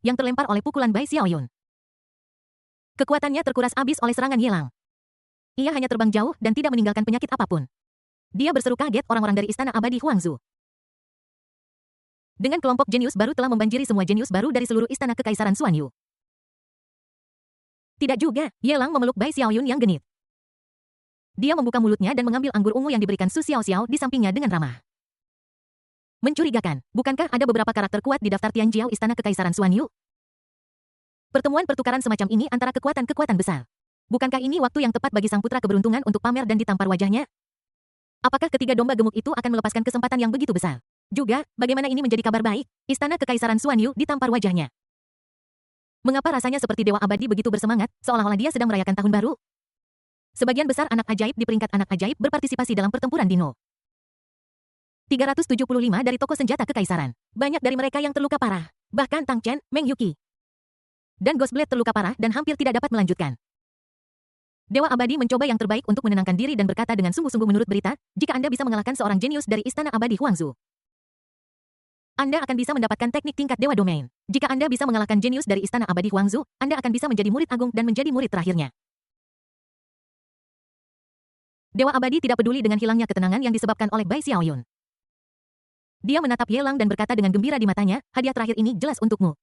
yang terlempar oleh pukulan Bai Xiaoyun. Kekuatannya terkuras habis oleh serangan Yelang. Ia hanya terbang jauh dan tidak meninggalkan penyakit apapun. Dia berseru kaget orang-orang dari Istana Abadi Huangzu. Dengan kelompok jenius baru telah membanjiri semua jenius baru dari seluruh Istana Kekaisaran Xuanyu. Tidak juga, Yelang memeluk Bai Xiaoyun yang genit. Dia membuka mulutnya dan mengambil anggur ungu yang diberikan Su Xiaoxiao di sampingnya dengan ramah. Mencurigakan, bukankah ada beberapa karakter kuat di daftar Tianjiao Istana Kekaisaran Xuanyu? Pertemuan pertukaran semacam ini antara kekuatan-kekuatan besar. Bukankah ini waktu yang tepat bagi sang putra keberuntungan untuk pamer dan ditampar wajahnya? Apakah ketiga domba gemuk itu akan melepaskan kesempatan yang begitu besar? Juga, bagaimana ini menjadi kabar baik? Istana Kekaisaran Xuanyu ditampar wajahnya. Mengapa rasanya seperti Dewa Abadi begitu bersemangat, seolah-olah dia sedang merayakan tahun baru? Sebagian besar anak ajaib di peringkat anak ajaib berpartisipasi dalam pertempuran dino. 375 dari toko senjata kekaisaran. Banyak dari mereka yang terluka parah. Bahkan Tang Chen, Meng Yuqi, dan Ghostblade terluka parah dan hampir tidak dapat melanjutkan. Dewa Abadi mencoba yang terbaik untuk menenangkan diri dan berkata dengan sungguh-sungguh menurut berita, jika Anda bisa mengalahkan seorang jenius dari Istana Abadi Huangzu, Anda akan bisa mendapatkan teknik tingkat Dewa Domain. Jika Anda bisa mengalahkan jenius dari Istana Abadi Huangzu, Anda akan bisa menjadi murid agung dan menjadi murid terakhirnya. Dewa Abadi tidak peduli dengan hilangnya ketenangan yang disebabkan oleh Bai Xiaoyun. Dia menatap Yelang dan berkata dengan gembira di matanya, hadiah terakhir ini jelas untukmu.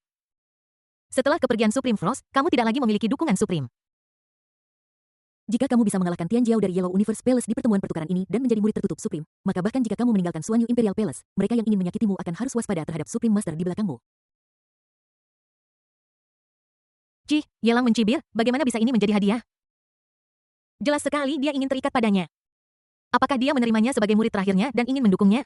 Setelah kepergian Supreme Frost, kamu tidak lagi memiliki dukungan Supreme. Jika kamu bisa mengalahkan Tianjiao dari Yellow Universe Palace di pertemuan pertukaran ini dan menjadi murid tertutup Supreme, maka bahkan jika kamu meninggalkan Xuanyu Imperial Palace, mereka yang ingin menyakitimu akan harus waspada terhadap Supreme Master di belakangmu. Cih, Yelang mencibir, bagaimana bisa ini menjadi hadiah? Jelas sekali dia ingin terikat padanya. Apakah dia menerimanya sebagai murid terakhirnya dan ingin mendukungnya?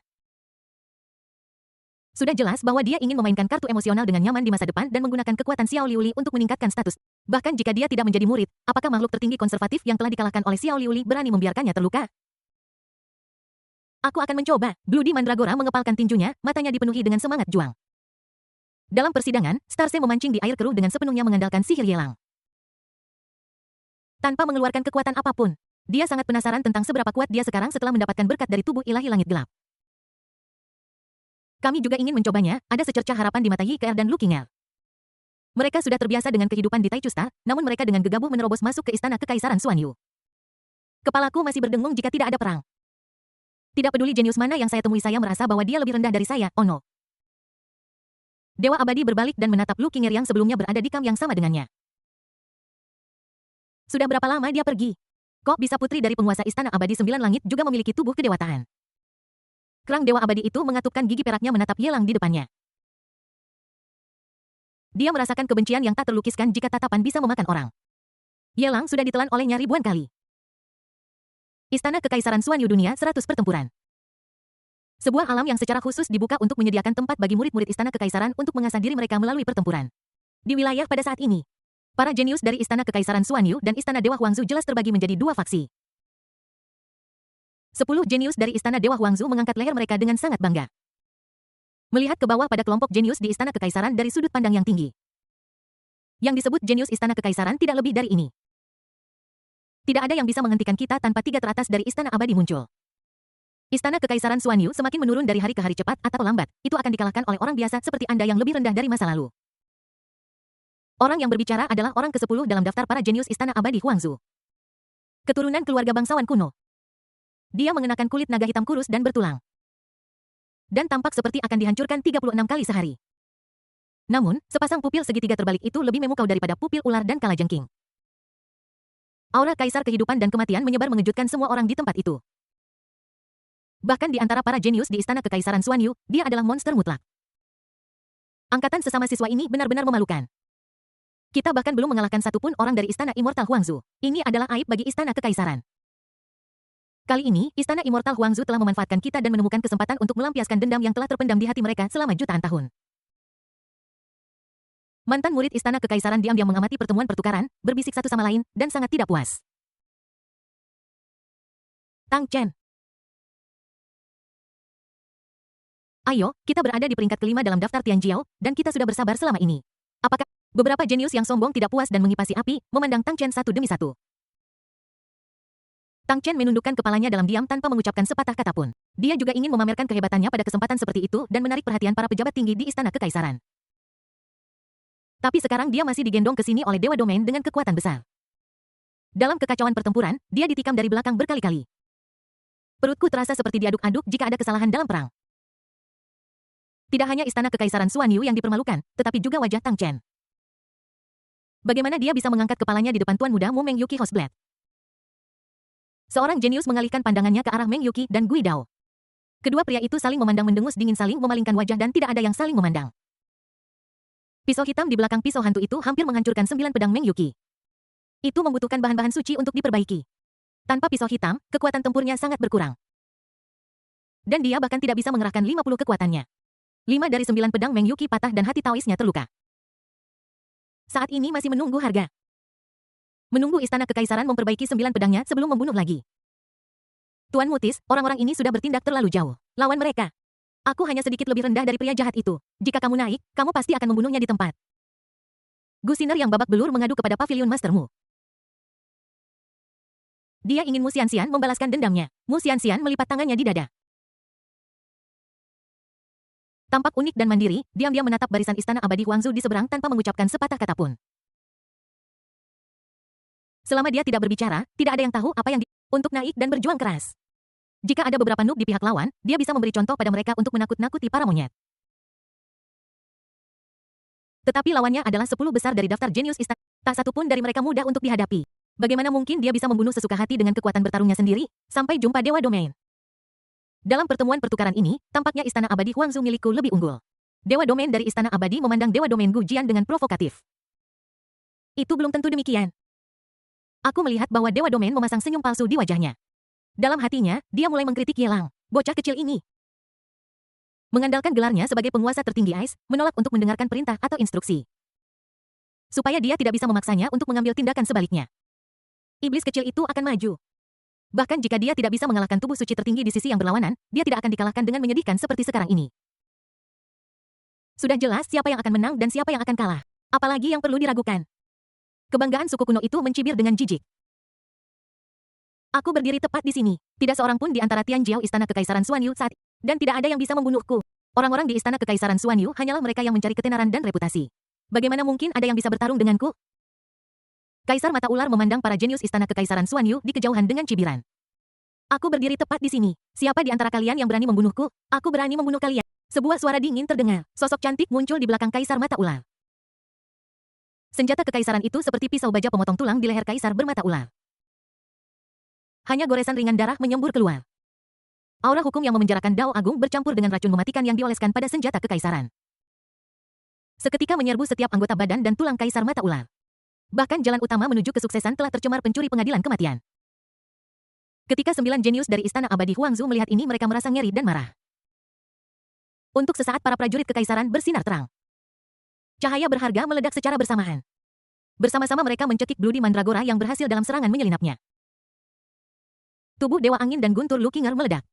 Sudah jelas bahwa dia ingin memainkan kartu emosional dengan nyaman di masa depan dan menggunakan kekuatan Xiao Liuli untuk meningkatkan status. Bahkan jika dia tidak menjadi murid, apakah makhluk tertinggi konservatif yang telah dikalahkan oleh Xiao Liuli berani membiarkannya terluka? Aku akan mencoba. Bloody Mandragora mengepalkan tinjunya, matanya dipenuhi dengan semangat juang. Dalam persidangan, Starse memancing di air keruh dengan sepenuhnya mengandalkan sihir Yelang. Tanpa mengeluarkan kekuatan apapun, dia sangat penasaran tentang seberapa kuat dia sekarang setelah mendapatkan berkat dari tubuh ilahi langit gelap. Kami juga ingin mencobanya, ada secercah harapan di mata Yi Keer dan Lu Qing'er. Mereka sudah terbiasa dengan kehidupan di Taichusta, namun mereka dengan gegabah menerobos masuk ke Istana Kekaisaran Xuanyu. Kepalaku masih berdengung jika tidak ada perang. Tidak peduli jenius mana yang saya temui, saya merasa bahwa dia lebih rendah dari saya, oh no. Dewa Abadi berbalik dan menatap Lu Qing'er yang sebelumnya berada di kamp yang sama dengannya. Sudah berapa lama dia pergi? Kok bisa putri dari penguasa Istana Abadi Sembilan Langit juga memiliki tubuh kedewataan? Kerang Dewa Abadi itu mengatupkan gigi peraknya menatap Yelang di depannya. Dia merasakan kebencian yang tak terlukiskan jika tatapan bisa memakan orang. Yelang sudah ditelan olehnya ribuan kali. Istana Kekaisaran Xuanyu Dunia 100 Pertempuran. Sebuah alam yang secara khusus dibuka untuk menyediakan tempat bagi murid-murid Istana Kekaisaran untuk mengasah diri mereka melalui pertempuran. Di wilayah pada saat ini, para jenius dari Istana Kekaisaran Xuanyu dan Istana Dewa Huangzu jelas terbagi menjadi dua faksi. 10 jenius dari Istana Dewa Huangzu mengangkat leher mereka dengan sangat bangga. Melihat ke bawah pada kelompok jenius di Istana Kekaisaran dari sudut pandang yang tinggi. Yang disebut jenius Istana Kekaisaran tidak lebih dari ini. Tidak ada yang bisa menghentikan kita tanpa tiga teratas dari Istana Abadi muncul. Istana Kekaisaran Xuanyu semakin menurun dari hari ke hari, cepat atau lambat, itu akan dikalahkan oleh orang biasa seperti Anda yang lebih rendah dari masa lalu. Orang yang berbicara adalah orang ke-10 dalam daftar para jenius Istana Abadi Huangzu. Keturunan keluarga bangsawan kuno. Dia mengenakan kulit naga hitam kurus dan bertulang. Dan tampak seperti akan dihancurkan 36 kali sehari. Namun, sepasang pupil segitiga terbalik itu lebih memukau daripada pupil ular dan kalajengking. Aura kaisar kehidupan dan kematian menyebar mengejutkan semua orang di tempat itu. Bahkan di antara para jenius di Istana Kekaisaran Xuanyu, dia adalah monster mutlak. Angkatan sesama siswa ini benar-benar memalukan. Kita bahkan belum mengalahkan satupun orang dari Istana Immortal Huangzu. Ini adalah aib bagi Istana Kekaisaran. Kali ini, Istana Immortal Huangzu telah memanfaatkan kita dan menemukan kesempatan untuk melampiaskan dendam yang telah terpendam di hati mereka selama jutaan tahun. Mantan murid Istana Kekaisaran diam-diam mengamati pertemuan pertukaran, berbisik satu sama lain, dan sangat tidak puas. Tang Chen. Ayo, kita berada di peringkat kelima dalam daftar Tianjiao, dan kita sudah bersabar selama ini. Apakah beberapa jenius yang sombong tidak puas dan mengipasi api, memandang Tang Chen satu demi satu? Tang Chen menundukkan kepalanya dalam diam tanpa mengucapkan sepatah kata pun. Dia juga ingin memamerkan kehebatannya pada kesempatan seperti itu dan menarik perhatian para pejabat tinggi di Istana Kekaisaran. Tapi sekarang dia masih digendong ke sini oleh Dewa Domain dengan kekuatan besar. Dalam kekacauan pertempuran, dia ditikam dari belakang berkali-kali. Perutku terasa seperti diaduk-aduk jika ada kesalahan dalam perang. Tidak hanya istana Kekaisaran Xuan Yu yang dipermalukan, tetapi juga wajah Tang Chen. Bagaimana dia bisa mengangkat kepalanya di depan tuan muda Mu Meng Yuki Hostblade? Seorang jenius mengalihkan pandangannya ke arah Meng Yuki dan Gui Dao. Kedua pria itu saling memandang mendengus dingin, saling memalingkan wajah dan tidak ada yang saling memandang. Pisau hitam di belakang pisau hantu itu hampir menghancurkan 9 pedang Meng Yuki. Itu membutuhkan bahan-bahan suci untuk diperbaiki. Tanpa pisau hitam, kekuatan tempurnya sangat berkurang. Dan dia bahkan tidak bisa mengerahkan 50 kekuatannya. 5 dari 9 pedang Meng Yuki patah dan hati Taoisnya terluka. Saat ini masih menunggu harga. Menunggu istana kekaisaran memperbaiki 9 pedangnya sebelum membunuh lagi. Tuan Mutis, orang-orang ini sudah bertindak terlalu jauh. Lawan mereka. Aku hanya sedikit lebih rendah dari pria jahat itu. Jika kamu naik, kamu pasti akan membunuhnya di tempat. Gu Xiner yang babak belur mengadu kepada pavilion Master Mu. Dia ingin Mu Xianxian membalaskan dendamnya. Mu Xianxian melipat tangannya di dada. Tampak unik dan mandiri, diam-diam menatap barisan istana abadi Huangzu di seberang tanpa mengucapkan sepatah kata pun. Selama dia tidak berbicara, tidak ada yang tahu apa yang untuk naik dan berjuang keras. Jika ada beberapa noob di pihak lawan, dia bisa memberi contoh pada mereka untuk menakut-nakuti para monyet. Tetapi lawannya adalah 10 besar dari daftar jenius istana. Tak satu pun dari mereka mudah untuk dihadapi. Bagaimana mungkin dia bisa membunuh sesuka hati dengan kekuatan bertarungnya sendiri? Sampai jumpa Dewa Domain. Dalam pertemuan pertukaran ini, tampaknya istana abadi Huangzu milikku lebih unggul. Dewa Domain dari istana abadi memandang Dewa Domain Gu Jian dengan provokatif. Itu belum tentu demikian. Aku melihat bahwa Dewa Domain memasang senyum palsu di wajahnya. Dalam hatinya, dia mulai mengkritik Yelang, bocah kecil ini. Mengandalkan gelarnya sebagai penguasa tertinggi Ice, menolak untuk mendengarkan perintah atau instruksi. Supaya dia tidak bisa memaksanya untuk mengambil tindakan sebaliknya. Iblis kecil itu akan maju. Bahkan jika dia tidak bisa mengalahkan tubuh suci tertinggi di sisi yang berlawanan, dia tidak akan dikalahkan dengan menyedihkan seperti sekarang ini. Sudah jelas siapa yang akan menang dan siapa yang akan kalah. Apalagi yang perlu diragukan. Kebanggaan suku kuno itu mencibir dengan jijik. Aku berdiri tepat di sini. Tidak seorang pun di antara Tianjiao Istana Kekaisaran Xuan Yu saat dan tidak ada yang bisa membunuhku. Orang-orang di Istana Kekaisaran Xuan Yu hanyalah mereka yang mencari ketenaran dan reputasi. Bagaimana mungkin ada yang bisa bertarung denganku? Kaisar Mata Ular memandang para jenius Istana Kekaisaran Xuan Yu di kejauhan dengan cibiran. Aku berdiri tepat di sini. Siapa di antara kalian yang berani membunuhku? Aku berani membunuh kalian. Sebuah suara dingin terdengar. Sosok cantik muncul di belakang Kaisar Mata Ular. Senjata kekaisaran itu seperti pisau baja pemotong tulang di leher Kaisar bermata ular. Hanya goresan ringan darah menyembur keluar. Aura hukum yang memenjarakan Dao Agung bercampur dengan racun mematikan yang dioleskan pada senjata kekaisaran. Seketika menyerbu setiap anggota badan dan tulang Kaisar Mata Ular. Bahkan jalan utama menuju kesuksesan telah tercemar pencuri pengadilan kematian. Ketika 9 jenius dari Istana Abadi Huangzu melihat ini, mereka merasa ngeri dan marah. Untuk sesaat para prajurit kekaisaran bersinar terang. Cahaya berharga meledak secara bersamaan. Bersama-sama mereka mencekik Bloody Mandragora yang berhasil dalam serangan menyelinapnya. Tubuh Dewa Angin dan Guntur Lukinger meledak.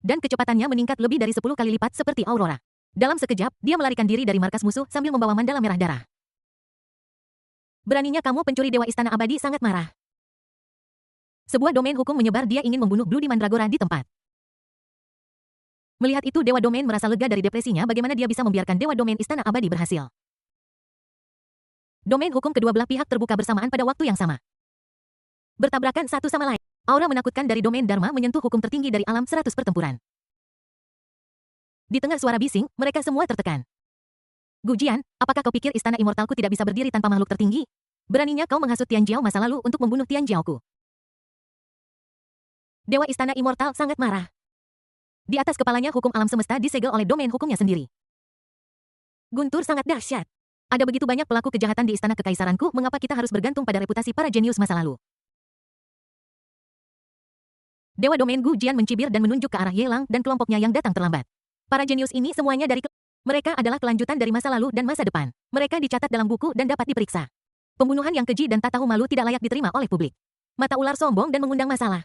Dan kecepatannya meningkat lebih dari 10 kali lipat seperti aurora. Dalam sekejap, dia melarikan diri dari markas musuh sambil membawa mandala merah darah. Beraninya kamu, pencuri Dewa Istana Abadi, sangat marah. Sebuah domain hukum menyebar, dia ingin membunuh Bloody Mandragora di tempat. Melihat itu, Dewa Domain merasa lega dari depresinya. Bagaimana dia bisa membiarkan Dewa Domain Istana Abadi berhasil? Domain hukum kedua belah pihak terbuka bersamaan pada waktu yang sama. Bertabrakan satu sama lain. Aura menakutkan dari domain Dharma menyentuh hukum tertinggi dari alam 100 pertempuran. Di tengah suara bising, mereka semua tertekan. Gu Jian, apakah kau pikir istana immortalku tidak bisa berdiri tanpa makhluk tertinggi? Beraninya kau menghasut Tianjiao masa lalu untuk membunuh Tianjiaoku. Dewa Istana Immortal sangat marah. Di atas kepalanya hukum alam semesta disegel oleh domain hukumnya sendiri. Guntur sangat dahsyat. Ada begitu banyak pelaku kejahatan di Istana Kekaisaranku, mengapa kita harus bergantung pada reputasi para jenius masa lalu? Dewa Domain Gu Jian mencibir dan menunjuk ke arah Yelang dan kelompoknya yang datang terlambat. Para jenius ini semuanya dari mereka adalah kelanjutan dari masa lalu dan masa depan. Mereka dicatat dalam buku dan dapat diperiksa. Pembunuhan yang keji dan tak tahu malu tidak layak diterima oleh publik. Mata ular sombong dan mengundang masalah.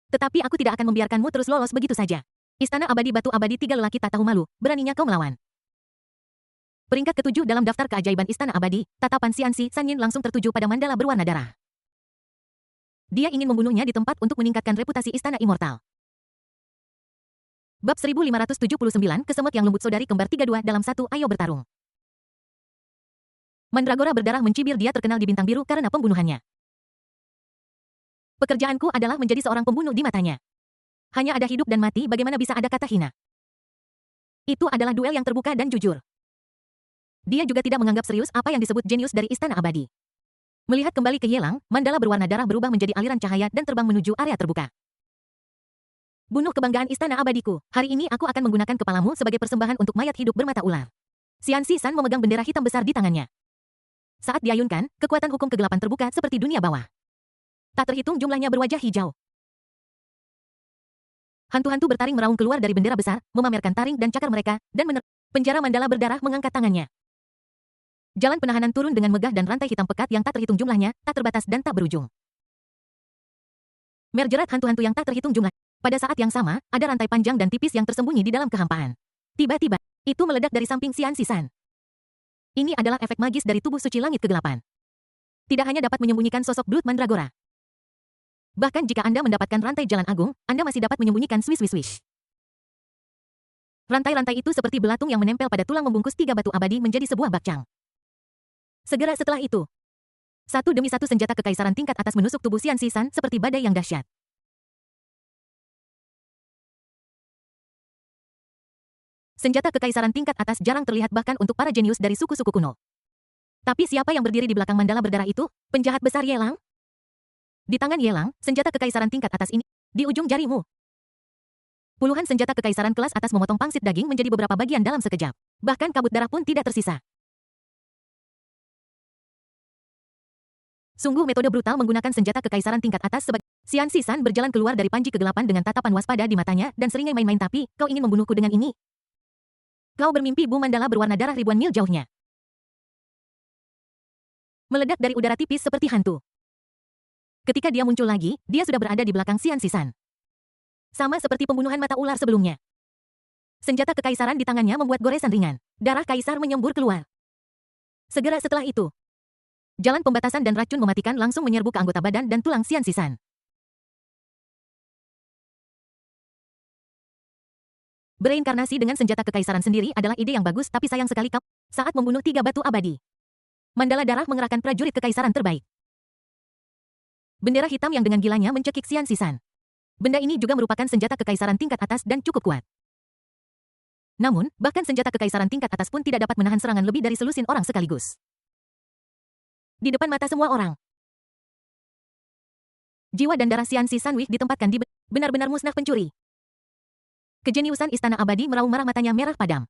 Tetapi aku tidak akan membiarkanmu terus lolos begitu saja. Istana Abadi Batu Abadi, 3 lelaki tak tahu malu, beraninya kau melawan. Peringkat ke-7 dalam daftar keajaiban Istana Abadi, tatapan Xianxi Sanyin langsung tertuju pada mandala berwarna darah. Dia ingin membunuhnya di tempat untuk meningkatkan reputasi Istana Immortal. Bab 1579, Kesemut yang Lembut Saudari Kembar 32 dalam 1, ayo bertarung. Mandragora berdarah mencibir. Dia terkenal di Bintang Biru karena pembunuhannya. Pekerjaanku adalah menjadi seorang pembunuh di matanya. Hanya ada hidup dan mati, bagaimana bisa ada kata hina? Itu adalah duel yang terbuka dan jujur. Dia juga tidak menganggap serius apa yang disebut jenius dari Istana Abadi. Melihat kembali ke Yelang, mandala berwarna darah berubah menjadi aliran cahaya dan terbang menuju area terbuka. Bunuh kebanggaan Istana Abadiku. Hari ini aku akan menggunakan kepalamu sebagai persembahan untuk mayat hidup bermata ular. Xian Xishan memegang bendera hitam besar di tangannya. Saat diayunkan, kekuatan hukum kegelapan terbuka seperti dunia bawah. Tak terhitung jumlahnya berwajah hijau. Hantu-hantu bertaring meraung keluar dari bendera besar, memamerkan taring dan cakar mereka, dan penjara mandala berdarah mengangkat tangannya. Jalan penahanan turun dengan megah dan rantai hitam pekat yang tak terhitung jumlahnya, tak terbatas dan tak berujung. Merjerat hantu-hantu yang tak terhitung jumlah. Pada saat yang sama, ada rantai panjang dan tipis yang tersembunyi di dalam kehampaan. Tiba-tiba, itu meledak dari samping Xian Xishan. Ini adalah efek magis dari tubuh suci langit kegelapan. Tidak hanya dapat menyembunyikan sosok Blood Mandragora. Bahkan jika Anda mendapatkan rantai jalan agung, Anda masih dapat menyembunyikan swish-swish-swish. Rantai-rantai itu seperti belatung yang menempel pada tulang membungkus 3 batu abadi menjadi sebuah bakcang. Segera setelah itu, satu demi satu senjata kekaisaran tingkat atas menusuk tubuh Xian Xishan seperti badai yang dahsyat. Senjata kekaisaran tingkat atas jarang terlihat bahkan untuk para jenius dari suku-suku kuno. Tapi siapa yang berdiri di belakang mandala berdarah itu? Penjahat besar Yelang? Di tangan Yelang, senjata kekaisaran tingkat atas ini, di ujung jarimu. Puluhan senjata kekaisaran kelas atas memotong pangsit daging menjadi beberapa bagian dalam sekejap. Bahkan kabut darah pun tidak tersisa. Sungguh metode brutal menggunakan senjata kekaisaran tingkat atas sebagai... Xian Xishan berjalan keluar dari panji kegelapan dengan tatapan waspada di matanya dan seringai main-main. Tapi, kau ingin membunuhku dengan ini? Kau bermimpi. Bu mandala berwarna darah ribuan mil jauhnya meledak dari udara tipis seperti hantu. Ketika dia muncul lagi, dia sudah berada di belakang Xian Xishan. Sama seperti pembunuhan mata ular sebelumnya. Senjata kekaisaran di tangannya membuat goresan ringan. Darah kaisar menyembur keluar. Segera setelah itu, jalan pembatasan dan racun mematikan langsung menyerbu ke anggota badan dan tulang Xian Xishan. Bereinkarnasi dengan senjata kekaisaran sendiri adalah ide yang bagus, tapi sayang sekali kau saat membunuh 3 batu abadi. Mandala darah mengerahkan prajurit kekaisaran terbaik. Bendera hitam yang dengan gilanya mencekik Xian Xishan. Benda ini juga merupakan senjata kekaisaran tingkat atas dan cukup kuat. Namun, bahkan senjata kekaisaran tingkat atas pun tidak dapat menahan serangan lebih dari selusin orang sekaligus. Di depan mata semua orang, jiwa dan darah Xian Xishan ditempatkan di benar-benar musnah pencuri. Kejeniusan Istana Abadi meraung marah, matanya merah padam.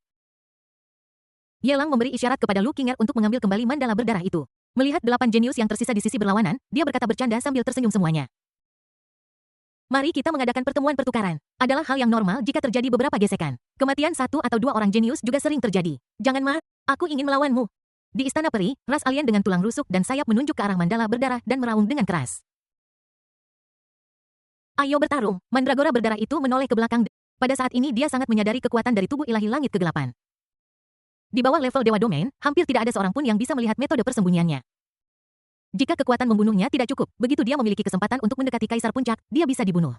Yelang memberi isyarat kepada Lu Qinger untuk mengambil kembali mandala berdarah itu. Melihat 8 jenius yang tersisa di sisi berlawanan, dia berkata bercanda sambil tersenyum semuanya. Mari kita mengadakan pertemuan pertukaran. Adalah hal yang normal jika terjadi beberapa gesekan. Kematian 1 atau 2 orang jenius juga sering terjadi. Jangan marah, aku ingin melawanmu. Di Istana Peri, ras alien dengan tulang rusuk dan sayap menunjuk ke arah mandala berdarah dan meraung dengan keras. Ayo bertarung. Mandragora berdarah itu menoleh ke belakang. Pada saat ini dia sangat menyadari kekuatan dari tubuh ilahi langit kegelapan. Di bawah level Dewa Domain, hampir tidak ada seorang pun yang bisa melihat metode persembunyiannya. Jika kekuatan membunuhnya tidak cukup, begitu dia memiliki kesempatan untuk mendekati Kaisar Puncak, dia bisa dibunuh.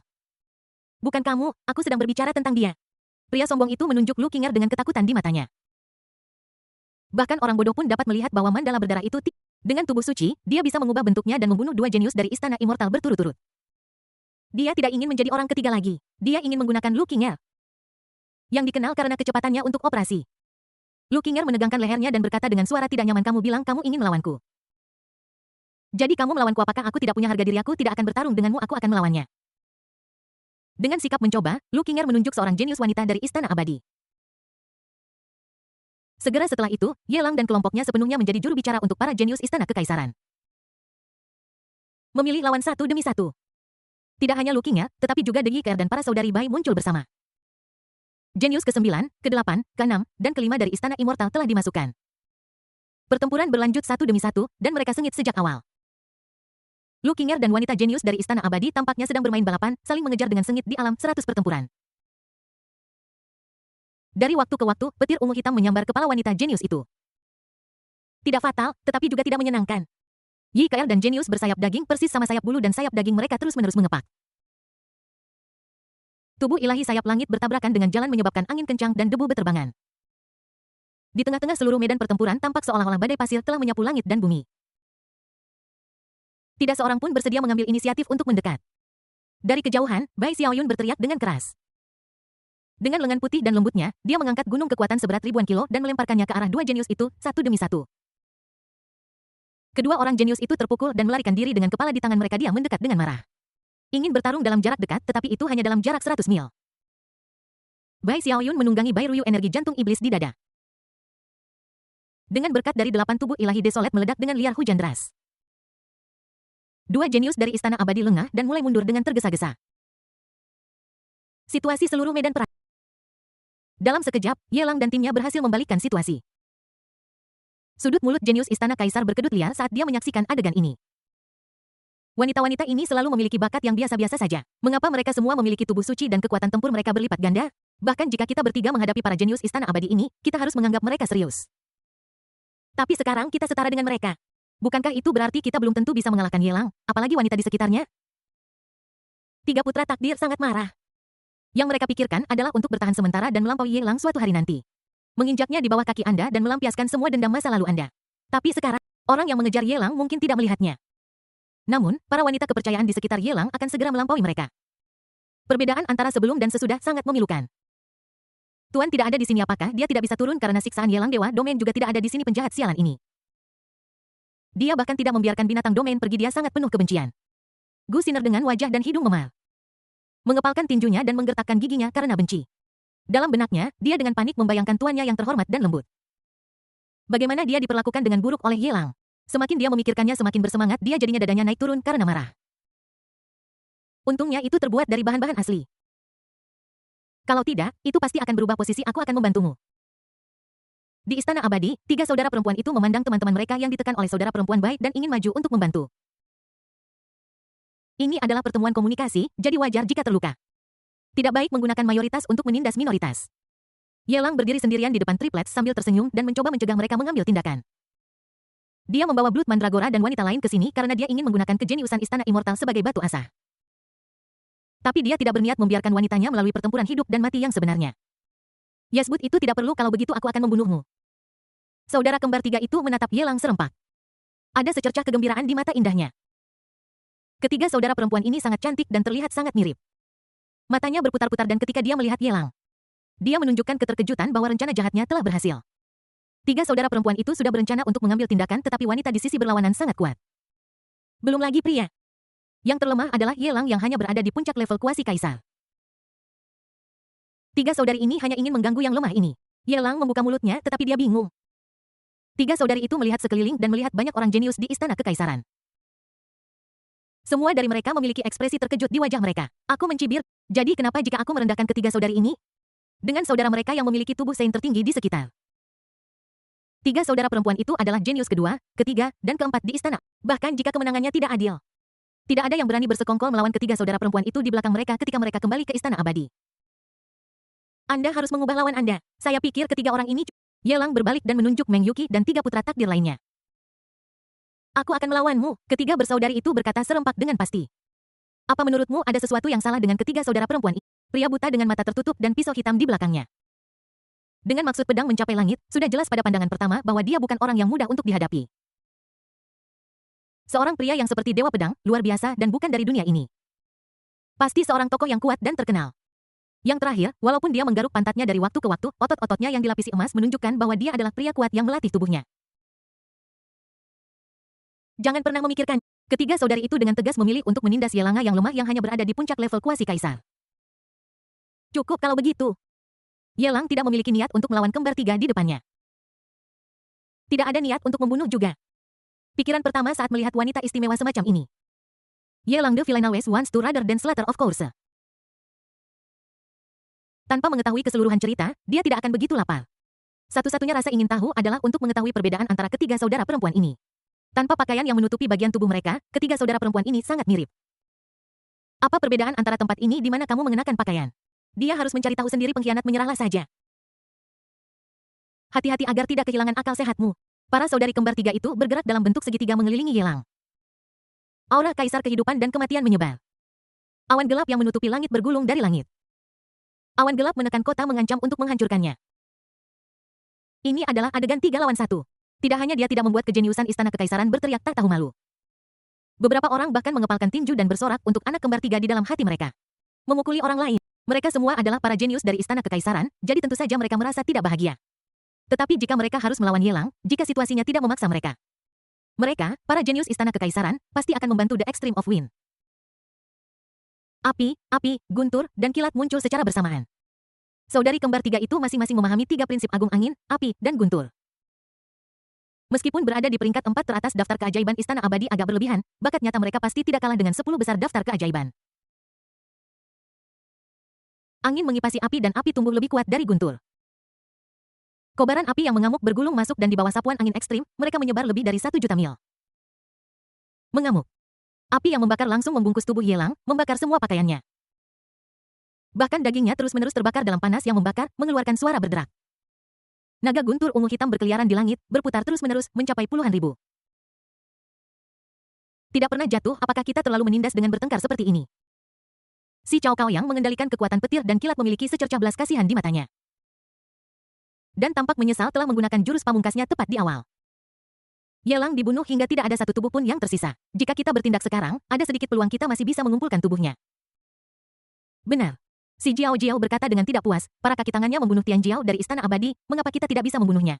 Bukan kamu, aku sedang berbicara tentang dia. Pria sombong itu menunjuk Lu Qinger dengan ketakutan di matanya. Bahkan orang bodoh pun dapat melihat bahwa mandala berdarah itu dengan tubuh suci, dia bisa mengubah bentuknya dan membunuh 2 jenius dari Istana Immortal berturut-turut. Dia tidak ingin menjadi orang ketiga lagi. Dia ingin menggunakan Lu Qinger, yang dikenal karena kecepatannya untuk operasi. Lu Qinger menegangkan lehernya dan berkata dengan suara tidak nyaman, kamu bilang kamu ingin melawanku. Jadi kamu melawanku? Apakah aku tidak punya harga diri? Aku tidak akan bertarung denganmu, aku akan melawannya. Dengan sikap mencoba, Lu Qinger menunjuk seorang jenius wanita dari Istana Abadi. Segera setelah itu, Yelang dan kelompoknya sepenuhnya menjadi juru bicara untuk para jenius Istana Kekaisaran. Memilih lawan satu demi satu. Tidak hanya Lu Qinger, tetapi juga De Yiker dan para saudari Bai muncul bersama. Jenius ke-9, ke-8, ke-6, dan ke-5 dari Istana Immortal telah dimasukkan. Pertempuran berlanjut satu demi satu, dan mereka sengit sejak awal. Lu Qinger dan wanita jenius dari Istana Abadi tampaknya sedang bermain balapan, saling mengejar dengan sengit di alam 100 pertempuran. Dari waktu ke waktu, petir ungu hitam menyambar kepala wanita jenius itu. Tidak fatal, tetapi juga tidak menyenangkan. Yiker dan jenius bersayap daging persis sama sayap bulu dan sayap daging mereka terus-menerus mengepak. Tubuh ilahi sayap langit bertabrakan dengan jalan menyebabkan angin kencang dan debu beterbangan. Di tengah-tengah seluruh medan pertempuran tampak seolah-olah badai pasir telah menyapu langit dan bumi. Tidak seorang pun bersedia mengambil inisiatif untuk mendekat. Dari kejauhan, Bai Xiaoyun berteriak dengan keras. Dengan lengan putih dan lembutnya, dia mengangkat gunung kekuatan seberat ribuan kilo dan melemparkannya ke arah dua jenius itu, satu demi satu. Kedua orang jenius itu terpukul dan melarikan diri dengan kepala di tangan mereka. Dia mendekat dengan marah. Ingin bertarung dalam jarak dekat, tetapi itu hanya dalam jarak 100 mil. Bai Xiaoyun menunggangi Bai Ruyu energi jantung iblis di dada. Dengan berkat dari 8 tubuh ilahi desolet meledak dengan liar hujan deras. Dua jenius dari Istana Abadi lengah dan mulai mundur dengan tergesa-gesa. Situasi seluruh medan perang. Dalam sekejap, Yelang dan timnya berhasil membalikkan situasi. Sudut mulut jenius Istana Kaisar berkedut liar saat dia menyaksikan adegan ini. Wanita-wanita ini selalu memiliki bakat yang biasa-biasa saja. Mengapa mereka semua memiliki tubuh suci dan kekuatan tempur mereka berlipat ganda? Bahkan jika kita bertiga menghadapi para jenius Istana Abadi ini, kita harus menganggap mereka serius. Tapi sekarang kita setara dengan mereka. Bukankah itu berarti kita belum tentu bisa mengalahkan Yelang, apalagi wanita di sekitarnya? Tiga putra takdir sangat marah. Yang mereka pikirkan adalah untuk bertahan sementara dan melampaui Yelang suatu hari nanti. Menginjaknya di bawah kaki Anda dan melampiaskan semua dendam masa lalu Anda. Tapi sekarang, orang yang mengejar Yelang mungkin tidak melihatnya. Namun, para wanita kepercayaan di sekitar Yelang akan segera melampaui mereka. Perbedaan antara sebelum dan sesudah sangat memilukan. Tuan tidak ada di sini, apakah dia tidak bisa turun karena siksaan Yelang? Dewa Domain juga tidak ada di sini, penjahat sialan ini. Dia bahkan tidak membiarkan binatang domain pergi, dia sangat penuh kebencian. Gu Sinner dengan wajah dan hidung memal. Mengepalkan tinjunya dan menggertakkan giginya karena benci. Dalam benaknya, dia dengan panik membayangkan tuannya yang terhormat dan lembut. Bagaimana dia diperlakukan dengan buruk oleh Yelang. Semakin dia memikirkannya semakin bersemangat, dia jadinya dadanya naik turun karena marah. Untungnya itu terbuat dari bahan-bahan asli. Kalau tidak, itu pasti akan berubah posisi, aku akan membantumu. Di Istana Abadi, tiga saudara perempuan itu memandang teman-teman mereka yang ditekan oleh saudara perempuan baik dan ingin maju untuk membantu. Ini adalah pertemuan komunikasi, jadi wajar jika terluka. Tidak baik menggunakan mayoritas untuk menindas minoritas. Yelang berdiri sendirian di depan triplets sambil tersenyum dan mencoba mencegah mereka mengambil tindakan. Dia membawa Blood Mandragora dan wanita lain ke sini karena dia ingin menggunakan kejeniusan Istana Immortal sebagai batu asah. Tapi dia tidak berniat membiarkan wanitanya melalui pertempuran hidup dan mati yang sebenarnya. Yasbut itu tidak perlu, kalau begitu aku akan membunuhmu. Saudara kembar tiga itu menatap Yelang serempak. Ada secercah kegembiraan di mata indahnya. Ketiga saudara perempuan ini sangat cantik dan terlihat sangat mirip. Matanya berputar-putar dan ketika dia melihat Yelang, dia menunjukkan keterkejutan bahwa rencana jahatnya telah berhasil. Tiga saudara perempuan itu sudah berencana untuk mengambil tindakan, tetapi wanita di sisi berlawanan sangat kuat. Belum lagi pria. Yang terlemah adalah Yelang yang hanya berada di puncak level kuasi kaisar. Tiga saudari ini hanya ingin mengganggu yang lemah ini. Yelang membuka mulutnya, tetapi dia bingung. Tiga saudari itu melihat sekeliling dan melihat banyak orang jenius di Istana Kekaisaran. Semua dari mereka memiliki ekspresi terkejut di wajah mereka. Aku mencibir, jadi kenapa jika aku merendahkan ketiga saudari ini? Dengan saudara mereka yang memiliki tubuh Saint tertinggi di sekitar. Tiga saudara perempuan itu adalah jenius kedua, ketiga, dan keempat di istana. Bahkan jika kemenangannya tidak adil. Tidak ada yang berani bersekongkol melawan ketiga saudara perempuan itu di belakang mereka ketika mereka kembali ke Istana Abadi. Anda harus mengubah lawan Anda. Saya pikir ketiga orang ini... Yelang berbalik dan menunjuk Meng Yuqi dan tiga putra takdir lainnya. Aku akan melawanmu, ketiga bersaudari itu berkata serempak dengan pasti. Apa menurutmu ada sesuatu yang salah dengan ketiga saudara perempuan ini? Pria buta dengan mata tertutup dan pisau hitam di belakangnya. Dengan maksud pedang mencapai langit, sudah jelas pada pandangan pertama bahwa dia bukan orang yang mudah untuk dihadapi. Seorang pria yang seperti dewa pedang, luar biasa dan bukan dari dunia ini. Pasti seorang tokoh yang kuat dan terkenal. Yang terakhir, walaupun dia menggaruk pantatnya dari waktu ke waktu, otot-ototnya yang dilapisi emas menunjukkan bahwa dia adalah pria kuat yang melatih tubuhnya. Jangan pernah memikirkan. Ketiga saudari itu dengan tegas memilih untuk menindas Yelanga yang lemah yang hanya berada di puncak level kuasi kaisar. Cukup kalau begitu. Yelang tidak memiliki niat untuk melawan kembar tiga di depannya. Tidak ada niat untuk membunuh juga. Pikiran pertama saat melihat wanita istimewa semacam ini. Yelang the villain always wants to rather than slaughter of course. Tanpa mengetahui keseluruhan cerita, dia tidak akan begitu lapar. Satu-satunya rasa ingin tahu adalah untuk mengetahui perbedaan antara ketiga saudara perempuan ini. Tanpa pakaian yang menutupi bagian tubuh mereka, ketiga saudara perempuan ini sangat mirip. Apa perbedaan antara tempat ini di mana kamu mengenakan pakaian? Dia harus mencari tahu sendiri, pengkhianat, menyerahlah saja. Hati-hati agar tidak kehilangan akal sehatmu. Para saudari kembar tiga itu bergerak dalam bentuk segitiga mengelilingi Yelang. Aura kaisar kehidupan dan kematian menyebar. Awan gelap yang menutupi langit bergulung dari langit. Awan gelap menekan kota mengancam untuk menghancurkannya. Ini adalah adegan 3 lawan 1. Tidak hanya dia tidak membuat kejeniusan Istana Kekaisaran berteriak tak tahu malu. Beberapa orang bahkan mengepalkan tinju dan bersorak untuk anak kembar 3 di dalam hati mereka. Memukuli orang lain. Mereka semua adalah para jenius dari Istana Kekaisaran, jadi tentu saja mereka merasa tidak bahagia. Tetapi jika mereka harus melawan Yelang, jika situasinya tidak memaksa mereka. Mereka, para jenius Istana Kekaisaran, pasti akan membantu The Extreme of Wind. Api, guntur, dan kilat muncul secara bersamaan. Saudari kembar 3 itu masing-masing memahami 3 prinsip agung angin, api, dan guntur. Meskipun berada di peringkat 4 teratas daftar keajaiban Istana Abadi agak berlebihan, bakat nyata mereka pasti tidak kalah dengan 10 besar daftar keajaiban. Angin mengipasi api dan api tumbuh lebih kuat dari guntur. Kobaran api yang mengamuk bergulung masuk dan di bawah sapuan angin ekstrim, mereka menyebar lebih dari 1 juta mil. Mengamuk. Api yang membakar langsung membungkus tubuh Yelang, membakar semua pakaiannya. Bahkan dagingnya terus-menerus terbakar dalam panas yang membakar, mengeluarkan suara berderak. Naga guntur ungu hitam berkeliaran di langit, berputar terus-menerus, mencapai puluhan ribu. Tidak pernah jatuh, apakah kita terlalu menindas dengan bertengkar seperti ini? Si Cao Cao yang mengendalikan kekuatan petir dan kilat memiliki secercah belas kasihan di matanya. Dan tampak menyesal telah menggunakan jurus pamungkasnya tepat di awal. Yelang dibunuh hingga tidak ada satu tubuh pun yang tersisa. Jika kita bertindak sekarang, ada sedikit peluang kita masih bisa mengumpulkan tubuhnya. Benar. Si Jiao Jiao berkata dengan tidak puas, para kaki tangannya membunuh Tian Jiao dari Istana Abadi, mengapa kita tidak bisa membunuhnya?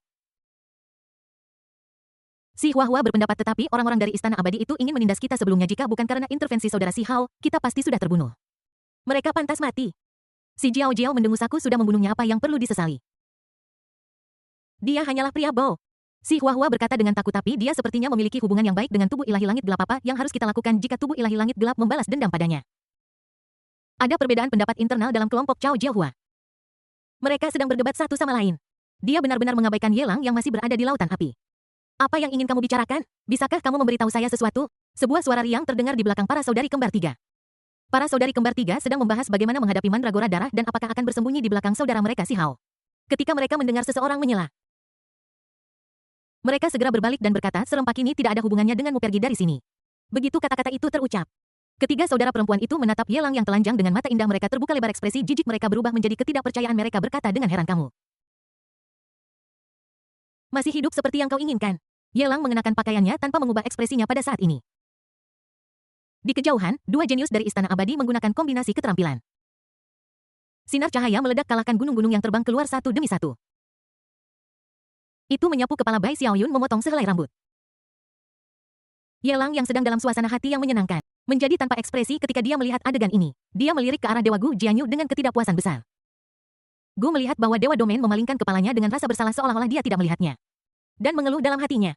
Si Hua Hua berpendapat tetapi orang-orang dari Istana Abadi itu ingin menindas kita sebelumnya jika bukan karena intervensi saudara Si Hao, kita pasti sudah terbunuh. Mereka pantas mati. Si Jiao Jiao mendengus aku sudah membunuhnya apa yang perlu disesali. Dia hanyalah pria Bo. Si Hua Hua berkata dengan takut tapi dia sepertinya memiliki hubungan yang baik dengan tubuh ilahi langit gelap apa yang harus kita lakukan jika tubuh ilahi langit gelap membalas dendam padanya. Ada perbedaan pendapat internal dalam kelompok Cao Jiahua. Mereka sedang berdebat satu sama lain. Dia benar-benar mengabaikan Yelang yang masih berada di lautan api. Apa yang ingin kamu bicarakan? Bisakah kamu memberitahu saya sesuatu? Sebuah suara riang terdengar di belakang para saudari kembar 3. Para saudari kembar 3 sedang membahas bagaimana menghadapi mandragora darah dan apakah akan bersembunyi di belakang saudara mereka Si Hao. Ketika mereka mendengar seseorang menyela, mereka segera berbalik dan berkata serempak ini tidak ada hubungannya denganmu pergi dari sini. Begitu kata-kata itu terucap. Ketiga saudara perempuan itu menatap Yelang yang telanjang dengan mata indah mereka terbuka lebar ekspresi jijik mereka berubah menjadi ketidakpercayaan mereka berkata dengan heran kamu. Masih hidup seperti yang kau inginkan. Yelang mengenakan pakaiannya tanpa mengubah ekspresinya pada saat ini. Di kejauhan, 2 jenius dari Istana Abadi menggunakan kombinasi keterampilan. Sinar cahaya meledak kalahkan gunung-gunung yang terbang keluar satu demi satu. Itu menyapu kepala Bai Xiaoyun memotong sehelai rambut. Yelang yang sedang dalam suasana hati yang menyenangkan, menjadi tanpa ekspresi ketika dia melihat adegan ini. Dia melirik ke arah Dewa Gu Jianyu dengan ketidakpuasan besar. Gu melihat bahwa Dewa Domain memalingkan kepalanya dengan rasa bersalah seolah-olah dia tidak melihatnya. Dan mengeluh dalam hatinya.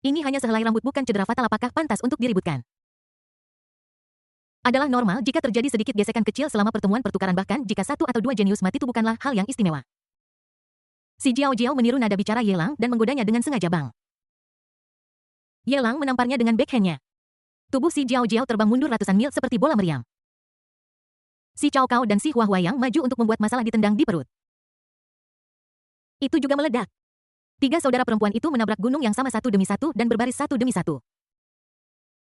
Ini hanya sehelai rambut bukan cedera fatal apakah pantas untuk diributkan? Adalah normal jika terjadi sedikit gesekan kecil selama pertemuan pertukaran bahkan jika 1 atau 2 jenius mati itu bukanlah hal yang istimewa. Si Jiao Jiao meniru nada bicara Yelang dan menggodanya dengan sengaja bang. Yelang menamparnya dengan backhand-nya. Tubuh si Jiao Jiao terbang mundur ratusan mil seperti bola meriam. Si Cao Cao dan si Hua Hua yang maju untuk membuat masalah ditendang di perut. Itu juga meledak. 3 saudara perempuan itu menabrak gunung yang sama satu demi satu dan berbaris satu demi satu.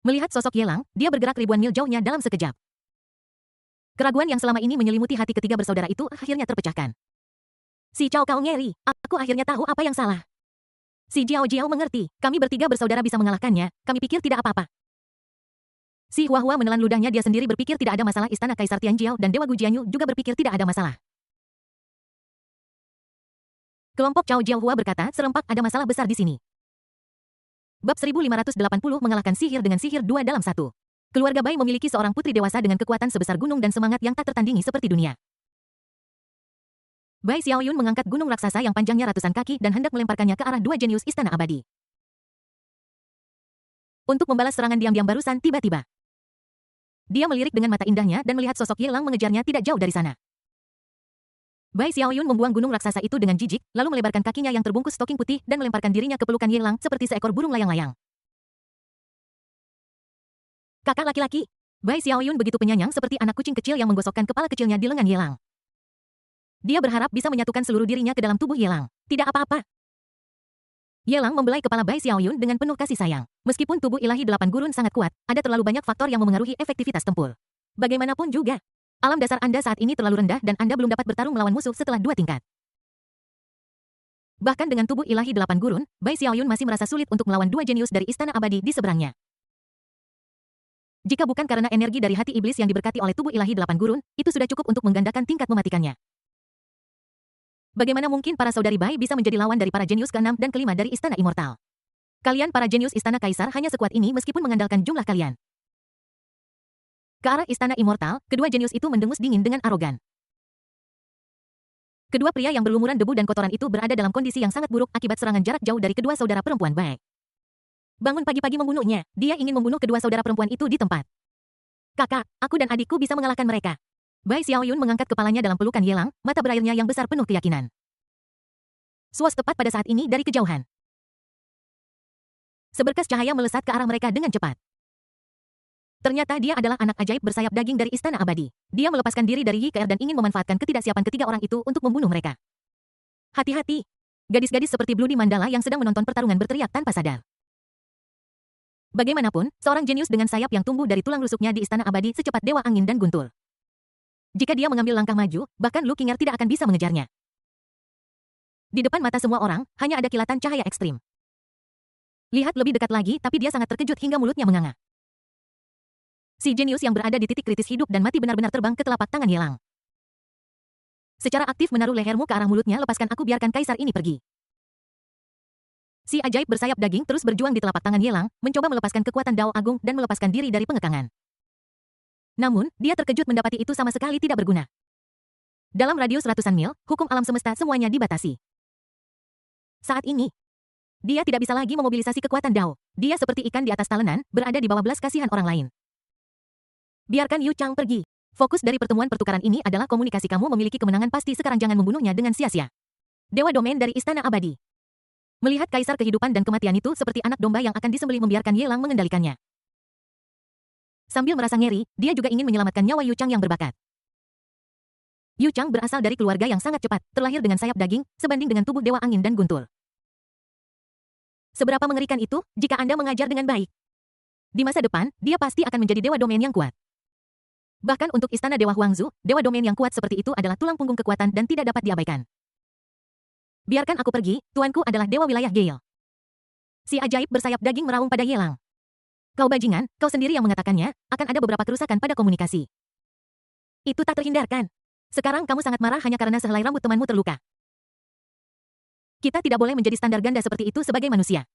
Melihat sosok Yelang, dia bergerak ribuan mil jauhnya dalam sekejap. Keraguan yang selama ini menyelimuti hati ketiga bersaudara itu akhirnya terpecahkan. Si Cao Cao ngeri, aku akhirnya tahu apa yang salah. Si Jiao Jiao mengerti, kami bertiga bersaudara bisa mengalahkannya, kami pikir tidak apa-apa. Si Hua Hua menelan ludahnya dia sendiri berpikir tidak ada masalah Istana Kaisar Tianjiao dan Dewa Gu Jianyu juga berpikir tidak ada masalah. Kelompok Cao Jiahua berkata serempak ada masalah besar di sini. Bab 1580 mengalahkan sihir dengan sihir 2 dalam 1. Keluarga Bai memiliki seorang putri dewasa dengan kekuatan sebesar gunung dan semangat yang tak tertandingi seperti dunia. Bai Xiaoyun mengangkat gunung raksasa yang panjangnya ratusan kaki dan hendak melemparkannya ke arah 2 jenius Istana Abadi. Untuk membalas serangan diam-diam barusan tiba-tiba. Dia melirik dengan mata indahnya dan melihat sosok Yelang mengejarnya tidak jauh dari sana. Bai Xiaoyun membuang gunung raksasa itu dengan jijik, lalu melebarkan kakinya yang terbungkus stoking putih dan melemparkan dirinya ke pelukan Yelang seperti seekor burung layang-layang. Kakak laki-laki. Bai Xiaoyun begitu penyayang seperti anak kucing kecil yang menggosokkan kepala kecilnya di lengan Yelang. Dia berharap bisa menyatukan seluruh dirinya ke dalam tubuh Yelang. Tidak apa-apa. Yelang membelai kepala Bai Xiaoyun dengan penuh kasih sayang. Meskipun tubuh ilahi 8 gurun sangat kuat, ada terlalu banyak faktor yang memengaruhi efektivitas tempur. Bagaimanapun juga, alam dasar Anda saat ini terlalu rendah dan Anda belum dapat bertarung melawan musuh setelah 2 tingkat. Bahkan dengan tubuh ilahi 8 gurun, Bai Xiaoyun masih merasa sulit untuk melawan dua jenius dari istana abadi di seberangnya. Jika bukan karena energi dari hati iblis yang diberkati oleh tubuh ilahi 8 gurun, itu sudah cukup untuk menggandakan tingkat mematikannya. Bagaimana mungkin para saudari Bai bisa menjadi lawan dari para jenius ke-6 dan ke-5 dari istana immortal? Kalian para jenius istana kaisar hanya sekuat ini meskipun mengandalkan jumlah kalian. Ke arah istana immortal, kedua jenius itu mendengus dingin dengan arogan. Kedua pria yang berlumuran debu dan kotoran itu berada dalam kondisi yang sangat buruk akibat serangan jarak jauh dari kedua saudara perempuan Bai. Bangun pagi-pagi membunuhnya, dia ingin membunuh kedua saudara perempuan itu di tempat. Kakak, aku dan adikku bisa mengalahkan mereka. Bai Xiaoyun mengangkat kepalanya dalam pelukan Yelang, mata berairnya yang besar penuh keyakinan. Suas tepat pada saat ini dari kejauhan. Seberkas cahaya melesat ke arah mereka dengan cepat. Ternyata dia adalah anak ajaib bersayap daging dari istana abadi. Dia melepaskan diri dari Yi Keer dan ingin memanfaatkan ketidaksiapan ketiga orang itu untuk membunuh mereka. Hati-hati. Gadis-gadis seperti Bloody Mandala yang sedang menonton pertarungan berteriak tanpa sadar. Bagaimanapun, seorang jenius dengan sayap yang tumbuh dari tulang rusuknya di istana abadi secepat dewa angin dan guntur. Jika dia mengambil langkah maju, bahkan Lu Qinger tidak akan bisa mengejarnya. Di depan mata semua orang, hanya ada kilatan cahaya ekstrim. Lihat lebih dekat lagi, tapi dia sangat terkejut hingga mulutnya menganga. Si jenius yang berada di titik kritis hidup dan mati benar-benar terbang ke telapak tangan Yelang. Secara aktif menaruh lehermu ke arah mulutnya, lepaskan aku, biarkan kaisar ini pergi. Si ajaib bersayap daging terus berjuang di telapak tangan Yelang, mencoba melepaskan kekuatan Dao Agung dan melepaskan diri dari pengekangan. Namun, dia terkejut mendapati itu sama sekali tidak berguna. Dalam radius ratusan mil, hukum alam semesta semuanya dibatasi. Saat ini, dia tidak bisa lagi memobilisasi kekuatan Dao. Dia seperti ikan di atas talenan, berada di bawah belas kasihan orang lain. Biarkan Yu Chang pergi. Fokus dari pertemuan pertukaran ini adalah komunikasi. Kamu memiliki kemenangan pasti, sekarang jangan membunuhnya dengan sia-sia. Dewa domain dari istana abadi. Melihat kaisar kehidupan dan kematian itu seperti anak domba yang akan disembelih, membiarkan Yelang mengendalikannya. Sambil merasa ngeri, dia juga ingin menyelamatkan nyawa Yu Chang yang berbakat. Yu Chang berasal dari keluarga yang sangat cepat, terlahir dengan sayap daging, sebanding dengan tubuh dewa angin dan guntur. Seberapa mengerikan itu, jika Anda mengajar dengan baik? Di masa depan, dia pasti akan menjadi dewa domain yang kuat. Bahkan untuk istana Dewa Huangzu, dewa domain yang kuat seperti itu adalah tulang punggung kekuatan dan tidak dapat diabaikan. Biarkan aku pergi, tuanku adalah dewa wilayah Gale. Si ajaib bersayap daging meraung pada Yelang. Kau bajingan, kau sendiri yang mengatakannya, akan ada beberapa kerusakan pada komunikasi. Itu tak terhindarkan. Sekarang kamu sangat marah hanya karena sehelai rambut temanmu terluka. Kita tidak boleh menjadi standar ganda seperti itu sebagai manusia.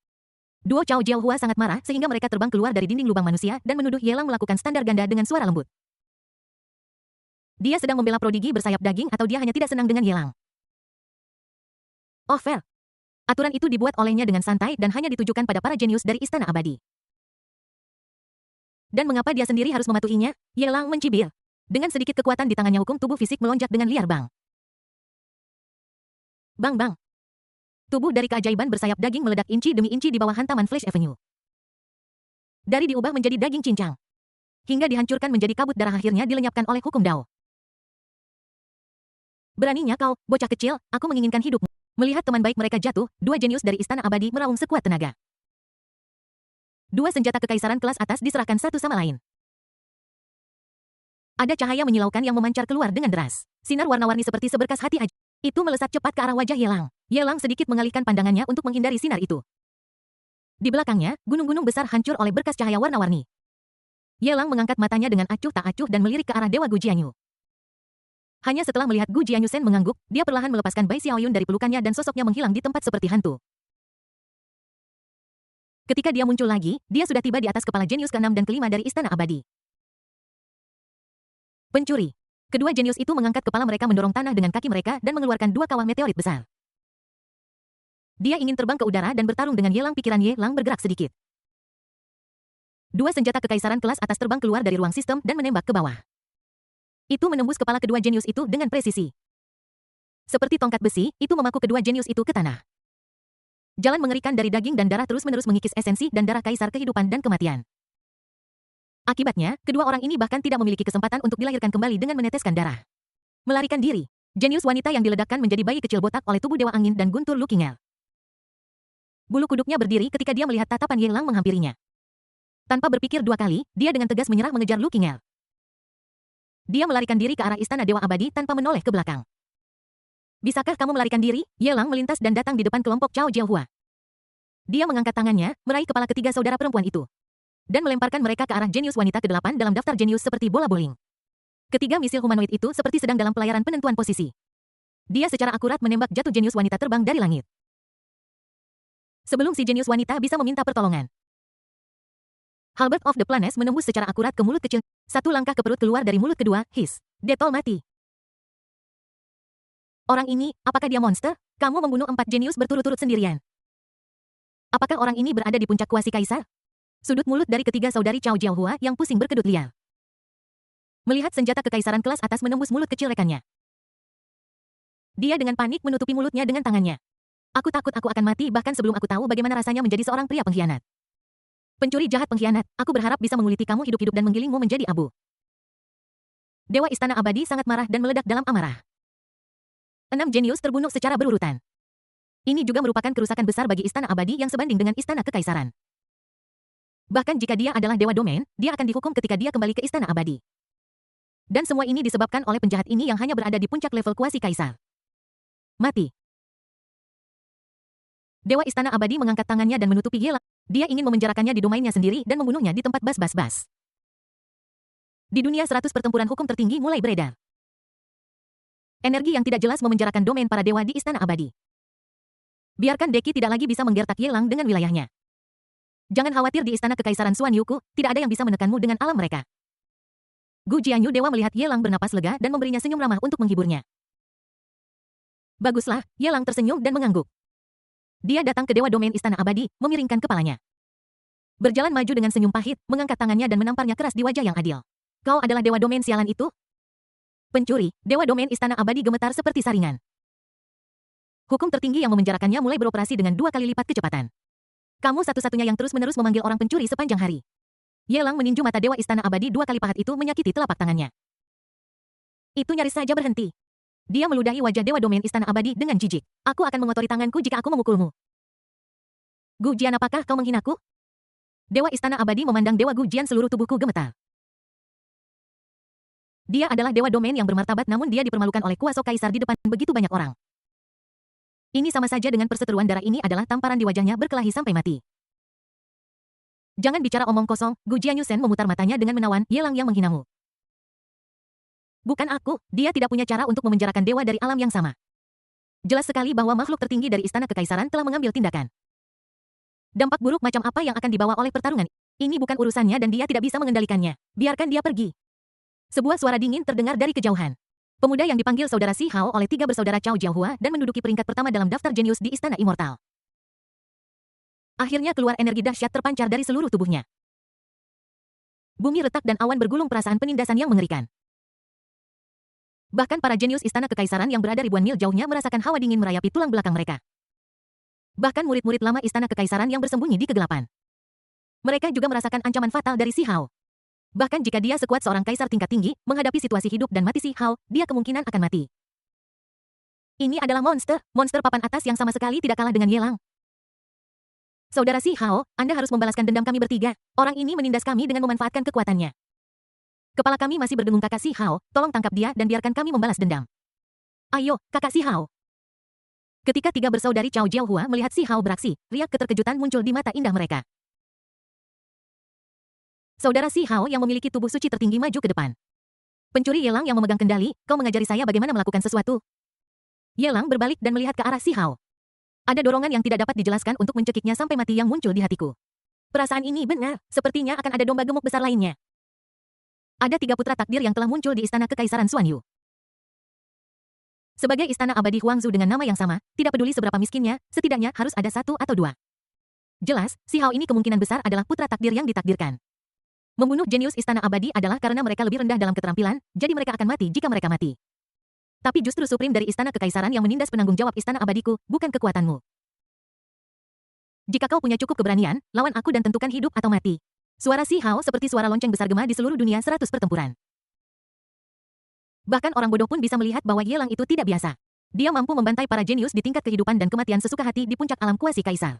Duo Chao Jiaohua sangat marah sehingga mereka terbang keluar dari dinding lubang manusia dan menuduh Yelang melakukan standar ganda dengan suara lembut. Dia sedang membela prodigi bersayap daging atau dia hanya tidak senang dengan Yelang? Oh fair. Aturan itu dibuat olehnya dengan santai dan hanya ditujukan pada para jenius dari istana abadi. Dan mengapa dia sendiri harus mematuhinya? Yelang mencibir. Dengan sedikit kekuatan di tangannya, hukum tubuh fisik melonjak dengan liar. Bang. Bang bang. Tubuh dari keajaiban bersayap daging meledak inci demi inci di bawah hantaman Flash Avenue. Dari diubah menjadi daging cincang. Hingga dihancurkan menjadi kabut darah, akhirnya dilenyapkan oleh hukum Dao. Beraninya kau, bocah kecil, aku menginginkan hidupmu. Melihat teman baik mereka jatuh, dua jenius dari istana abadi meraung sekuat tenaga. Dua senjata kekaisaran kelas atas diserahkan satu sama lain. Ada cahaya menyilaukan yang memancar keluar dengan deras. Sinar warna-warni seperti seberkas hati ajaib. Itu melesat cepat ke arah wajah Yelang. Yelang sedikit mengalihkan pandangannya untuk menghindari sinar itu. Di belakangnya, gunung-gunung besar hancur oleh berkas cahaya warna-warni. Yelang mengangkat matanya dengan acuh tak acuh dan melirik ke arah Dewa Gu Jianyu. Hanya setelah melihat Gu Jianyusen mengangguk, dia perlahan melepaskan Bai Xiaoyun dari pelukannya dan sosoknya menghilang di tempat seperti hantu. Ketika dia muncul lagi, dia sudah tiba di atas kepala jenius ke-6 dan ke-5 dari istana abadi. Pencuri. Kedua jenius itu mengangkat kepala mereka, mendorong tanah dengan kaki mereka dan mengeluarkan dua kawah meteorit besar. Dia ingin terbang ke udara dan bertarung dengan Yelang. Pikiran Yelang bergerak sedikit. Dua senjata kekaisaran kelas atas terbang keluar dari ruang sistem dan menembak ke bawah. Itu menembus kepala kedua jenius itu dengan presisi. Seperti tongkat besi, itu memaku kedua jenius itu ke tanah. Jalan mengerikan dari daging dan darah terus-menerus mengikis esensi dan darah kaisar kehidupan dan kematian. Akibatnya, kedua orang ini bahkan tidak memiliki kesempatan untuk dilahirkan kembali dengan meneteskan darah. Melarikan diri. Jenius wanita yang diledakkan menjadi bayi kecil botak oleh tubuh dewa angin dan guntur Lu Qinger. Bulu kuduknya berdiri ketika dia melihat tatapan Yelang menghampirinya. Tanpa berpikir dua kali, dia dengan tegas menyerah mengejar Lu Qinger. Dia melarikan diri ke arah istana Dewa Abadi tanpa menoleh ke belakang. Bisakah kamu melarikan diri? Ye Lang melintas dan datang di depan kelompok Cao Jiahua. Dia mengangkat tangannya, meraih kepala ketiga saudara perempuan itu, dan melemparkan mereka ke arah jenius wanita ke-8 dalam daftar jenius seperti bola bowling. Ketiga misil humanoid itu seperti sedang dalam pelayaran penentuan posisi. Dia secara akurat menembak jatuh jenius wanita terbang dari langit. Sebelum si jenius wanita bisa meminta pertolongan, Halberd of the Planes menembus secara akurat ke mulut kecil. Satu langkah ke perut keluar dari mulut kedua, his. Detol mati. Orang ini, apakah dia monster? Kamu membunuh 4 jenius berturut-turut sendirian. Apakah orang ini berada di puncak kuasi kaisar? Sudut mulut dari ketiga saudari Cao Jiahua yang pusing berkedut liar. Melihat senjata kekaisaran kelas atas menembus mulut kecil rekannya, dia dengan panik menutupi mulutnya dengan tangannya. Aku takut aku akan mati bahkan sebelum aku tahu bagaimana rasanya menjadi seorang pria pengkhianat. Pencuri jahat pengkhianat, aku berharap bisa menguliti kamu hidup-hidup dan menggilingmu menjadi abu. Dewa Istana Abadi sangat marah dan meledak dalam amarah. 6 jenius terbunuh secara berurutan. Ini juga merupakan kerusakan besar bagi Istana Abadi yang sebanding dengan Istana Kekaisaran. Bahkan jika dia adalah Dewa Domain, dia akan dihukum ketika dia kembali ke Istana Abadi. Dan semua ini disebabkan oleh penjahat ini yang hanya berada di puncak level kuasi kaisar. Mati. Dewa Istana Abadi mengangkat tangannya dan menutupi Ye Lang. Dia ingin memenjarakannya di domainnya sendiri dan membunuhnya di tempat bas-bas-bas. Di dunia 100 pertempuran hukum tertinggi mulai beredar. Energi yang tidak jelas memenjarakan domain para dewa di Istana Abadi. Biarkan Deki tidak lagi bisa menggertak Ye Lang dengan wilayahnya. Jangan khawatir di Istana Kekaisaran Xuan Yuku, tidak ada yang bisa menekanmu dengan alam mereka. Gu Jianyu Dewa melihat Ye Lang bernapas lega dan memberinya senyum ramah untuk menghiburnya. Baguslah, Ye Lang tersenyum dan mengangguk. Dia datang ke Dewa Domain Istana Abadi, memiringkan kepalanya. Berjalan maju dengan senyum pahit, mengangkat tangannya dan menamparnya keras di wajah yang adil. Kau adalah Dewa Domain sialan itu? Pencuri, Dewa Domain Istana Abadi gemetar seperti saringan. Hukum tertinggi yang memenjarakannya mulai beroperasi dengan 2 kali lipat kecepatan. Kamu satu-satunya yang terus-menerus memanggil orang pencuri sepanjang hari. Ye Lang meninju mata Dewa Istana Abadi 2 kali pahat itu menyakiti telapak tangannya. Itu nyaris saja berhenti. Dia meludahi wajah Dewa Domain Istana Abadi dengan jijik. Aku akan mengotori tanganku jika aku memukulmu. Gu Jian, apakah kau menghinaku? Dewa Istana Abadi memandang Dewa Gu Jian, seluruh tubuhku gemetar. Dia adalah Dewa Domain yang bermartabat namun dia dipermalukan oleh kuasa kaisar di depan begitu banyak orang. Ini sama saja dengan perseteruan darah. Ini adalah tamparan di wajahnya berkelahi sampai mati. Jangan bicara omong kosong, Gu Jianyusen memutar matanya dengan menawan, Ye Lang yang menghinamu. Bukan aku, dia tidak punya cara untuk memenjarakan dewa dari alam yang sama. Jelas sekali bahwa makhluk tertinggi dari Istana Kekaisaran telah mengambil tindakan. Dampak buruk macam apa yang akan dibawa oleh pertarungan? Ini bukan urusannya dan dia tidak bisa mengendalikannya. Biarkan dia pergi. Sebuah suara dingin terdengar dari kejauhan. Pemuda yang dipanggil saudara Si Hao oleh 3 bersaudara Cao Jiahua dan menduduki peringkat pertama dalam daftar jenius di Istana Immortal. Akhirnya keluar energi dahsyat terpancar dari seluruh tubuhnya. Bumi retak dan awan bergulung, perasaan penindasan yang mengerikan. Bahkan para jenius Istana Kekaisaran yang berada ribuan mil jauhnya merasakan hawa dingin merayapi tulang belakang mereka. Bahkan murid-murid lama Istana Kekaisaran yang bersembunyi di kegelapan. Mereka juga merasakan ancaman fatal dari Si Hao. Bahkan jika dia sekuat seorang kaisar tingkat tinggi, menghadapi situasi hidup dan mati Si Hao, dia kemungkinan akan mati. Ini adalah monster papan atas yang sama sekali tidak kalah dengan Ye Lang. Saudara Si Hao, Anda harus membalaskan dendam kami bertiga. Orang ini menindas kami dengan memanfaatkan kekuatannya. Kepala kami masih berdengung. Kakak Si Hao, tolong tangkap dia dan biarkan kami membalas dendam. Ayo, kakak Si Hao. Ketika 3 bersaudari Cao Jiahua melihat Si Hao beraksi, riak keterkejutan muncul di mata indah mereka. Saudara Si Hao yang memiliki tubuh suci tertinggi maju ke depan. Pencuri Ye Lang yang memegang kendali, kau mengajari saya bagaimana melakukan sesuatu. Ye Lang berbalik dan melihat ke arah Si Hao. Ada dorongan yang tidak dapat dijelaskan untuk mencekiknya sampai mati yang muncul di hatiku. Perasaan ini benar, sepertinya akan ada domba gemuk besar lainnya. Ada 3 putra takdir yang telah muncul di Istana Kekaisaran Xuan Yu. Sebagai Istana Abadi Huangzu dengan nama yang sama, tidak peduli seberapa miskinnya, setidaknya harus ada 1 atau 2. Jelas, Si Hao ini kemungkinan besar adalah putra takdir yang ditakdirkan. Membunuh jenius Istana Abadi adalah karena mereka lebih rendah dalam keterampilan, jadi mereka akan mati jika mereka mati. Tapi justru Supreme dari Istana Kekaisaran yang menindas penanggung jawab Istana Abadiku, bukan kekuatanmu. Jika kau punya cukup keberanian, lawan aku dan tentukan hidup atau mati. Suara Si Hao seperti suara lonceng besar gema di seluruh dunia 100 pertempuran. Bahkan orang bodoh pun bisa melihat bahwa Ye Lang itu tidak biasa. Dia mampu membantai para jenius di tingkat kehidupan dan kematian sesuka hati di puncak alam kuasi kaisar.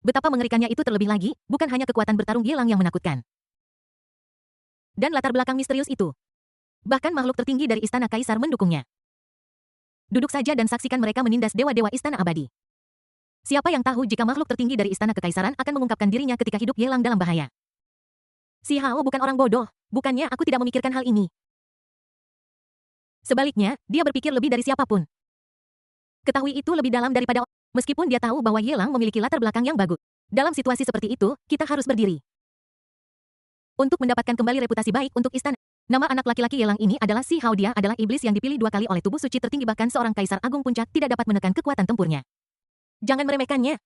Betapa mengerikannya itu terlebih lagi, bukan hanya kekuatan bertarung Ye Lang yang menakutkan. Dan latar belakang misterius itu. Bahkan makhluk tertinggi dari Istana Kaisar mendukungnya. Duduk saja dan saksikan mereka menindas dewa-dewa Istana Abadi. Siapa yang tahu jika makhluk tertinggi dari Istana Kekaisaran akan mengungkapkan dirinya ketika hidup Ye Lang dalam bahaya. Si Hao bukan orang bodoh, bukannya aku tidak memikirkan hal ini. Sebaliknya, dia berpikir lebih dari siapapun. Ketahui itu lebih dalam daripada meskipun dia tahu bahwa Ye Lang memiliki latar belakang yang bagus. Dalam situasi seperti itu, kita harus berdiri. Untuk mendapatkan kembali reputasi baik untuk istana. Nama anak laki-laki Ye Lang ini adalah Si Hao. Dia adalah iblis yang dipilih 2 kali oleh tubuh suci tertinggi, bahkan seorang kaisar agung puncak tidak dapat menekan kekuatan tempurnya. Jangan meremehkannya.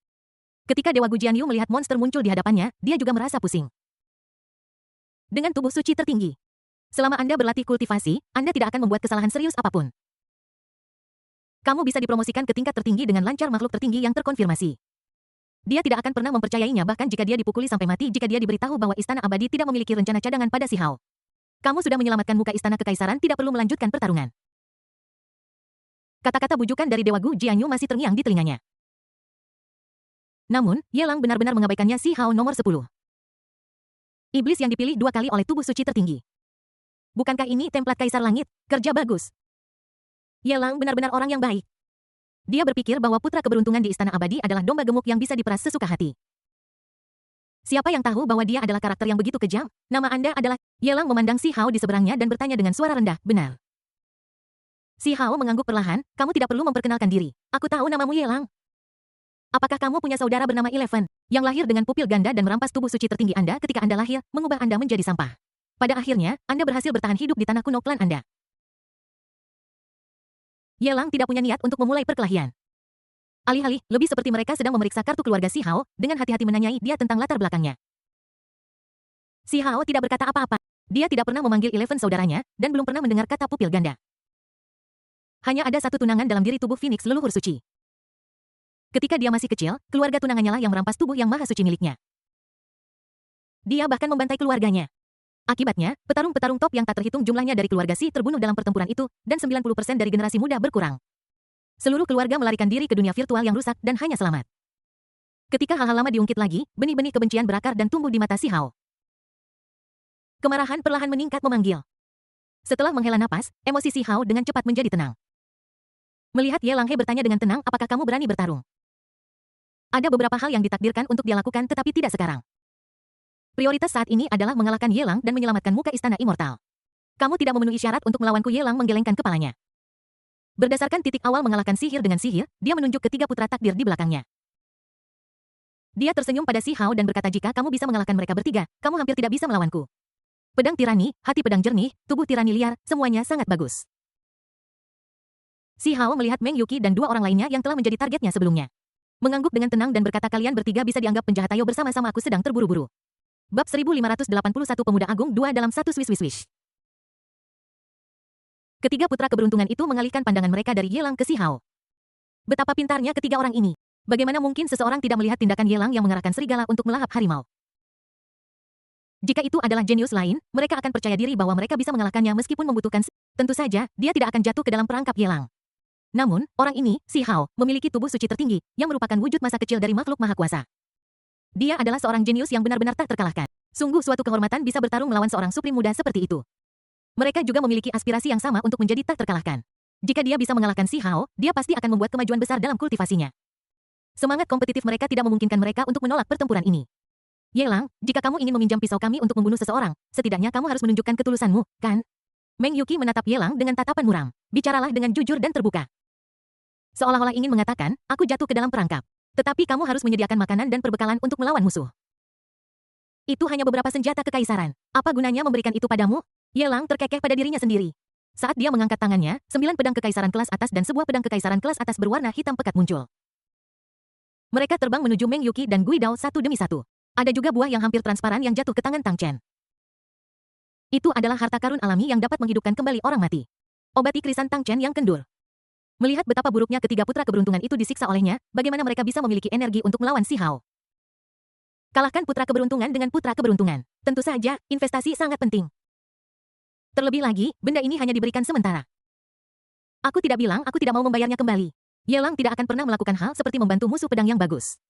Ketika Dewa Gujianyu melihat monster muncul di hadapannya, dia juga merasa pusing. Dengan tubuh suci tertinggi, selama Anda berlatih kultivasi, Anda tidak akan membuat kesalahan serius apapun. Kamu bisa dipromosikan ke tingkat tertinggi dengan lancar makhluk tertinggi yang terkonfirmasi. Dia tidak akan pernah mempercayainya bahkan jika dia dipukuli sampai mati jika dia diberitahu bahwa Istana Abadi tidak memiliki rencana cadangan pada Si Hao. Kamu sudah menyelamatkan muka Istana Kekaisaran, tidak perlu melanjutkan pertarungan. Kata-kata bujukan dari Dewa Gu Jianyu masih terngiang di telinganya. Namun, Ye Lang benar-benar mengabaikannya. Si Hao nomor 10. Iblis yang dipilih 2 kali oleh tubuh suci tertinggi. Bukankah ini template Kaisar Langit? Kerja bagus. Ye Lang benar-benar orang yang baik. Dia berpikir bahwa putra keberuntungan di Istana Abadi adalah domba gemuk yang bisa diperas sesuka hati. Siapa yang tahu bahwa dia adalah karakter yang begitu kejam? Nama Anda adalah... Ye Lang memandang Si Hao di seberangnya dan bertanya dengan suara rendah, benar. Si Hao mengangguk perlahan, kamu tidak perlu memperkenalkan diri. Aku tahu namamu Ye Lang. Apakah kamu punya saudara bernama Eleven, yang lahir dengan pupil ganda dan merampas tubuh suci tertinggi Anda ketika Anda lahir, mengubah Anda menjadi sampah? Pada akhirnya, Anda berhasil bertahan hidup di tanah kuno klan Anda. Ye Lang tidak punya niat untuk memulai perkelahian. Alih-alih, lebih seperti mereka sedang memeriksa kartu keluarga Si Hao, dengan hati-hati menanyai dia tentang latar belakangnya. Si Hao tidak berkata apa-apa. Dia tidak pernah memanggil Eleven saudaranya, dan belum pernah mendengar kata pupil ganda. Hanya ada satu tunangan dalam diri tubuh Phoenix leluhur suci. Ketika dia masih kecil, keluarga tunangannya lah yang merampas tubuh yang maha suci miliknya. Dia bahkan membantai keluarganya. Akibatnya, petarung-petarung top yang tak terhitung jumlahnya dari keluarga Si terbunuh dalam pertempuran itu, dan 90% dari generasi muda berkurang. Seluruh keluarga melarikan diri ke dunia virtual yang rusak dan hanya selamat. Ketika hal-hal lama diungkit lagi, benih-benih kebencian berakar dan tumbuh di mata Si Hao. Kemarahan perlahan meningkat memanggil. Setelah menghela napas, emosi Si Hao dengan cepat menjadi tenang. Melihat Ye Lang He bertanya dengan tenang, apakah kamu berani bertarung? Ada beberapa hal yang ditakdirkan untuk dia lakukan tetapi tidak sekarang. Prioritas saat ini adalah mengalahkan Ye Lang dan menyelamatkan muka Istana Immortal. Kamu tidak memenuhi syarat untuk melawanku. Ye Lang menggelengkan kepalanya. Berdasarkan titik awal mengalahkan sihir dengan sihir, dia menunjuk ketiga putra takdir di belakangnya. Dia tersenyum pada Si Hao dan berkata, jika kamu bisa mengalahkan mereka bertiga, kamu hampir tidak bisa melawanku. Pedang tirani, hati pedang jernih, tubuh tirani liar, semuanya sangat bagus. Si Hao melihat Meng Yuqi dan 2 orang lainnya yang telah menjadi targetnya sebelumnya. Mengangguk dengan tenang dan berkata, kalian bertiga bisa dianggap penjahat. Ayo bersama-sama, aku sedang terburu-buru. Bab 1581 Pemuda Agung 2 dalam 1 swish. Ketiga putra keberuntungan itu mengalihkan pandangan mereka dari Ye Lang ke Si Hao. Betapa pintarnya ketiga orang ini. Bagaimana mungkin seseorang tidak melihat tindakan Ye Lang yang mengarahkan serigala untuk melahap harimau? Jika itu adalah jenius lain, mereka akan percaya diri bahwa mereka bisa mengalahkannya meskipun membutuhkan... Tentu saja, dia tidak akan jatuh ke dalam perangkap Ye Lang. Namun, orang ini, Si Hao, memiliki tubuh suci tertinggi, yang merupakan wujud masa kecil dari makhluk maha kuasa. Dia adalah seorang jenius yang benar-benar tak terkalahkan. Sungguh suatu kehormatan bisa bertarung melawan seorang suprim muda seperti itu. Mereka juga memiliki aspirasi yang sama untuk menjadi tak terkalahkan. Jika dia bisa mengalahkan Si Hao, dia pasti akan membuat kemajuan besar dalam kultivasinya. Semangat kompetitif mereka tidak memungkinkan mereka untuk menolak pertempuran ini. Ye Lang, jika kamu ingin meminjam pisau kami untuk membunuh seseorang, setidaknya kamu harus menunjukkan ketulusanmu, kan? Meng Yuqi menatap Ye Lang dengan tatapan muram. Bicaralah dengan jujur dan terbuka. Seolah-olah ingin mengatakan, aku jatuh ke dalam perangkap. Tetapi kamu harus menyediakan makanan dan perbekalan untuk melawan musuh. Itu hanya beberapa senjata kekaisaran. Apa gunanya memberikan itu padamu? Ye Lang terkekeh pada dirinya sendiri. Saat dia mengangkat tangannya, 9 pedang kekaisaran kelas atas dan sebuah pedang kekaisaran kelas atas berwarna hitam pekat muncul. Mereka terbang menuju Meng Yuqi dan Gui Dao satu demi satu. Ada juga buah yang hampir transparan yang jatuh ke tangan Tang Chen. Itu adalah harta karun alami yang dapat menghidupkan kembali orang mati. Obati krisan Tang Chen yang kendur. Melihat betapa buruknya ketiga putra keberuntungan itu disiksa olehnya, bagaimana mereka bisa memiliki energi untuk melawan Si Hao? Kalahkan putra keberuntungan dengan putra keberuntungan. Tentu saja, investasi sangat penting. Terlebih lagi, benda ini hanya diberikan sementara. Aku tidak bilang aku tidak mau membayarnya kembali. Ye Lang tidak akan pernah melakukan hal seperti membantu musuh pedang yang bagus.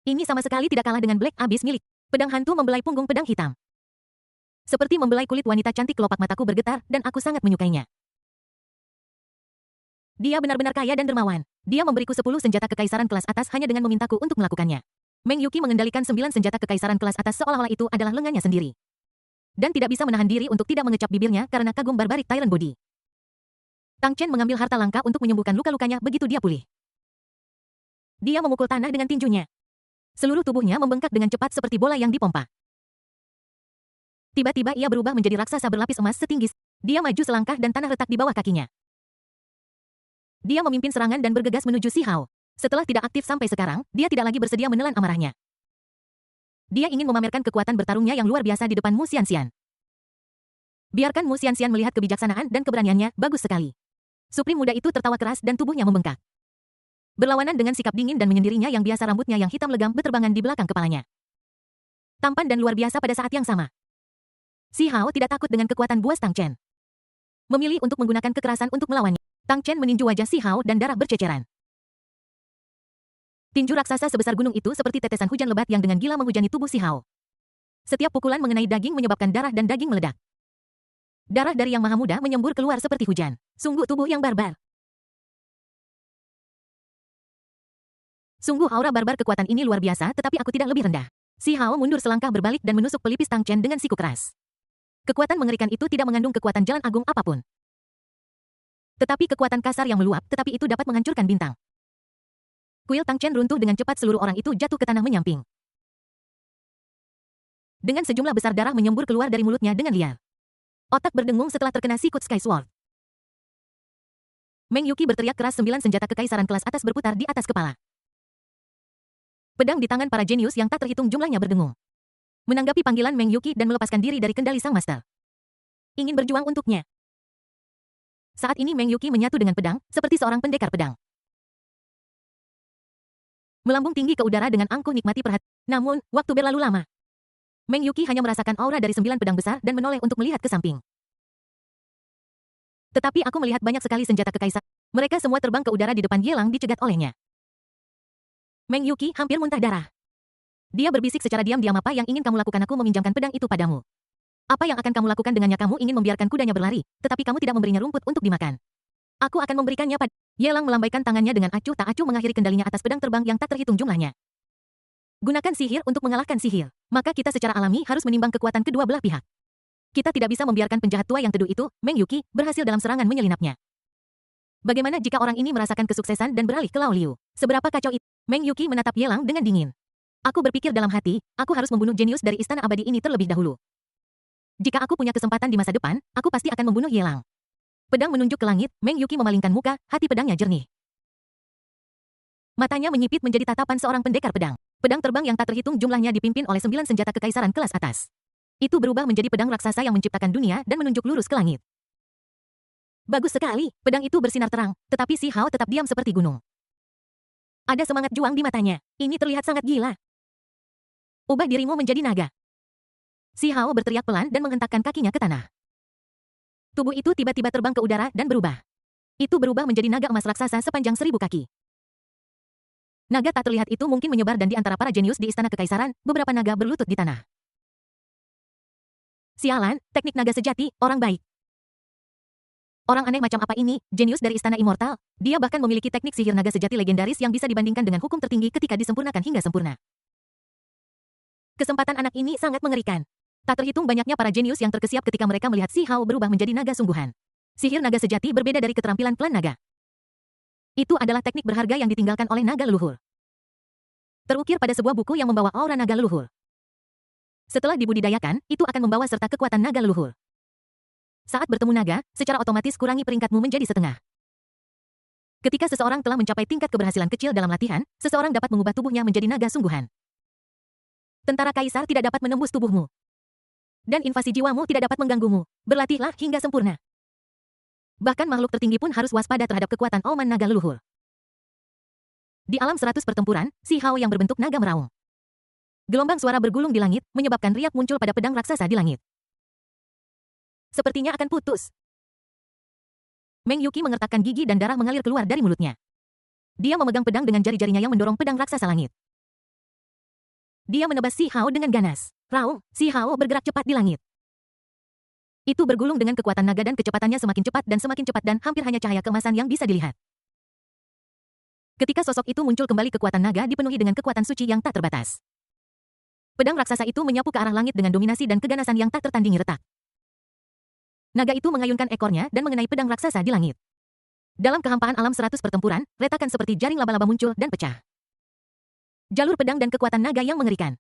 Ini sama sekali tidak kalah dengan Black Abyss milik. Pedang hantu membelai punggung pedang hitam. Seperti membelai kulit wanita cantik, kelopak mataku bergetar, dan aku sangat menyukainya. Dia benar-benar kaya dan dermawan. Dia memberiku 10 senjata kekaisaran kelas atas hanya dengan memintaku untuk melakukannya. Meng Yuqi mengendalikan 9 senjata kekaisaran kelas atas seolah-olah itu adalah lengannya sendiri. Dan tidak bisa menahan diri untuk tidak mengecap bibirnya karena kagum barbarik Tyrant Body. Tang Chen mengambil harta langka untuk menyembuhkan luka-lukanya begitu dia pulih. Dia memukul tanah dengan tinjunya. Seluruh tubuhnya membengkak dengan cepat seperti bola yang dipompa. Tiba-tiba ia berubah menjadi raksasa berlapis emas setinggi. Dia maju selangkah dan tanah retak di bawah kakinya. Dia memimpin serangan dan bergegas menuju Si Hao. Setelah tidak aktif sampai sekarang, dia tidak lagi bersedia menelan amarahnya. Dia ingin memamerkan kekuatan bertarungnya yang luar biasa di depan Mu Xianxian. Biarkan Mu Xianxian melihat kebijaksanaan dan keberaniannya, bagus sekali. Suprim muda itu tertawa keras dan tubuhnya membengkak. Berlawanan dengan sikap dingin dan menyendirinya yang biasa rambutnya yang hitam legam berterbangan di belakang kepalanya. Tampan dan luar biasa pada saat yang sama. Si Hao tidak takut dengan kekuatan buas Tang Chen. Memilih untuk menggunakan kekerasan untuk melawannya. Tang Chen meninju wajah Si Hao dan darah berceceran. Tinju raksasa sebesar gunung itu seperti tetesan hujan lebat yang dengan gila menghujani tubuh Si Hao. Setiap pukulan mengenai daging menyebabkan darah dan daging meledak. Darah dari Yang Maha Muda menyembur keluar seperti hujan. Sungguh tubuh yang barbar. Sungguh aura barbar kekuatan ini luar biasa, tetapi aku tidak lebih rendah. Si Hao mundur selangkah berbalik dan menusuk pelipis Tang Chen dengan siku keras. Kekuatan mengerikan itu tidak mengandung kekuatan jalan agung apapun. Tetapi kekuatan kasar yang meluap, tetapi itu dapat menghancurkan bintang. Kuil Tang Chen runtuh dengan cepat, seluruh orang itu jatuh ke tanah menyamping. Dengan sejumlah besar darah menyembur keluar dari mulutnya dengan liar. Otak berdengung setelah terkena sikut Sky Sword. Meng Yuqi berteriak keras, 9 senjata kekaisaran kelas atas berputar di atas kepala. Pedang di tangan para jenius yang tak terhitung jumlahnya berdengung. Menanggapi panggilan Meng Yuqi dan melepaskan diri dari kendali sang master. Ingin berjuang untuknya. Saat ini Meng Yuqi menyatu dengan pedang, seperti seorang pendekar pedang. Melambung tinggi ke udara dengan angkuh nikmati perhatian. Namun, waktu berlalu lama. Meng Yuqi hanya merasakan aura dari 9 pedang besar dan menoleh untuk melihat ke samping. Tetapi aku melihat banyak sekali senjata kekaisaran. Mereka semua terbang ke udara di depan Yelang dicegat olehnya. Meng Yuqi hampir muntah darah. Dia berbisik secara diam-diam, apa yang ingin kamu lakukan? Aku meminjamkan pedang itu padamu. Apa yang akan kamu lakukan dengannya? Kamu ingin membiarkan kudanya berlari, tetapi kamu tidak memberinya rumput untuk dimakan. Aku akan memberikannya pada... Yelang melambaikan tangannya dengan acuh tak acuh mengakhiri kendalinya atas pedang terbang yang tak terhitung jumlahnya. Gunakan sihir untuk mengalahkan sihir. Maka kita secara alami harus menimbang kekuatan kedua belah pihak. Kita tidak bisa membiarkan penjahat tua yang teduh itu, Meng Yuqi, berhasil dalam serangan menyelinapnya. Bagaimana jika orang ini merasakan kesuksesan dan beralih ke Lao Liu? Seberapa kacau itu? Meng Yuqi menatap Yelang dengan dingin. Aku berpikir dalam hati, aku harus membunuh jenius dari Istana Abadi ini terlebih dahulu. Jika aku punya kesempatan di masa depan, aku pasti akan membunuh Yelang. Pedang menunjuk ke langit, Meng Yuqi memalingkan muka, hati pedangnya jernih. Matanya menyipit menjadi tatapan seorang pendekar pedang. Pedang terbang yang tak terhitung jumlahnya dipimpin oleh 9 senjata kekaisaran kelas atas. Itu berubah menjadi pedang raksasa yang menciptakan dunia dan menunjuk lurus ke langit. Bagus sekali, pedang itu bersinar terang, tetapi Si Hao tetap diam seperti gunung. Ada semangat juang di matanya. Ini terlihat sangat gila. Ubah dirimu menjadi naga. Si Hao berteriak pelan dan menghentakkan kakinya ke tanah. Tubuh itu tiba-tiba terbang ke udara dan berubah. Itu berubah menjadi naga emas raksasa sepanjang 1000 kaki. Naga tak terlihat itu mungkin menyebar dan di antara para jenius di Istana Kekaisaran, beberapa naga berlutut di tanah. Sialan, teknik naga sejati, orang baik. Orang aneh macam apa ini, jenius dari Istana Immortal? Dia bahkan memiliki teknik sihir naga sejati legendaris yang bisa dibandingkan dengan hukum tertinggi ketika disempurnakan hingga sempurna. Kesempatan anak ini sangat mengerikan. Tak terhitung banyaknya para jenius yang terkesiap ketika mereka melihat Si Hao berubah menjadi naga sungguhan. Sihir naga sejati berbeda dari keterampilan klan naga. Itu adalah teknik berharga yang ditinggalkan oleh naga leluhur. Terukir pada sebuah buku yang membawa aura naga leluhur. Setelah dibudidayakan, itu akan membawa serta kekuatan naga leluhur. Saat bertemu naga, secara otomatis kurangi peringkatmu menjadi setengah. Ketika seseorang telah mencapai tingkat keberhasilan kecil dalam latihan, seseorang dapat mengubah tubuhnya menjadi naga sungguhan. Tentara kaisar tidak dapat menembus tubuhmu. Dan invasi jiwamu tidak dapat mengganggumu. Berlatihlah hingga sempurna. Bahkan makhluk tertinggi pun harus waspada terhadap kekuatan auman naga leluhur. Di alam 100 pertempuran, Si Hao yang berbentuk naga meraung. Gelombang suara bergulung di langit, menyebabkan riak muncul pada pedang raksasa di langit. Sepertinya akan putus. Meng Yuqi mengertakkan gigi dan darah mengalir keluar dari mulutnya. Dia memegang pedang dengan jari-jarinya yang mendorong pedang raksasa langit. Dia menebas Si Hao dengan ganas. Raung, Si Hao bergerak cepat di langit. Itu bergulung dengan kekuatan naga dan kecepatannya semakin cepat dan hampir hanya cahaya keemasan yang bisa dilihat. Ketika sosok itu muncul kembali, kekuatan naga dipenuhi dengan kekuatan suci yang tak terbatas. Pedang raksasa itu menyapu ke arah langit dengan dominasi dan keganasan yang tak tertandingi retak. Naga itu mengayunkan ekornya dan mengenai pedang raksasa di langit. Dalam kehampaan alam 100 pertempuran, retakan seperti jaring laba-laba muncul dan pecah. Jalur pedang dan kekuatan naga yang mengerikan.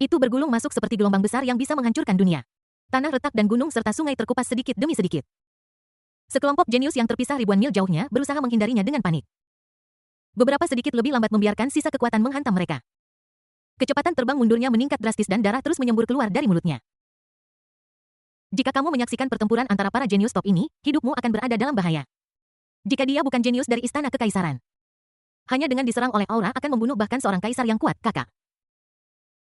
Itu bergulung masuk seperti gelombang besar yang bisa menghancurkan dunia. Tanah retak dan gunung serta sungai terkupas sedikit demi sedikit. Sekelompok jenius yang terpisah ribuan mil jauhnya berusaha menghindarinya dengan panik. Beberapa sedikit lebih lambat membiarkan sisa kekuatan menghantam mereka. Kecepatan terbang mundurnya meningkat drastis dan darah terus menyembur keluar dari mulutnya. Jika kamu menyaksikan pertempuran antara para jenius top ini, hidupmu akan berada dalam bahaya. Jika dia bukan jenius dari Istana Kekaisaran. Hanya dengan diserang oleh aura akan membunuh bahkan seorang kaisar yang kuat, kakak.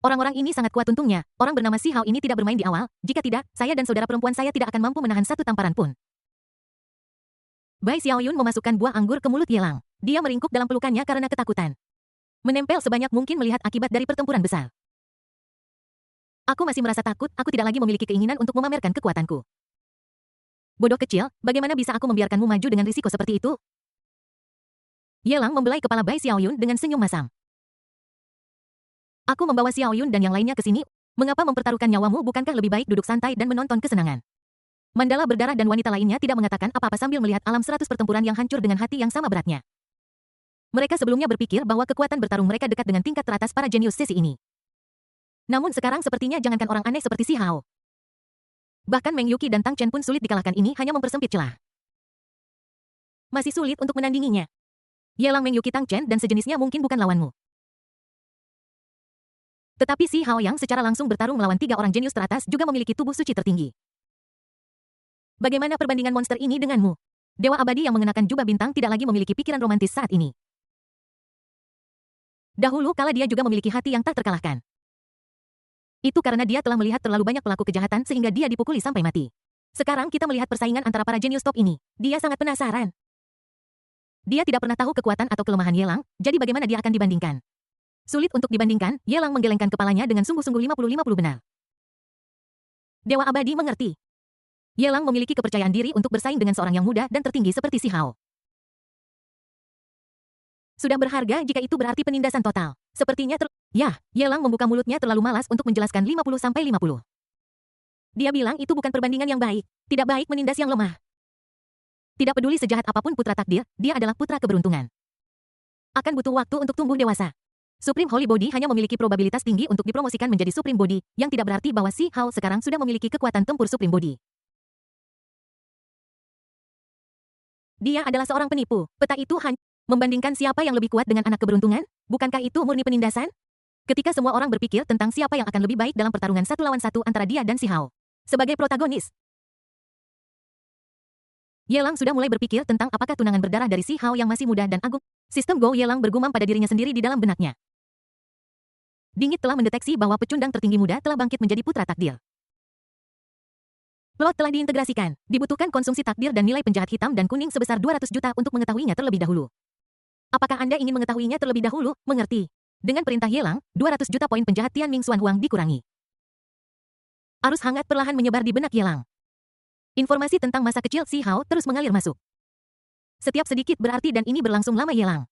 Orang-orang ini sangat kuat untungnya, orang bernama Si Hao ini tidak bermain di awal, jika tidak, saya dan saudara perempuan saya tidak akan mampu menahan satu tamparan pun. Bai Xiaoyun memasukkan buah anggur ke mulut Yelang. Dia meringkuk dalam pelukannya karena ketakutan. Menempel sebanyak mungkin melihat akibat dari pertempuran besar. Aku masih merasa takut, aku tidak lagi memiliki keinginan untuk memamerkan kekuatanku. Bodoh kecil, bagaimana bisa aku membiarkanmu maju dengan risiko seperti itu? Yelang membelai kepala Bai Xiaoyun dengan senyum masam. Aku membawa Xiaoyun dan yang lainnya ke sini, mengapa mempertaruhkan nyawamu, bukankah lebih baik duduk santai dan menonton kesenangan? Mandala berdarah dan wanita lainnya tidak mengatakan apa-apa sambil melihat alam 100 pertempuran yang hancur dengan hati yang sama beratnya. Mereka sebelumnya berpikir bahwa kekuatan bertarung mereka dekat dengan tingkat teratas para jenius sesi ini. Namun sekarang sepertinya jangankan orang aneh seperti Si Hao. Bahkan Meng Yuqi dan Tang Chen pun sulit dikalahkan, ini hanya mempersempit celah. Masih sulit untuk menandinginya. Yelang, Meng Yuqi, Tang Chen dan sejenisnya mungkin bukan lawanmu. Tetapi Si Hao yang secara langsung bertarung melawan 3 orang jenius teratas juga memiliki tubuh suci tertinggi. Bagaimana perbandingan monster ini denganmu? Dewa abadi yang mengenakan jubah bintang tidak lagi memiliki pikiran romantis saat ini. Dahulu kala dia juga memiliki hati yang tak terkalahkan. Itu karena dia telah melihat terlalu banyak pelaku kejahatan sehingga dia dipukuli sampai mati. Sekarang kita melihat persaingan antara para jenius top ini. Dia sangat penasaran. Dia tidak pernah tahu kekuatan atau kelemahan Yelang, jadi bagaimana dia akan dibandingkan? Sulit untuk dibandingkan, Yelang menggelengkan kepalanya dengan sungguh-sungguh 50-50 benar. Dewa abadi mengerti. Yelang memiliki kepercayaan diri untuk bersaing dengan seorang yang muda dan tertinggi seperti Si Hao. Sudah berharga jika itu berarti penindasan total. Sepertinya Yelang membuka mulutnya terlalu malas untuk menjelaskan 50-50. Dia bilang itu bukan perbandingan yang baik. Tidak baik menindas yang lemah. Tidak peduli sejahat apapun putra takdir, dia adalah putra keberuntungan. Akan butuh waktu untuk tumbuh dewasa. Supreme Holy Body hanya memiliki probabilitas tinggi untuk dipromosikan menjadi Supreme Body, yang tidak berarti bahwa Si Hao sekarang sudah memiliki kekuatan tempur Supreme Body. Dia adalah seorang penipu. Peta itu hanya membandingkan siapa yang lebih kuat dengan anak keberuntungan? Bukankah itu murni penindasan? Ketika semua orang berpikir tentang siapa yang akan lebih baik dalam pertarungan 1 lawan 1 antara dia dan Si Hao. Sebagai protagonis, Yelang sudah mulai berpikir tentang apakah tunangan berdarah dari Si Hao yang masih muda dan agung. Sistem Go Yelang bergumam pada dirinya sendiri di dalam benaknya. Dingit telah mendeteksi bahwa pecundang tertinggi muda telah bangkit menjadi putra takdir. Plot telah diintegrasikan. Dibutuhkan konsumsi takdir dan nilai penjahat hitam dan kuning sebesar 200 juta untuk mengetahuinya terlebih dahulu. Apakah Anda ingin mengetahuinya terlebih dahulu? Mengerti. Dengan perintah Yelang, 200 juta poin penjahat Tian Ming Xuan Huang dikurangi. Arus hangat perlahan menyebar di benak Yelang. Informasi tentang masa kecil Si Hao terus mengalir masuk. Setiap sedikit berarti dan ini berlangsung lama. Yelang.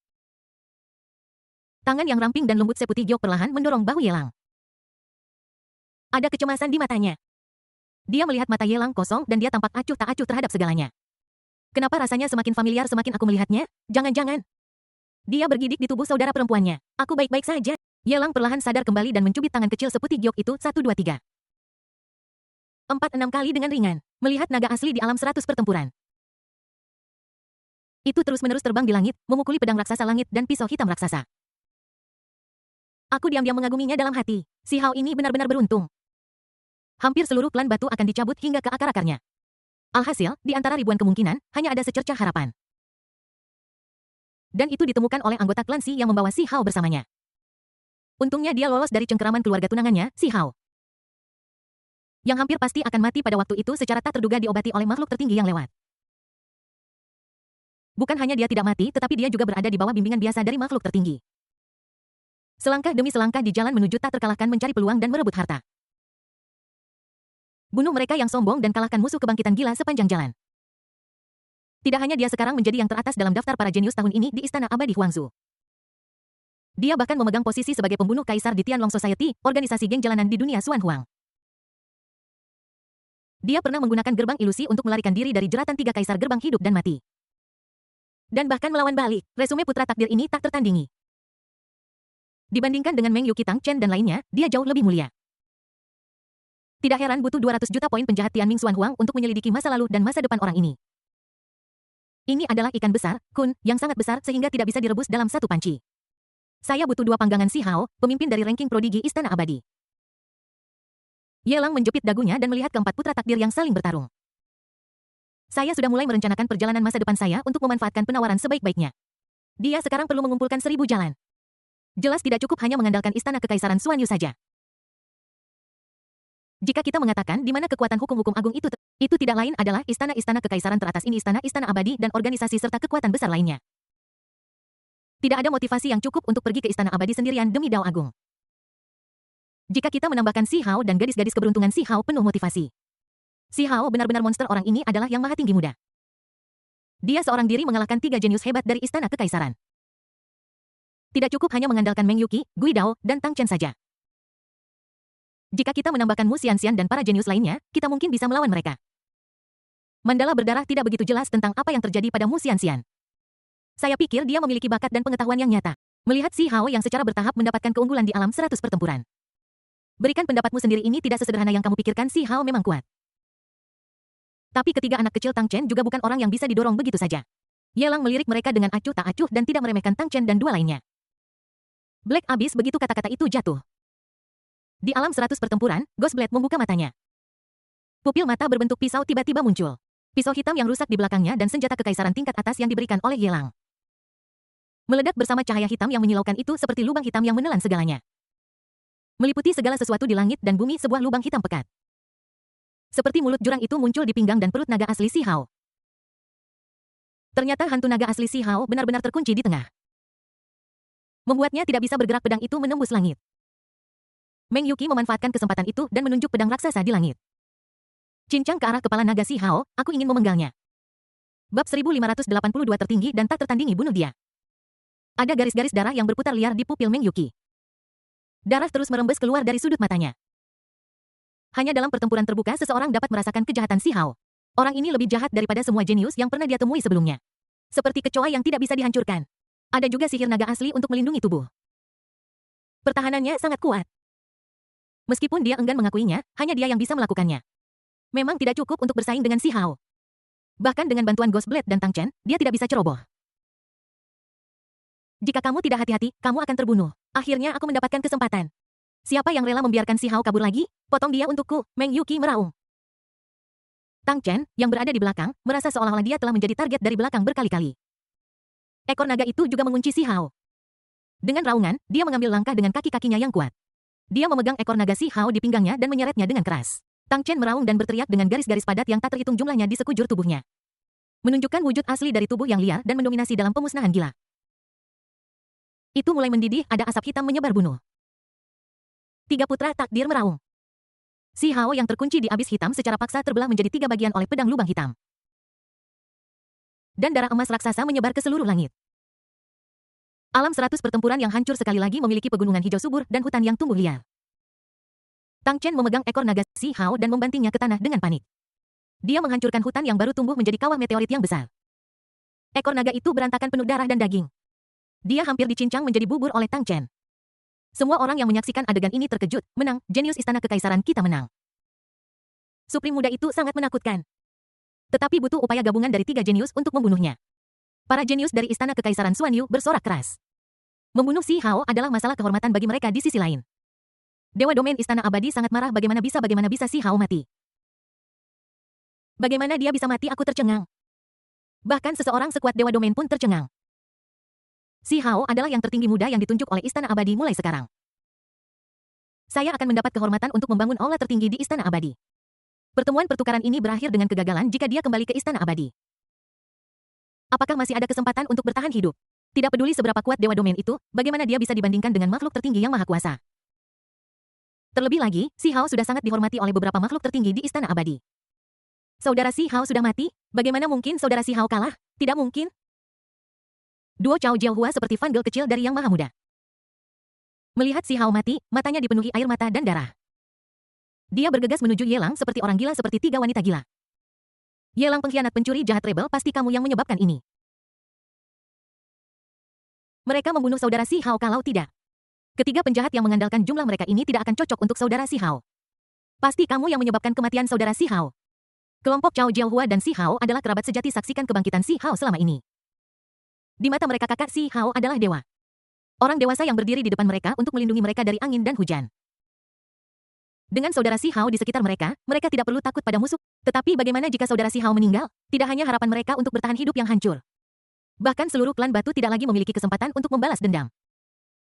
Tangan yang ramping dan lembut seputih giok perlahan mendorong bahu Yelang. Ada kecemasan di matanya. Dia melihat mata Yelang kosong dan dia tampak acuh tak acuh terhadap segalanya. Kenapa rasanya semakin familiar semakin aku melihatnya? Jangan-jangan. Dia bergidik di tubuh saudara perempuannya. Aku baik-baik saja. Yelang perlahan sadar kembali dan mencubit tangan kecil seputih giok itu 1, 2, 3. 4-6 kali dengan ringan. Melihat naga asli di alam 100 pertempuran. Itu terus-menerus terbang di langit, memukuli pedang raksasa langit dan pisau hitam raksasa. Aku diam-diam mengaguminya dalam hati. Si Hao ini benar-benar beruntung. Hampir seluruh klan batu akan dicabut hingga ke akar-akarnya. Alhasil, di antara ribuan kemungkinan, hanya ada secercah harapan. Dan itu ditemukan oleh anggota klan Si yang membawa Si Hao bersamanya. Untungnya dia lolos dari cengkeraman keluarga tunangannya, Si Hao. Yang hampir pasti akan mati pada waktu itu secara tak terduga diobati oleh makhluk tertinggi yang lewat. Bukan hanya dia tidak mati, tetapi dia juga berada di bawah bimbingan biasa dari makhluk tertinggi. Selangkah demi selangkah di jalan menuju tak terkalahkan mencari peluang dan merebut harta. Bunuh mereka yang sombong dan kalahkan musuh kebangkitan gila sepanjang jalan. Tidak hanya dia sekarang menjadi yang teratas dalam daftar para jenius tahun ini di Istana Abadi Huangzu. Dia bahkan memegang posisi sebagai pembunuh kaisar di Tianlong Society, organisasi geng jalanan di dunia Xuan Huang. Dia pernah menggunakan gerbang ilusi untuk melarikan diri dari jeratan tiga kaisar gerbang hidup dan mati. Dan bahkan melawan balik, resume putra takdir ini tak tertandingi. Dibandingkan dengan Meng Yuqi, Tang Chen dan lainnya, dia jauh lebih mulia. Tidak heran butuh 200 juta poin penjahat Tianming Xuan Huang untuk menyelidiki masa lalu dan masa depan orang ini. Ini adalah ikan besar, kun, yang sangat besar sehingga tidak bisa direbus dalam satu panci. Saya butuh 2 panggangan Si Hao, pemimpin dari ranking prodigi Istana Abadi. Ye Lang menjepit dagunya dan melihat keempat putra takdir yang saling bertarung. Saya sudah mulai merencanakan perjalanan masa depan saya untuk memanfaatkan penawaran sebaik-baiknya. Dia sekarang perlu mengumpulkan 1000 jalan. Jelas tidak cukup hanya mengandalkan Istana Kekaisaran Xuan Yu saja. Jika kita mengatakan di mana kekuatan hukum-hukum agung itu tidak lain adalah istana-istana kekaisaran teratas ini, istana-istana abadi dan organisasi serta kekuatan besar lainnya. Tidak ada motivasi yang cukup untuk pergi ke Istana Abadi sendirian demi Dao Agung. Jika kita menambahkan Si Hao dan gadis-gadis keberuntungan Si Hao penuh motivasi. Si Hao benar-benar monster, orang ini adalah yang maha tinggi muda. Dia seorang diri mengalahkan 3 jenius hebat dari Istana Kekaisaran. Tidak cukup hanya mengandalkan Meng Yuqi, Gui Dao, dan Tang Chen saja. Jika kita menambahkan Mu Xianxian dan para jenius lainnya, kita mungkin bisa melawan mereka. Mandala berdarah tidak begitu jelas tentang apa yang terjadi pada Mu Xianxian. Saya pikir dia memiliki bakat dan pengetahuan yang nyata. Melihat Si Hao yang secara bertahap mendapatkan keunggulan di alam 100 pertempuran. Berikan pendapatmu sendiri, ini tidak sesederhana yang kamu pikirkan. Si Hao memang kuat. Tapi ketiga anak kecil Tang Chen juga bukan orang yang bisa didorong begitu saja. Ye Lang melirik mereka dengan acuh tak acuh dan tidak meremehkan Tang Chen dan 2 lainnya. Black Abyss, begitu kata-kata itu jatuh. Di alam 100 pertempuran, Ghost Blade membuka matanya. Pupil mata berbentuk pisau tiba-tiba muncul. Pisau hitam yang rusak di belakangnya dan senjata kekaisaran tingkat atas yang diberikan oleh Ye Lang. Meledak bersama cahaya hitam yang menyilaukan itu seperti lubang hitam yang menelan segalanya. Meliputi segala sesuatu di langit dan bumi, sebuah lubang hitam pekat. Seperti mulut jurang itu muncul di pinggang dan perut naga asli Si Hao. Ternyata hantu naga asli Si Hao benar-benar terkunci di tengah. Membuatnya tidak bisa bergerak. Pedang itu menembus langit. Meng Yuqi memanfaatkan kesempatan itu dan menunjuk pedang raksasa di langit. Cincang ke arah kepala naga Si Hao, aku ingin memenggalnya. Bab 1582 tertinggi dan tak tertandingi, bunuh dia. Ada garis-garis darah yang berputar liar di pupil Meng Yuqi. Darah terus merembes keluar dari sudut matanya. Hanya dalam pertempuran terbuka seseorang dapat merasakan kejahatan Si Hao. Orang ini lebih jahat daripada semua jenius yang pernah dia temui sebelumnya. Seperti kecoa yang tidak bisa dihancurkan. Ada juga sihir naga asli untuk melindungi tubuh. Pertahanannya sangat kuat. Meskipun dia enggan mengakuinya, hanya dia yang bisa melakukannya. Memang tidak cukup untuk bersaing dengan Si Hao. Bahkan dengan bantuan Ghost Blade dan Tang Chen, dia tidak bisa ceroboh. Jika kamu tidak hati-hati, kamu akan terbunuh. Akhirnya aku mendapatkan kesempatan. Siapa yang rela membiarkan Si Hao kabur lagi? Potong dia untukku, Meng Yuqi meraung. Tang Chen, yang berada di belakang, merasa seolah-olah dia telah menjadi target dari belakang berkali-kali. Ekor naga itu juga mengunci Si Hao. Dengan raungan, dia mengambil langkah dengan kaki-kakinya yang kuat. Dia memegang ekor naga Si Hao di pinggangnya dan menyeretnya dengan keras. Tang Chen meraung dan berteriak dengan garis-garis padat yang tak terhitung jumlahnya di sekujur tubuhnya. Menunjukkan wujud asli dari tubuh yang liar dan mendominasi dalam pemusnahan gila. Itu mulai mendidih, ada asap hitam menyebar bunuh. 3 putra takdir meraung. Si Hao yang terkunci di abis hitam secara paksa terbelah menjadi 3 bagian oleh pedang lubang hitam. Dan darah emas raksasa menyebar ke seluruh langit. Alam 100 pertempuran yang hancur sekali lagi memiliki pegunungan hijau subur dan hutan yang tumbuh liar. Tang Chen memegang ekor naga Si Hao dan membantingnya ke tanah dengan panik. Dia menghancurkan hutan yang baru tumbuh menjadi kawah meteorit yang besar. Ekor naga itu berantakan penuh darah dan daging. Dia hampir dicincang menjadi bubur oleh Tang Chen. Semua orang yang menyaksikan adegan ini terkejut. Menang, jenius Istana Kekaisaran kita menang. Suprim muda itu sangat menakutkan. Tetapi butuh upaya gabungan dari 3 jenius untuk membunuhnya. Para jenius dari Istana Kekaisaran Xuan Yu bersorak keras. Membunuh Si Hao adalah masalah kehormatan bagi mereka di sisi lain. Dewa Domain Istana Abadi sangat marah. Bagaimana bisa Si Hao mati? Bagaimana dia bisa mati? Aku tercengang. Bahkan seseorang sekuat Dewa Domain pun tercengang. Si Hao adalah yang tertinggi muda yang ditunjuk oleh Istana Abadi mulai sekarang. Saya akan mendapat kehormatan untuk membangun aula tertinggi di Istana Abadi. Pertemuan pertukaran ini berakhir dengan kegagalan jika dia kembali ke Istana Abadi. Apakah masih ada kesempatan untuk bertahan hidup? Tidak peduli seberapa kuat Dewa Domain itu, bagaimana dia bisa dibandingkan dengan makhluk tertinggi yang maha kuasa. Terlebih lagi, Si Hao sudah sangat dihormati oleh beberapa makhluk tertinggi di Istana Abadi. Saudara Si Hao sudah mati? Bagaimana mungkin saudara Si Hao kalah? Tidak mungkin. Duo Cao Jiaohua seperti Fan Girl kecil dari Yang Maha Muda. Melihat Si Hao mati, matanya dipenuhi air mata dan darah. Dia bergegas menuju Yelang seperti orang gila seperti tiga wanita gila. Yelang pengkhianat pencuri jahat rebel, pasti kamu yang menyebabkan ini. Mereka membunuh saudara Si Hao kalau tidak. Ketiga penjahat yang mengandalkan jumlah mereka ini tidak akan cocok untuk saudara Si Hao. Pasti kamu yang menyebabkan kematian saudara Si Hao. Kelompok Cao Jiaohua dan Si Hao adalah kerabat sejati, saksikan kebangkitan Si Hao selama ini. Di mata mereka kakak Si Hao adalah dewa. Orang dewasa yang berdiri di depan mereka untuk melindungi mereka dari angin dan hujan. Dengan saudara Si Hao di sekitar mereka, mereka tidak perlu takut pada musuh. Tetapi bagaimana jika saudara Si Hao meninggal? Tidak hanya harapan mereka untuk bertahan hidup yang hancur. Bahkan seluruh klan batu tidak lagi memiliki kesempatan untuk membalas dendam.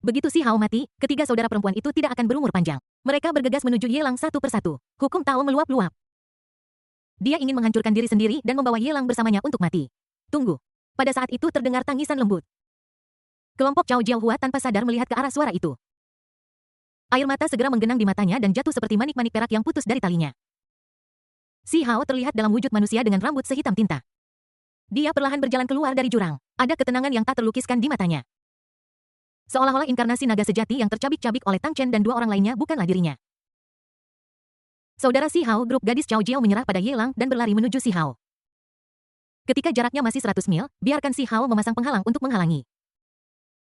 Begitu Si Hao mati, ketiga saudara perempuan itu tidak akan berumur panjang. Mereka bergegas menuju Yelang satu persatu. Hukum Tao meluap-luap. Dia ingin menghancurkan diri sendiri dan membawa Yelang bersamanya untuk mati. Tunggu. Pada saat itu terdengar tangisan lembut. Kelompok Cao Jiaohua tanpa sadar melihat ke arah suara itu. Air mata segera menggenang di matanya dan jatuh seperti manik-manik perak yang putus dari talinya. Si Hao terlihat dalam wujud manusia dengan rambut sehitam tinta. Dia perlahan berjalan keluar dari jurang. Ada ketenangan yang tak terlukiskan di matanya. Seolah-olah inkarnasi naga sejati yang tercabik-cabik oleh Tang Chen dan dua orang lainnya bukanlah dirinya. Saudara Si Hao, grup gadis Cao Jiao menyerah pada Yelang dan berlari menuju Si Hao. Ketika jaraknya masih 100 mil, biarkan Si Hao memasang penghalang untuk menghalangi.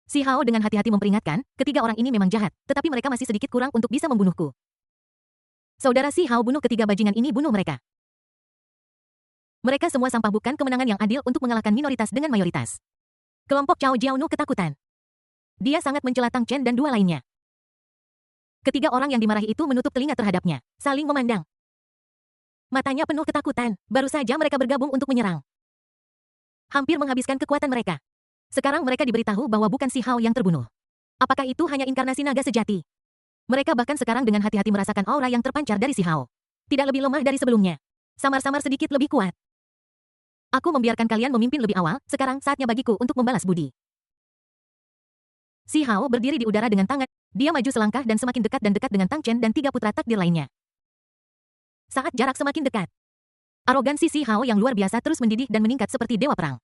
Si Hao dengan hati-hati memperingatkan, ketiga orang ini memang jahat, tetapi mereka masih sedikit kurang untuk bisa membunuhku. Saudara Si Hao, bunuh ketiga bajingan ini, bunuh mereka. Mereka semua sampah, bukan kemenangan yang adil untuk mengalahkan minoritas dengan mayoritas. Kelompok Cao Jiaonu ketakutan. Dia sangat mencela Tang Chen dan dua lainnya. Ketiga orang yang dimarahi itu menutup telinga terhadapnya, saling memandang. Matanya penuh ketakutan, baru saja mereka bergabung untuk menyerang. Hampir menghabiskan kekuatan mereka. Sekarang mereka diberitahu bahwa bukan Si Hao yang terbunuh. Apakah itu hanya inkarnasi naga sejati? Mereka bahkan sekarang dengan hati-hati merasakan aura yang terpancar dari Si Hao. Tidak lebih lemah dari sebelumnya. Samar-samar sedikit lebih kuat. Aku membiarkan kalian memimpin lebih awal, sekarang saatnya bagiku untuk membalas budi. Si Hao berdiri di udara dengan tangan. Dia maju selangkah dan semakin dekat dengan Tang Chen dan tiga putra takdir lainnya. Saat jarak semakin dekat, arogansi Si Hao yang luar biasa terus mendidih dan meningkat seperti dewa perang.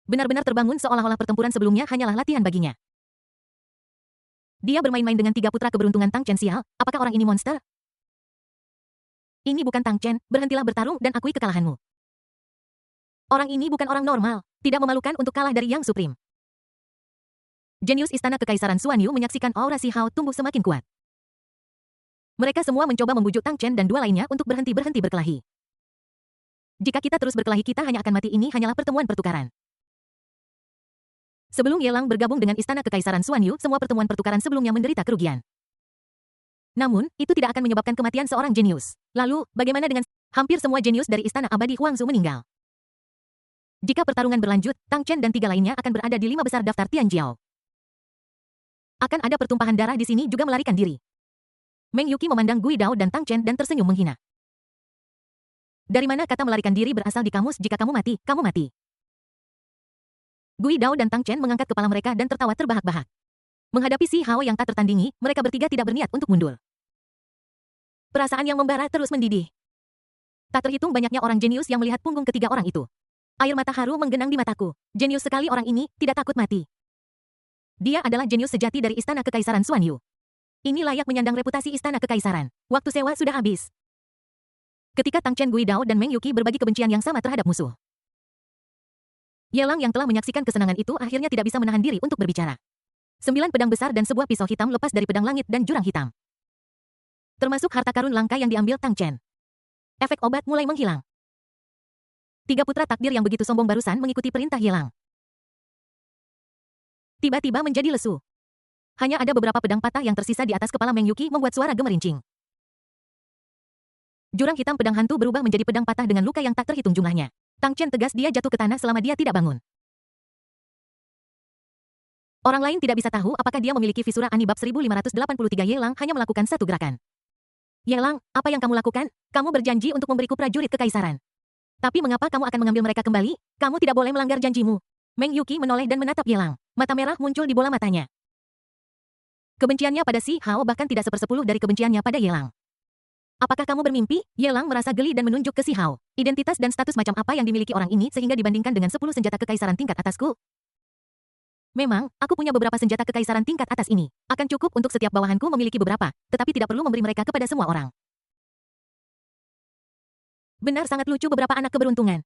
Benar-benar terbangun seolah-olah pertempuran sebelumnya hanyalah latihan baginya. Dia bermain-main dengan tiga putra keberuntungan Tang Chen. Sial, apakah orang ini monster? Ini bukan Tang Chen, berhentilah bertarung dan akui kekalahanmu. Orang ini bukan orang normal, tidak memalukan untuk kalah dari Yang Supreme. Jenius Istana Kekaisaran Xuan Yu menyaksikan aura Si Hao tumbuh semakin kuat. Mereka semua mencoba membujuk Tang Chen dan dua lainnya untuk berhenti berkelahi. Jika kita terus berkelahi, kita hanya akan mati. Ini hanyalah pertemuan pertukaran. Sebelum Yelang bergabung dengan Istana Kekaisaran Xuan Yu, semua pertemuan pertukaran sebelumnya menderita kerugian. Namun, itu tidak akan menyebabkan kematian seorang jenius. Lalu, bagaimana dengan hampir semua jenius dari Istana Abadi Huangzu meninggal? Jika pertarungan berlanjut, Tang Chen dan tiga lainnya akan berada di 5 besar daftar Tianjiao. Akan ada pertumpahan darah di sini, juga melarikan diri. Meng Yuqi memandang Gui Dao dan Tang Chen dan tersenyum menghina. Dari mana kata melarikan diri berasal di kamus? Jika kamu mati, kamu mati. Gui Dao dan Tang Chen mengangkat kepala mereka dan tertawa terbahak-bahak. Menghadapi Si Hao yang tak tertandingi, mereka bertiga tidak berniat untuk mundur. Perasaan yang membara terus mendidih. Tak terhitung banyaknya orang jenius yang melihat punggung ketiga orang itu. Air mata haru menggenang di mataku. Jenius sekali orang ini, tidak takut mati. Dia adalah jenius sejati dari Istana Kekaisaran Xuan Yu. Ini layak menyandang reputasi Istana Kekaisaran. Waktu sewa sudah habis. Ketika Tang Chen, Gui Dao, dan Meng Yuqi berbagi kebencian yang sama terhadap musuh. Yelang yang telah menyaksikan kesenangan itu akhirnya tidak bisa menahan diri untuk berbicara. 9 pedang besar dan sebuah pisau hitam lepas dari pedang langit dan jurang hitam. Termasuk harta karun langka yang diambil Tang Chen. Efek obat mulai menghilang. Tiga putra takdir yang begitu sombong barusan mengikuti perintah Yelang. Tiba-tiba menjadi lesu. Hanya ada beberapa pedang patah yang tersisa di atas kepala Meng Yuqi membuat suara gemerincing. Jurang hitam pedang hantu berubah menjadi pedang patah dengan luka yang tak terhitung jumlahnya. Tang Chen tegas, dia jatuh ke tanah selama dia tidak bangun. Orang lain tidak bisa tahu apakah dia memiliki visura ani bab 1583. Yelang hanya melakukan satu gerakan. Yelang, apa yang kamu lakukan? Kamu berjanji untuk memberiku prajurit kekaisaran. Tapi mengapa kamu akan mengambil mereka kembali? Kamu tidak boleh melanggar janjimu. Meng Yuqi menoleh dan menatap Yelang. Mata merah muncul di bola matanya. Kebenciannya pada Si Hao bahkan tidak sepersepuluh dari kebenciannya pada Ye Lang. Apakah kamu bermimpi? Ye Lang merasa geli dan menunjuk ke Si Hao. Identitas dan status macam apa yang dimiliki orang ini sehingga dibandingkan dengan 10 senjata kekaisaran tingkat atasku? Memang, aku punya beberapa senjata kekaisaran tingkat atas ini. Akan cukup untuk setiap bawahanku memiliki beberapa, tetapi tidak perlu memberi mereka kepada semua orang. Benar sangat lucu beberapa anak keberuntungan.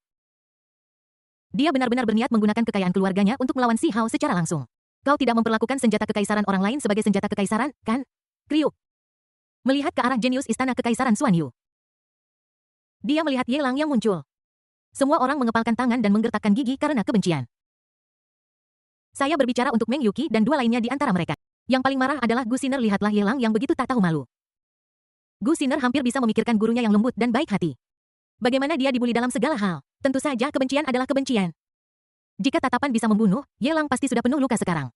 Dia benar-benar berniat menggunakan kekayaan keluarganya untuk melawan Si Hao secara langsung. Kau tidak memperlakukan senjata kekaisaran orang lain sebagai senjata kekaisaran, kan? Kriuk. Melihat ke arah jenius istana kekaisaran Xuan Yu. Dia melihat Ye Lang yang muncul. Semua orang mengepalkan tangan dan menggertakkan gigi karena kebencian. Saya berbicara untuk Meng Yuqi dan dua lainnya di antara mereka. Yang paling marah adalah Gu Xiner. Lihatlah Ye Lang yang begitu tak tahu malu. Gu Xiner hampir bisa memikirkan gurunya yang lembut dan baik hati. Bagaimana dia dibuli dalam segala hal. Tentu saja kebencian adalah kebencian. Jika tatapan bisa membunuh, Ye Lang pasti sudah penuh luka sekarang.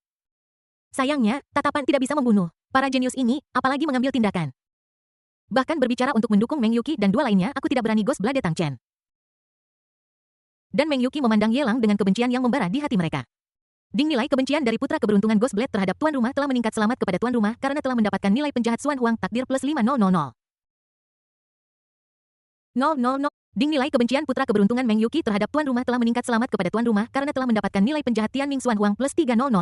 Sayangnya, tatapan tidak bisa membunuh. Para jenius ini, apalagi mengambil tindakan. Bahkan berbicara untuk mendukung Meng Yuqi dan dua lainnya, aku tidak berani Ghost Blade Tang Chen. Dan Meng Yuqi memandang Ye Lang dengan kebencian yang membara di hati mereka. Ding nilai kebencian dari putra keberuntungan Ghost Blade terhadap tuan rumah telah meningkat. Selamat kepada tuan rumah karena telah mendapatkan nilai penjahat Xuan Huang takdir plus 5000. 000. Ding nilai kebencian putra keberuntungan Meng Yuqi terhadap tuan rumah telah meningkat. Selamat kepada tuan rumah karena telah mendapatkan nilai penjahat Tianming Xuan Huang plus 3000.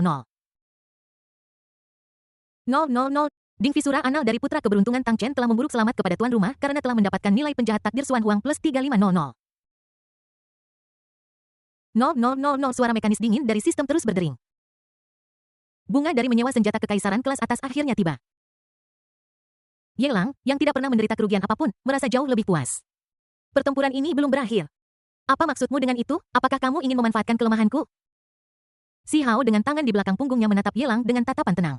000. Ding Visura Anal dari putra keberuntungan Tang Chen telah memburuk. Selamat kepada tuan rumah karena telah mendapatkan nilai penjahat takdir Xuan Huang plus 3500. 000. Suara mekanis dingin dari sistem terus berdering. Bunga dari menyewa senjata kekaisaran kelas atas akhirnya tiba. Ye Lang, yang tidak pernah menderita kerugian apapun, merasa jauh lebih puas. Pertempuran ini belum berakhir. Apa maksudmu dengan itu? Apakah kamu ingin memanfaatkan kelemahanku? Si Hao dengan tangan di belakang punggungnya menatap Ye Lang dengan tatapan tenang.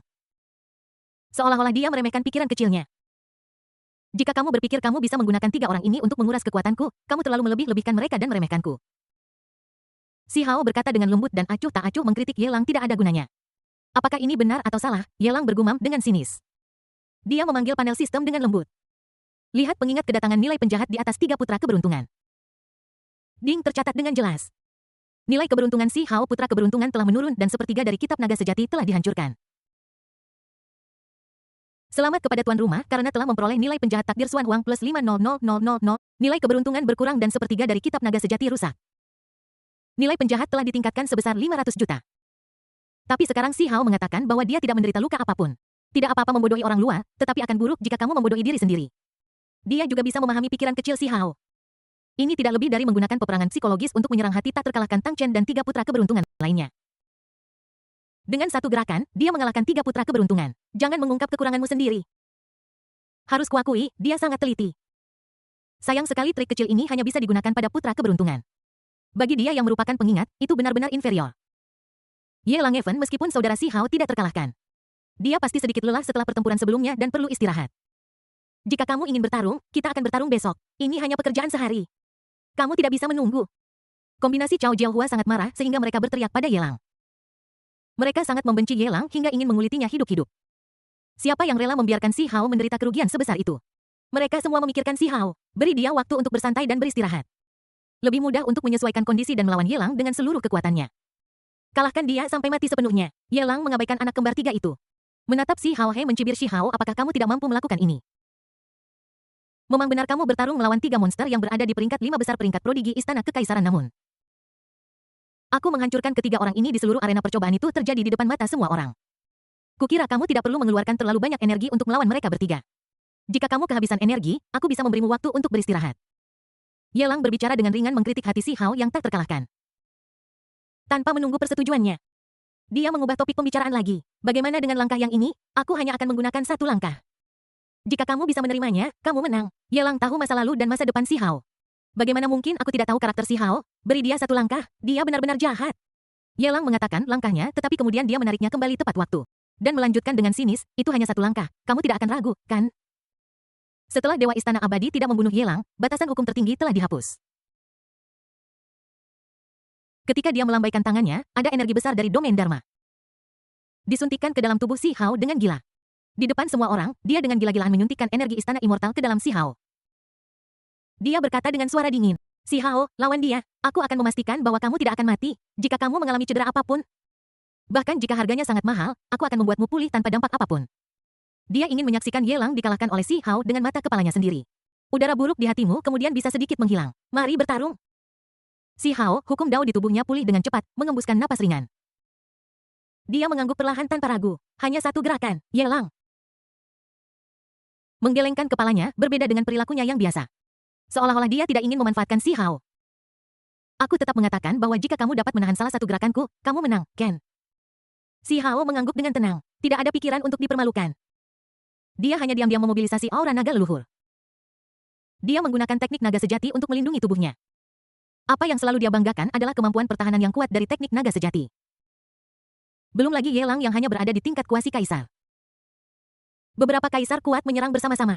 Seolah-olah dia meremehkan pikiran kecilnya. Jika kamu berpikir kamu bisa menggunakan tiga orang ini untuk menguras kekuatanku, kamu terlalu melebih-lebihkan mereka dan meremehkanku. Si Hao berkata dengan lembut dan acuh tak acuh mengkritik Ye Lang tidak ada gunanya. Apakah ini benar atau salah? Ye Lang bergumam dengan sinis. Dia memanggil panel sistem dengan lembut. Lihat pengingat kedatangan nilai penjahat di atas 3 putra keberuntungan. Ding tercatat dengan jelas. Nilai keberuntungan Si Hao putra keberuntungan telah menurun dan sepertiga dari kitab naga sejati telah dihancurkan. Selamat kepada tuan rumah karena telah memperoleh nilai penjahat takdir Xuan Huang plus 500000. Nilai keberuntungan berkurang dan sepertiga dari kitab naga sejati rusak. Nilai penjahat telah ditingkatkan sebesar 500 juta. Tapi sekarang Si Hao mengatakan bahwa dia tidak menderita luka apapun. Tidak apa-apa membodohi orang luar, tetapi akan buruk jika kamu membodohi diri sendiri. Dia juga bisa memahami pikiran kecil Si Hao. Ini tidak lebih dari menggunakan peperangan psikologis untuk menyerang hati tak terkalahkan Tang Chen dan 3 putra keberuntungan lainnya. Dengan satu gerakan, dia mengalahkan 3 putra keberuntungan. Jangan mengungkap kekuranganmu sendiri. Harus kuakui, dia sangat teliti. Sayang sekali trik kecil ini hanya bisa digunakan pada putra keberuntungan. Bagi dia yang merupakan pengingat, itu benar-benar inferior. Ye Lang Even meskipun saudara Si Hao tidak terkalahkan. Dia pasti sedikit lelah setelah pertempuran sebelumnya dan perlu istirahat. Jika kamu ingin bertarung, kita akan bertarung besok. Ini hanya pekerjaan sehari. Kamu tidak bisa menunggu. Kombinasi Cao Jiaohua sangat marah sehingga mereka berteriak pada Ye Lang. Mereka sangat membenci Ye Lang hingga ingin mengulitinya hidup-hidup. Siapa yang rela membiarkan Si Hao menderita kerugian sebesar itu? Mereka semua memikirkan Si Hao. Beri dia waktu untuk bersantai dan beristirahat. Lebih mudah untuk menyesuaikan kondisi dan melawan Ye Lang dengan seluruh kekuatannya. Kalahkan dia sampai mati sepenuhnya. Ye Lang mengabaikan anak kembar 3 itu. Menatap Si Hao He mencibir Si Hao, apakah kamu tidak mampu melakukan ini? Memang benar kamu bertarung melawan 3 monster yang berada di peringkat 5 besar peringkat prodigi istana kekaisaran namun. Aku menghancurkan ketiga orang ini di seluruh arena percobaan itu terjadi di depan mata semua orang. Kukira kamu tidak perlu mengeluarkan terlalu banyak energi untuk melawan mereka bertiga. Jika kamu kehabisan energi, aku bisa memberimu waktu untuk beristirahat. Ye Lang berbicara dengan ringan mengkritik hati Si Hao yang tak terkalahkan. Tanpa menunggu persetujuannya. Dia mengubah topik pembicaraan lagi. Bagaimana dengan langkah yang ini? Aku hanya akan menggunakan satu langkah. Jika kamu bisa menerimanya, kamu menang. Ye Lang tahu masa lalu dan masa depan Si Hao. Bagaimana mungkin aku tidak tahu karakter Si Hao? Beri dia satu langkah, dia benar-benar jahat. Ye Lang mengatakan langkahnya, tetapi kemudian dia menariknya kembali tepat waktu. Dan melanjutkan dengan sinis, itu hanya satu langkah. Kamu tidak akan ragu, kan? Setelah Dewa Istana Abadi tidak membunuh Ye Lang, batasan hukum tertinggi telah dihapus. Ketika dia melambaikan tangannya, ada energi besar dari domain Dharma. Disuntikkan ke dalam tubuh Si Hao dengan gila. Di depan semua orang, dia dengan gila-gilaan menyuntikkan energi istana immortal ke dalam Si Hao. Dia berkata dengan suara dingin, Si Hao, lawan dia. Aku akan memastikan bahwa kamu tidak akan mati, jika kamu mengalami cedera apapun. Bahkan jika harganya sangat mahal, aku akan membuatmu pulih tanpa dampak apapun. Dia ingin menyaksikan Ye Lang dikalahkan oleh Si Hao dengan mata kepalanya sendiri. Udara buruk di hatimu kemudian bisa sedikit menghilang. Mari bertarung. Si Hao, hukum Dao di tubuhnya pulih dengan cepat, mengembuskan napas ringan. Dia mengangguk perlahan tanpa ragu. Hanya satu gerakan, Ye Lang. Menggelengkan kepalanya, berbeda dengan perilakunya yang biasa. Seolah-olah dia tidak ingin memanfaatkan Si Hao. Aku tetap mengatakan bahwa jika kamu dapat menahan salah satu gerakanku, kamu menang, Ken. Si Hao mengangguk dengan tenang. Tidak ada pikiran untuk dipermalukan. Dia hanya diam-diam memobilisasi aura naga leluhur. Dia menggunakan teknik naga sejati untuk melindungi tubuhnya. Apa yang selalu dia banggakan adalah kemampuan pertahanan yang kuat dari teknik naga sejati. Belum lagi Ye Lang yang hanya berada di tingkat kuasi kaisar. Beberapa kaisar kuat menyerang bersama-sama.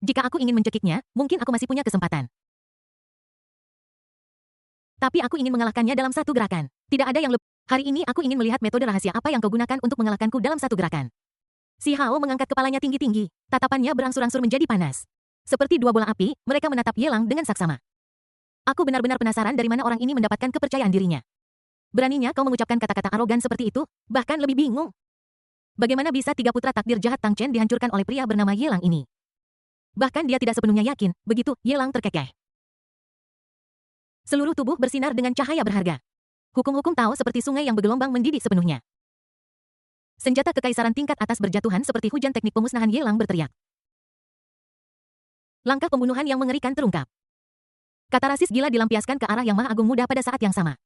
Jika aku ingin mencekiknya, mungkin aku masih punya kesempatan. Tapi aku ingin mengalahkannya dalam satu gerakan. Tidak ada yang lebih. Hari ini aku ingin melihat metode rahasia apa yang kau gunakan untuk mengalahkanku dalam satu gerakan. Si Hao mengangkat kepalanya tinggi-tinggi. Tatapannya berangsur-angsur menjadi panas. Seperti dua bola api, mereka menatap Ye Lang dengan saksama. Aku benar-benar penasaran dari mana orang ini mendapatkan kepercayaan dirinya. Beraninya kau mengucapkan kata-kata arogan seperti itu, bahkan lebih bingung. Bagaimana bisa tiga putra takdir jahat Tang Chen dihancurkan oleh pria bernama Ye Lang ini? Bahkan dia tidak sepenuhnya yakin, begitu, Ye Lang terkekeh. Seluruh tubuh bersinar dengan cahaya berharga. Hukum-hukum Tao seperti sungai yang bergelombang mendidih sepenuhnya. Senjata kekaisaran tingkat atas berjatuhan seperti hujan teknik pemusnahan Ye Lang berteriak. Langkah pembunuhan yang mengerikan terungkap. Katarasis gila dilampiaskan ke arah Yang Maha Agung Muda pada saat yang sama.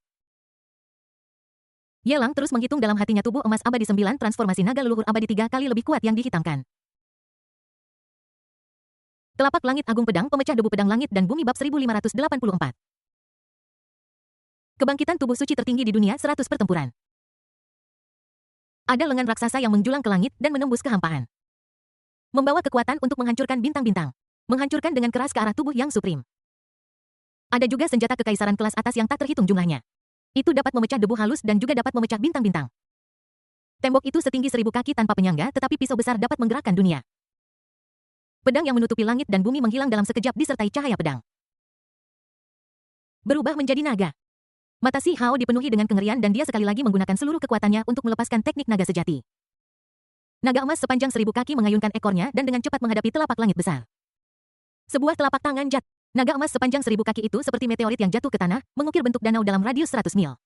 Ye Lang terus menghitung dalam hatinya tubuh emas abadi 9 transformasi naga leluhur abadi 3 kali lebih kuat yang dihitamkan. Telapak langit agung pedang pemecah debu pedang langit dan bumi bab 1584. Kebangkitan tubuh suci tertinggi di dunia 100 pertempuran. Ada lengan raksasa yang menjulang ke langit dan menembus kehampaan. Membawa kekuatan untuk menghancurkan bintang-bintang. Menghancurkan dengan keras ke arah tubuh yang suprim. Ada juga senjata kekaisaran kelas atas yang tak terhitung jumlahnya. Itu dapat memecah debu halus dan juga dapat memecah bintang-bintang. Tembok itu setinggi 1000 kaki tanpa penyangga tetapi pisau besar dapat menggerakkan dunia. Pedang yang menutupi langit dan bumi menghilang dalam sekejap disertai cahaya pedang. Berubah menjadi naga. Mata Si Hao dipenuhi dengan kengerian dan dia sekali lagi menggunakan seluruh kekuatannya untuk melepaskan teknik naga sejati. Naga emas sepanjang 1000 kaki mengayunkan ekornya dan dengan cepat menghadapi telapak langit besar. Sebuah telapak tangan jatuh. Naga emas sepanjang 1000 kaki itu seperti meteorit yang jatuh ke tanah, mengukir bentuk danau dalam radius 100 mil.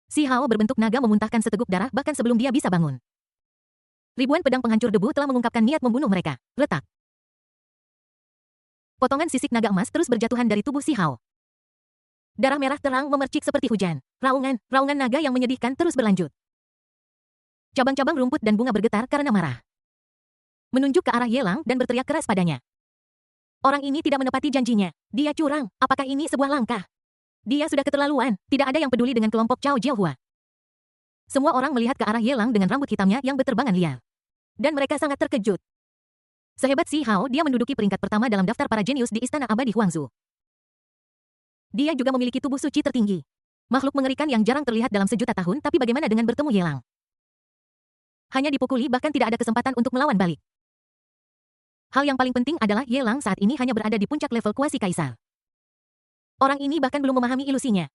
Si Hao berbentuk naga memuntahkan seteguk darah bahkan sebelum dia bisa bangun. Ribuan pedang penghancur debu telah mengungkapkan niat membunuh mereka. Retak. Potongan sisik naga emas terus berjatuhan dari tubuh Si Hao. Darah merah terang memercik seperti hujan. Raungan naga yang menyedihkan terus berlanjut. Cabang-cabang rumput dan bunga bergetar karena marah. Menunjuk ke arah Ye Lang dan berteriak keras padanya. Orang ini tidak menepati janjinya. Dia curang. Apakah ini sebuah langkah? Dia sudah keterlaluan. Tidak ada yang peduli dengan kelompok Cao Jiahua. Semua orang melihat ke arah Ye Lang dengan rambut hitamnya yang berterbangan liar. Dan mereka sangat terkejut. Sehebat Si Hao, dia menduduki peringkat pertama dalam daftar para jenius di Istana Abadi Huangzu. Dia juga memiliki tubuh suci tertinggi. Makhluk mengerikan yang jarang terlihat dalam sejuta tahun, tapi bagaimana dengan bertemu Ye Lang? Hanya dipukuli bahkan tidak ada kesempatan untuk melawan balik. Hal yang paling penting adalah Ye Lang saat ini hanya berada di puncak level kuasi kaisar. Orang ini bahkan belum memahami ilusinya.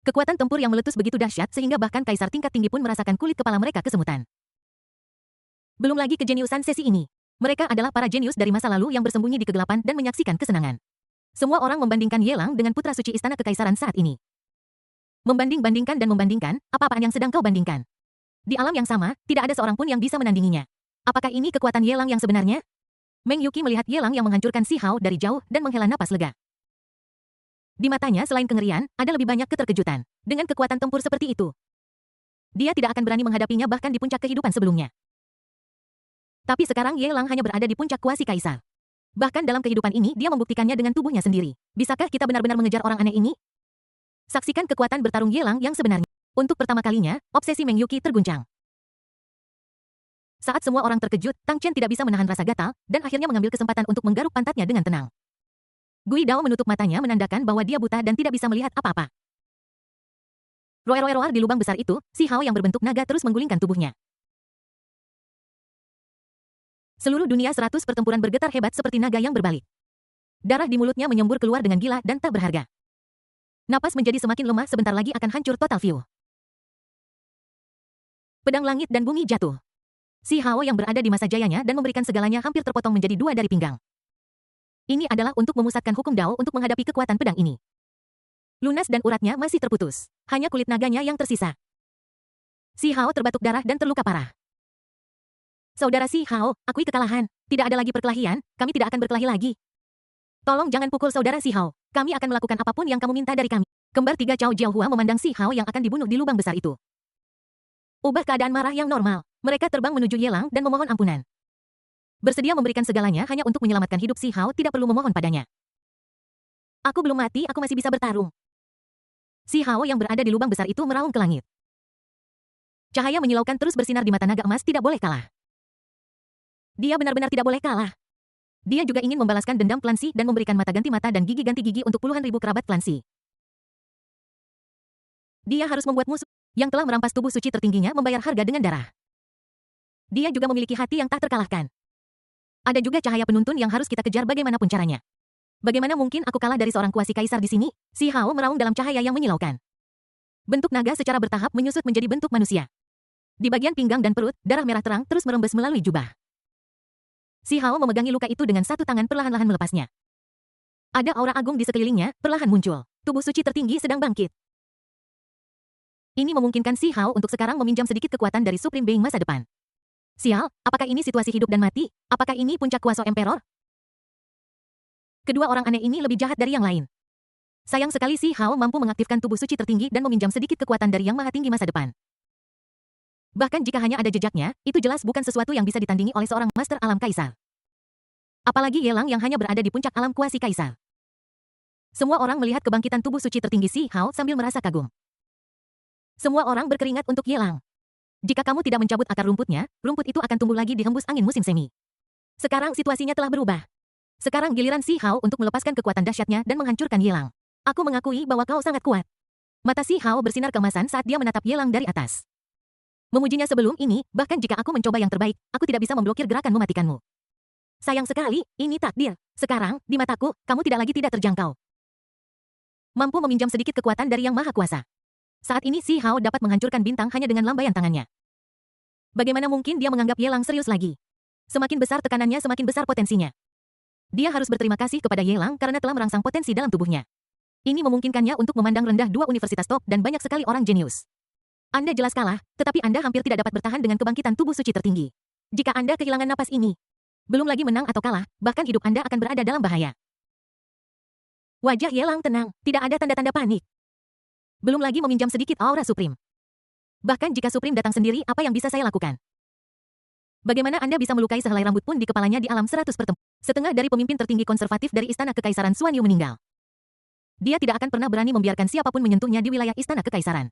Kekuatan tempur yang meletus begitu dahsyat sehingga bahkan kaisar tingkat tinggi pun merasakan kulit kepala mereka kesemutan. Belum lagi kejeniusan sesi ini. Mereka adalah para jenius dari masa lalu yang bersembunyi di kegelapan dan menyaksikan kesenangan. Semua orang membandingkan Ye Lang dengan putra suci istana kekaisaran saat ini. Membanding-bandingkan dan membandingkan, apa-apaan yang sedang kau bandingkan? Di alam yang sama, tidak ada seorang pun yang bisa menandinginya. Apakah ini kekuatan Ye Lang yang sebenarnya? Meng Yuqi melihat Ye Lang yang menghancurkan Si Hao dari jauh dan menghela napas lega. Di matanya selain kengerian, ada lebih banyak keterkejutan. Dengan kekuatan tempur seperti itu, dia tidak akan berani menghadapinya bahkan di puncak kehidupan sebelumnya. Tapi sekarang Ye Lang hanya berada di puncak kuasi kaisar. Bahkan dalam kehidupan ini dia membuktikannya dengan tubuhnya sendiri. Bisakah kita benar-benar mengejar orang aneh ini? Saksikan kekuatan bertarung Ye Lang yang sebenarnya. Untuk pertama kalinya, obsesi Meng Yuqi terguncang. Saat semua orang terkejut, Tang Chen tidak bisa menahan rasa gatal, dan akhirnya mengambil kesempatan untuk menggaruk pantatnya dengan tenang. Gui Dao menutup matanya menandakan bahwa dia buta dan tidak bisa melihat apa-apa. Roar-roar di lubang besar itu, Si Hao yang berbentuk naga terus menggulingkan tubuhnya. Seluruh dunia 100 pertempuran bergetar hebat seperti naga yang berbalik. Darah di mulutnya menyembur keluar dengan gila dan tak berharga. Napas menjadi semakin lemah sebentar lagi akan hancur total view. Pedang langit dan bumi jatuh. Si Hao yang berada di masa jayanya dan memberikan segalanya hampir terpotong menjadi dua dari pinggang. Ini adalah untuk memusatkan hukum Dao untuk menghadapi kekuatan pedang ini. Lunas dan uratnya masih terputus. Hanya kulit naganya yang tersisa. Si Hao terbatuk darah dan terluka parah. Saudara Si Hao, akui kekalahan. Tidak ada lagi perkelahian, kami tidak akan berkelahi lagi. Tolong jangan pukul saudara Si Hao. Kami akan melakukan apapun yang kamu minta dari kami. Kembar tiga Cao Jiaohua memandang Si Hao yang akan dibunuh di lubang besar itu. Ubah keadaan marah yang normal. Mereka terbang menuju Yelang dan memohon ampunan. Bersedia memberikan segalanya hanya untuk menyelamatkan hidup Si Hao tidak perlu memohon padanya. Aku belum mati, aku masih bisa bertarung. Si Hao yang berada di lubang besar itu meraung ke langit. Cahaya menyilaukan terus bersinar di mata naga emas tidak boleh kalah. Dia benar-benar tidak boleh kalah. Dia juga ingin membalaskan dendam klan Si dan memberikan mata dan gigi ganti gigi untuk puluhan ribu kerabat klan Si. Dia harus membuat musuh yang telah merampas tubuh suci tertingginya membayar harga dengan darah. Dia juga memiliki hati yang tak terkalahkan. Ada juga cahaya penuntun yang harus kita kejar bagaimanapun caranya. Bagaimana mungkin aku kalah dari seorang kuasi kaisar di sini? Si Hao meraung dalam cahaya yang menyilaukan. Bentuk naga secara bertahap menyusut menjadi bentuk manusia. Di bagian pinggang dan perut, darah merah terang terus merembes melalui jubah. Si Hao memegangi luka itu dengan satu tangan perlahan-lahan melepasnya. Ada aura agung di sekelilingnya, perlahan muncul. Tubuh suci tertinggi sedang bangkit. Ini memungkinkan Si Hao untuk sekarang meminjam sedikit kekuatan dari Supreme Being masa depan. Sial, apakah ini situasi hidup dan mati? Apakah ini puncak kuasa Emperor? Kedua orang aneh ini lebih jahat dari yang lain. Sayang sekali Si Hao mampu mengaktifkan tubuh suci tertinggi dan meminjam sedikit kekuatan dari Yang Maha Tinggi masa depan. Bahkan jika hanya ada jejaknya, itu jelas bukan sesuatu yang bisa ditandingi oleh seorang Master Alam Kaisar. Apalagi Yelang yang hanya berada di puncak alam kuasi Kaisar. Semua orang melihat kebangkitan tubuh suci tertinggi Si Hao sambil merasa kagum. Semua orang berkeringat untuk Yelang. Jika kamu tidak mencabut akar rumputnya, rumput itu akan tumbuh lagi di hembus angin musim semi. Sekarang situasinya telah berubah. Sekarang giliran Si Hao untuk melepaskan kekuatan dahsyatnya dan menghancurkan Yelang. Aku mengakui bahwa kau sangat kuat. Mata Si Hao bersinar keemasan saat dia menatap Yelang dari atas. Memujinya sebelum ini, bahkan jika aku mencoba yang terbaik, aku tidak bisa memblokir gerakan mematikanmu. Sayang sekali, ini takdir. Sekarang, di mataku, kamu tidak lagi tidak terjangkau. Mampu meminjam sedikit kekuatan dari Yang Maha Kuasa. Saat ini Si Hao dapat menghancurkan bintang hanya dengan lambaian tangannya. Bagaimana mungkin dia menganggap Yelang serius lagi? Semakin besar tekanannya semakin besar potensinya. Dia harus berterima kasih kepada Yelang karena telah merangsang potensi dalam tubuhnya. Ini memungkinkannya untuk memandang rendah dua universitas top dan banyak sekali orang jenius. Anda jelas kalah, tetapi Anda hampir tidak dapat bertahan dengan kebangkitan tubuh suci tertinggi. Jika Anda kehilangan napas ini, belum lagi menang atau kalah, bahkan hidup Anda akan berada dalam bahaya. Wajah Yelang tenang, tidak ada tanda-tanda panik. Belum lagi meminjam sedikit aura Supreme. Bahkan jika Supreme datang sendiri, apa yang bisa saya lakukan? Bagaimana Anda bisa melukai sehelai rambut pun di kepalanya di alam 100 pertemuan? Setengah dari pemimpin tertinggi konservatif dari Istana Kekaisaran Xuan Yu meninggal. Dia tidak akan pernah berani membiarkan siapapun menyentuhnya di wilayah Istana Kekaisaran.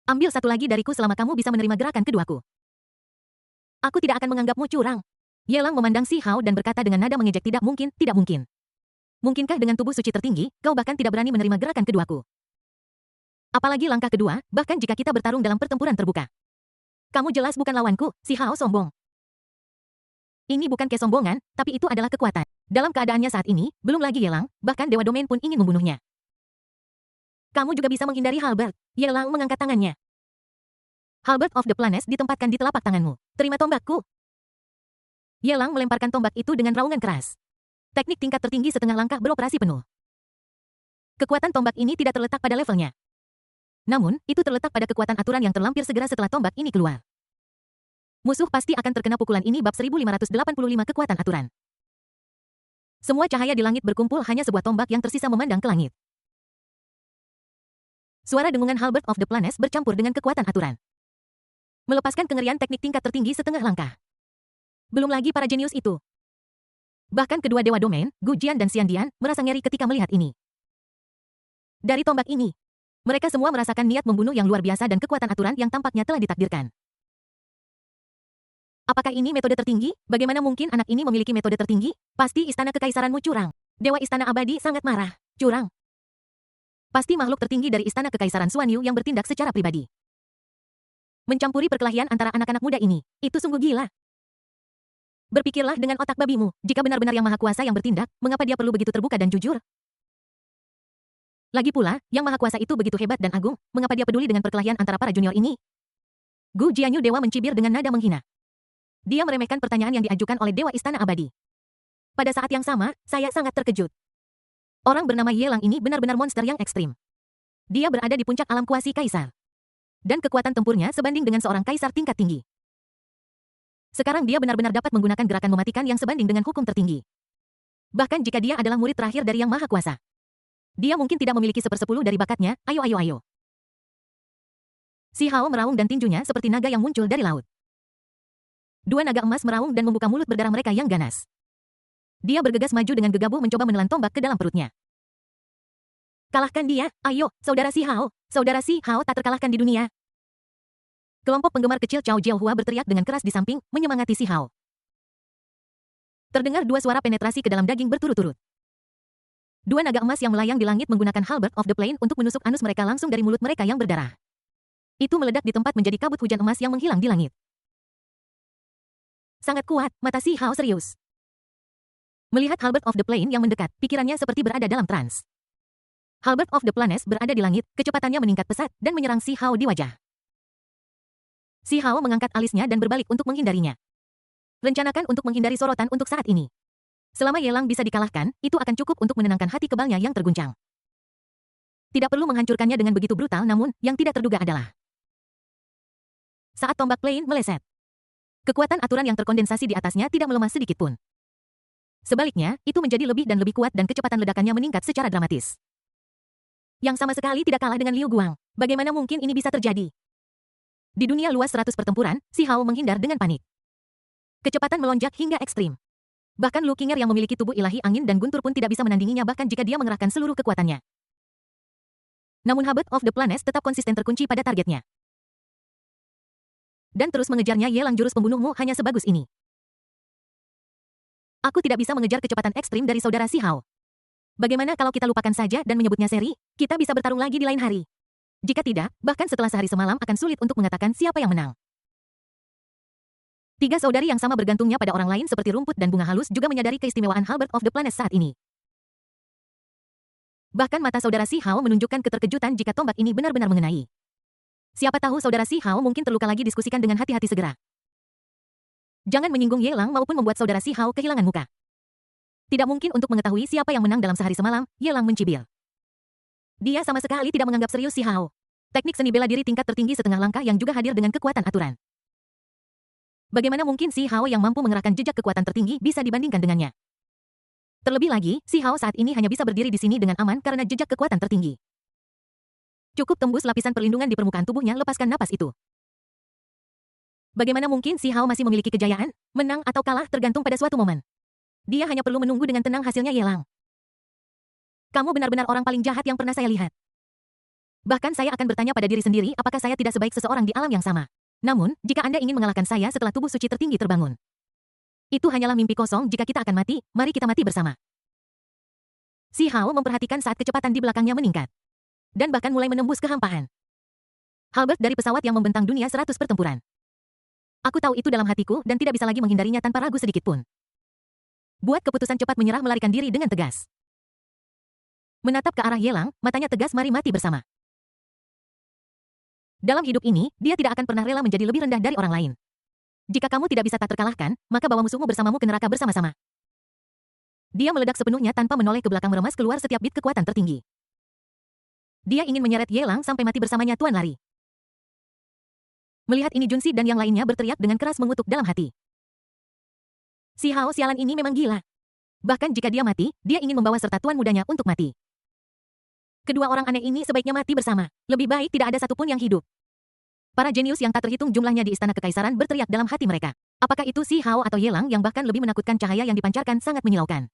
Ambil satu lagi dariku selama kamu bisa menerima gerakan keduaku. Aku tidak akan menganggapmu curang. Yelang memandang Si Hao dan berkata dengan nada mengejek tidak mungkin, tidak mungkin. Mungkinkah dengan tubuh suci tertinggi, kau bahkan tidak berani menerima gerakan keduaku? Apalagi langkah kedua, bahkan jika kita bertarung dalam pertempuran terbuka. Kamu jelas bukan lawanku, Si Hao sombong. Ini bukan kesombongan, tapi itu adalah kekuatan. Dalam keadaannya saat ini, belum lagi Yelang, bahkan Dewa Domain pun ingin membunuhnya. Kamu juga bisa menghindari Halberd. Yelang mengangkat tangannya. Halberd of the Planes ditempatkan di telapak tanganmu. Terima tombakku. Yelang melemparkan tombak itu dengan raungan keras. Teknik tingkat tertinggi setengah langkah beroperasi penuh. Kekuatan tombak ini tidak terletak pada levelnya. Namun, itu terletak pada kekuatan aturan yang terlampir segera setelah tombak ini keluar. Musuh pasti akan terkena pukulan ini bab 1585 kekuatan aturan. Semua cahaya di langit berkumpul hanya sebuah tombak yang tersisa memandang ke langit. Suara dengungan Halberd of the Planes bercampur dengan kekuatan aturan. Melepaskan kengerian teknik tingkat tertinggi setengah langkah. Belum lagi para jenius itu. Bahkan kedua Dewa Domain, Gu Jian dan Xian Dian, merasa ngeri ketika melihat ini. Dari tombak ini, mereka semua merasakan niat membunuh yang luar biasa dan kekuatan aturan yang tampaknya telah ditakdirkan. Apakah ini metode tertinggi? Bagaimana mungkin anak ini memiliki metode tertinggi? Pasti istana kekaisaranmu curang. Dewa Istana Abadi sangat marah. Curang. Pasti makhluk tertinggi dari Istana Kekaisaran Xuan Yu yang bertindak secara pribadi. Mencampuri perkelahian antara anak-anak muda ini, itu sungguh gila. Berpikirlah dengan otak babimu, jika benar-benar Yang Maha Kuasa yang bertindak, mengapa dia perlu begitu terbuka dan jujur? Lagi pula, Yang Maha Kuasa itu begitu hebat dan agung, mengapa dia peduli dengan perkelahian antara para junior ini? Gu Jianyu Dewa mencibir dengan nada menghina. Dia meremehkan pertanyaan yang diajukan oleh Dewa Istana Abadi. Pada saat yang sama, saya sangat terkejut. Orang bernama Ye Lang ini benar-benar monster yang ekstrim. Dia berada di puncak alam kuasi kaisar. Dan kekuatan tempurnya sebanding dengan seorang kaisar tingkat tinggi. Sekarang dia benar-benar dapat menggunakan gerakan mematikan yang sebanding dengan hukum tertinggi. Bahkan jika dia adalah murid terakhir dari Yang Maha Kuasa. Dia mungkin tidak memiliki 1/10 dari bakatnya, ayo. Si Hao meraung dan tinjunya seperti naga yang muncul dari laut. Dua naga emas meraung dan membuka mulut berdarah mereka yang ganas. Dia bergegas maju dengan gegabah mencoba menelan tombak ke dalam perutnya. Kalahkan dia, ayo, saudara Si Hao. Saudara Si Hao tak terkalahkan di dunia. Kelompok penggemar kecil Cao Jiaohua berteriak dengan keras di samping, menyemangati Si Hao. Terdengar dua suara penetrasi ke dalam daging berturut-turut. Dua naga emas yang melayang di langit menggunakan halberd of the plane untuk menusuk anus mereka langsung dari mulut mereka yang berdarah. Itu meledak di tempat menjadi kabut hujan emas yang menghilang di langit. Sangat kuat, mata Si Hao serius. Melihat halberd of the plane yang mendekat, pikirannya seperti berada dalam trans. Halberd of the planes berada di langit, kecepatannya meningkat pesat dan menyerang Si Hao di wajah. Si Hao mengangkat alisnya dan berbalik untuk menghindarinya. Rencanakan untuk menghindari sorotan untuk saat ini. Selama Ye Lang bisa dikalahkan, itu akan cukup untuk menenangkan hati kebalnya yang terguncang. Tidak perlu menghancurkannya dengan begitu brutal, namun, yang tidak terduga adalah saat tombak plane meleset. Kekuatan aturan yang terkondensasi di atasnya tidak melemah sedikit pun. Sebaliknya, itu menjadi lebih dan lebih kuat dan kecepatan ledakannya meningkat secara dramatis. Yang sama sekali tidak kalah dengan Liu Guang. Bagaimana mungkin ini bisa terjadi? Di dunia luas 100 pertempuran, Si Hao menghindar dengan panik. Kecepatan melonjak hingga ekstrim. Bahkan Lu Qinger yang memiliki tubuh ilahi angin dan guntur pun tidak bisa menandinginya bahkan jika dia mengerahkan seluruh kekuatannya. Namun Halberd of the Planes tetap konsisten terkunci pada targetnya. Dan terus mengejarnya. Ye Lang, jurus pembunuhmu hanya sebagus ini. Aku tidak bisa mengejar kecepatan ekstrim dari saudara Si Hao. Bagaimana kalau kita lupakan saja dan menyebutnya seri? Kita bisa bertarung lagi di lain hari. Jika tidak, bahkan setelah sehari semalam akan sulit untuk mengatakan siapa yang menang. Tiga saudari yang sama bergantungnya pada orang lain seperti rumput dan bunga halus juga menyadari keistimewaan Halberd of the Planes saat ini. Bahkan mata saudara Si Hao menunjukkan keterkejutan jika tombak ini benar-benar mengenai. Siapa tahu saudara Si Hao mungkin terluka lagi. Diskusikan dengan hati-hati segera. Jangan menyinggung Ye Lang maupun membuat saudara Si Hao kehilangan muka. Tidak mungkin untuk mengetahui siapa yang menang dalam sehari semalam, Ye Lang mencibir. Dia sama sekali tidak menganggap serius Si Hao. Teknik seni bela diri tingkat tertinggi setengah langkah yang juga hadir dengan kekuatan aturan. Bagaimana mungkin Si Hao yang mampu mengerahkan jejak kekuatan tertinggi bisa dibandingkan dengannya? Terlebih lagi, Si Hao saat ini hanya bisa berdiri di sini dengan aman karena jejak kekuatan tertinggi. Cukup tembus lapisan perlindungan di permukaan tubuhnya. Lepaskan napas itu. Bagaimana mungkin Si Hao masih memiliki kejayaan? Menang atau kalah tergantung pada suatu momen. Dia hanya perlu menunggu dengan tenang hasilnya. Ye Lang, kamu benar-benar orang paling jahat yang pernah saya lihat. Bahkan saya akan bertanya pada diri sendiri apakah saya tidak sebaik seseorang di alam yang sama. Namun, jika Anda ingin mengalahkan saya setelah tubuh suci tertinggi terbangun, itu hanyalah mimpi kosong. Jika kita akan mati, mari kita mati bersama. Si Hao memperhatikan saat kecepatan di belakangnya meningkat. Dan bahkan mulai menembus kehampaan. Halberd dari pesawat yang membentang dunia 100 pertempuran. Aku tahu itu dalam hatiku dan tidak bisa lagi menghindarinya tanpa ragu sedikit pun. Buat keputusan cepat menyerah, melarikan diri dengan tegas. Menatap ke arah Ye Lang, matanya tegas. Mari mati bersama. Dalam hidup ini, dia tidak akan pernah rela menjadi lebih rendah dari orang lain. Jika kamu tidak bisa tak terkalahkan, maka bawa musuhmu bersamamu ke neraka bersama-sama. Dia meledak sepenuhnya tanpa menoleh ke belakang, meremas keluar setiap bit kekuatan tertinggi. Dia ingin menyeret Ye Lang sampai mati bersamanya. Tuan lari. Melihat ini Junsi dan yang lainnya berteriak dengan keras mengutuk dalam hati. Si Hao sialan ini memang gila. Bahkan jika dia mati, dia ingin membawa serta tuan mudanya untuk mati. Kedua orang aneh ini sebaiknya mati bersama. Lebih baik tidak ada satupun yang hidup. Para jenius yang tak terhitung jumlahnya di Istana Kekaisaran berteriak dalam hati mereka. Apakah itu Si Hao atau Ye Lang yang bahkan lebih menakutkan? Cahaya yang dipancarkan sangat menyilaukan.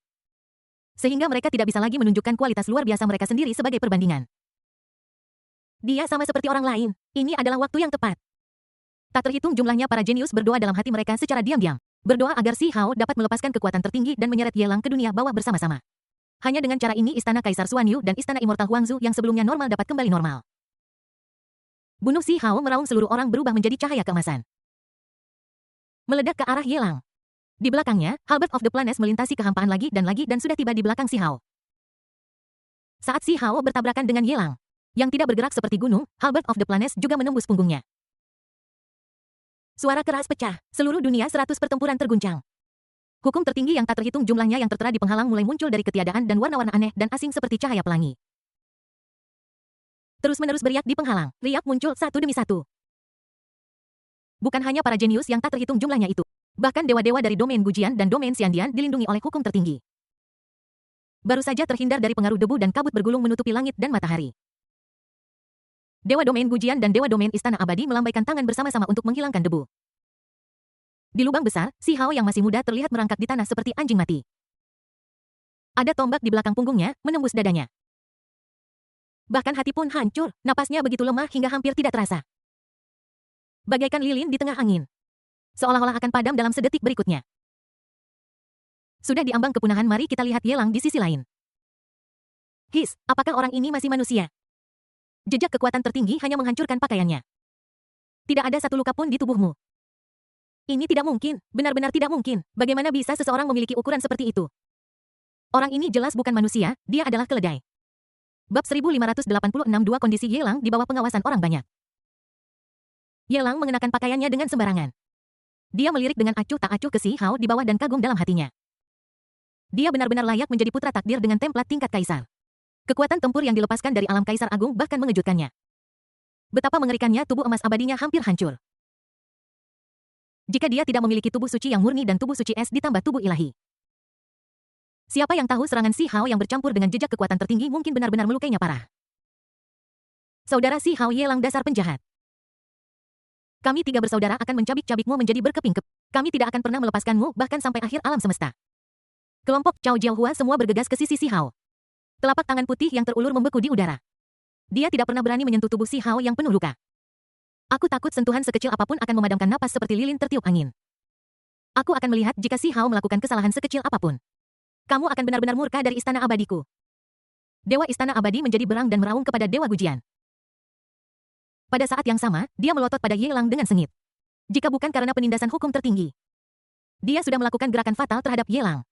Sehingga mereka tidak bisa lagi menunjukkan kualitas luar biasa mereka sendiri sebagai perbandingan. Dia sama seperti orang lain. Ini adalah waktu yang tepat. Tak terhitung jumlahnya para jenius berdoa dalam hati mereka secara diam-diam. Berdoa agar Si Hao dapat melepaskan kekuatan tertinggi dan menyeret Ye Lang ke dunia bawah bersama-sama. Hanya dengan cara ini Istana Kaisar Xuan Yu dan Istana Immortal Huangzu yang sebelumnya normal dapat kembali normal. Bunuh Si Hao, meraung seluruh orang berubah menjadi cahaya keemasan. Meledak ke arah Ye Lang. Di belakangnya, Halberd of the Planes melintasi kehampaan lagi dan sudah tiba di belakang Si Hao. Saat Si Hao bertabrakan dengan Ye Lang, yang tidak bergerak seperti gunung, Halberd of the Planes juga menembus punggungnya. Suara keras pecah, seluruh dunia 100 pertempuran terguncang. Hukum tertinggi yang tak terhitung jumlahnya yang tertera di penghalang mulai muncul dari ketiadaan dan warna-warna aneh dan asing seperti cahaya pelangi. Terus-menerus beriak di penghalang, riak muncul satu demi satu. Bukan hanya para jenius yang tak terhitung jumlahnya itu. Bahkan dewa-dewa dari domain Gujian dan domain Xiandian dilindungi oleh hukum tertinggi. Baru saja terhindar dari pengaruh debu dan kabut bergulung menutupi langit dan matahari. Dewa domain Gujian dan dewa domain Istana Abadi melambaikan tangan bersama-sama untuk menghilangkan debu. Di lubang besar, Si Hao yang masih muda terlihat merangkak di tanah seperti anjing mati. Ada tombak di belakang punggungnya, menembus dadanya. Bahkan hati pun hancur, napasnya begitu lemah hingga hampir tidak terasa. Bagaikan lilin di tengah angin. Seolah-olah akan padam dalam sedetik berikutnya. Sudah diambang kepunahan, mari kita lihat Yelang di sisi lain. His, apakah orang ini masih manusia? Jejak kekuatan tertinggi hanya menghancurkan pakaiannya. Tidak ada satu luka pun di tubuhmu. Ini tidak mungkin, benar-benar tidak mungkin. Bagaimana bisa seseorang memiliki ukuran seperti itu? Orang ini jelas bukan manusia, dia adalah keledai. Bab 1586 dua kondisi Yelang di bawah pengawasan orang banyak. Yelang mengenakan pakaiannya dengan sembarangan. Dia melirik dengan acuh tak acuh ke Si Hao di bawah dan kagum dalam hatinya. Dia benar-benar layak menjadi putra takdir dengan templat tingkat kaisar. Kekuatan tempur yang dilepaskan dari alam kaisar agung bahkan mengejutkannya. Betapa mengerikannya tubuh emas abadinya hampir hancur. Jika dia tidak memiliki tubuh suci yang murni dan tubuh suci es ditambah tubuh ilahi. Siapa yang tahu serangan Si Hao yang bercampur dengan jejak kekuatan tertinggi mungkin benar-benar melukainya parah. Saudara Si Hao Yelang, dasar penjahat. Kami tiga bersaudara akan mencabik-cabikmu menjadi berkeping-keping. Kami tidak akan pernah melepaskanmu bahkan sampai akhir alam semesta. Kelompok Cao Jiaohua semua bergegas ke sisi Si Hao. Telapak tangan putih yang terulur membeku di udara. Dia tidak pernah berani menyentuh tubuh Si Hao yang penuh luka. Aku takut sentuhan sekecil apapun akan memadamkan napas seperti lilin tertiup angin. Aku akan melihat jika Si Hao melakukan kesalahan sekecil apapun. Kamu akan benar-benar murka dari istana abadiku. Dewa istana abadi menjadi berang dan meraung kepada Dewa Gujian. Pada saat yang sama, dia melotot pada Yelang dengan sengit. Jika bukan karena penindasan hukum tertinggi, dia sudah melakukan gerakan fatal terhadap Yelang.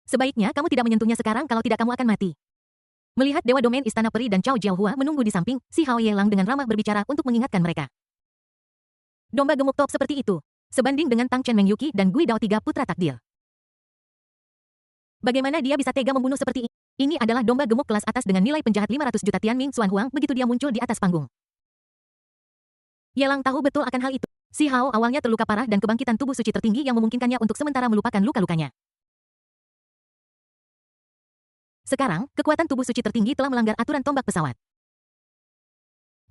Sebaiknya kamu tidak menyentuhnya sekarang, kalau tidak kamu akan mati. Melihat Dewa Domain Istana Peri dan Cao Jiaohua menunggu di samping, Si Hao Yelang dengan ramah berbicara untuk mengingatkan mereka. Domba gemuk top seperti itu, sebanding dengan Tang Chen Mengyuki dan Gui Dao, tiga putra takdir. Bagaimana dia bisa tega membunuh seperti ini? Ini adalah domba gemuk kelas atas dengan nilai penjahat 500 juta Tianming Xuan Huang begitu dia muncul di atas panggung. Yelang tahu betul akan hal itu. Si Hao awalnya terluka parah dan kebangkitan tubuh suci tertinggi yang memungkinkannya untuk sementara melupakan luka-lukanya. Sekarang, kekuatan tubuh suci tertinggi telah melanggar aturan tombak pesawat.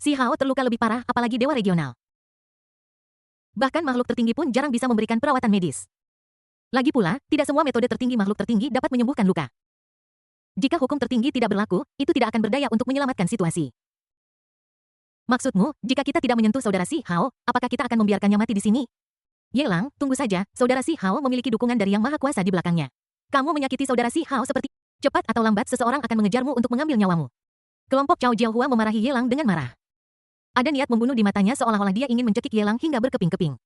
Si Hao terluka lebih parah, apalagi dewa regional. Bahkan makhluk tertinggi pun jarang bisa memberikan perawatan medis. Lagi pula, tidak semua metode tertinggi makhluk tertinggi dapat menyembuhkan luka. Jika hukum tertinggi tidak berlaku, itu tidak akan berdaya untuk menyelamatkan situasi. Maksudmu, jika kita tidak menyentuh saudara Si Hao, apakah kita akan membiarkannya mati di sini? Yelang, tunggu saja, saudara Si Hao memiliki dukungan dari Yang Maha Kuasa di belakangnya. Kamu menyakiti saudara Si Hao seperti... Cepat atau lambat seseorang akan mengejarmu untuk mengambil nyawamu. Kelompok Cao Jiaohua memarahi Yelang dengan marah. Ada niat membunuh di matanya seolah-olah dia ingin mencekik Yelang hingga berkeping-keping.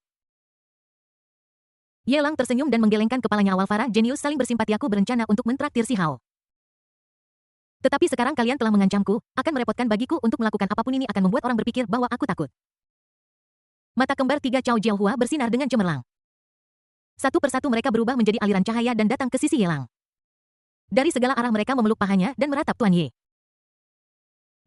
Yelang tersenyum dan menggelengkan kepalanya. Awal para jenius saling bersimpati. Aku berencana untuk mentraktir Si Hao. Tetapi sekarang kalian telah mengancamku, akan merepotkan bagiku untuk melakukan apapun. Ini akan membuat orang berpikir bahwa aku takut. Mata kembar tiga Cao Jiaohua bersinar dengan cemerlang. Satu persatu mereka berubah menjadi aliran cahaya dan datang ke sisi Yelang. Dari segala arah mereka memeluk pahanya dan meratap Tuan Ye.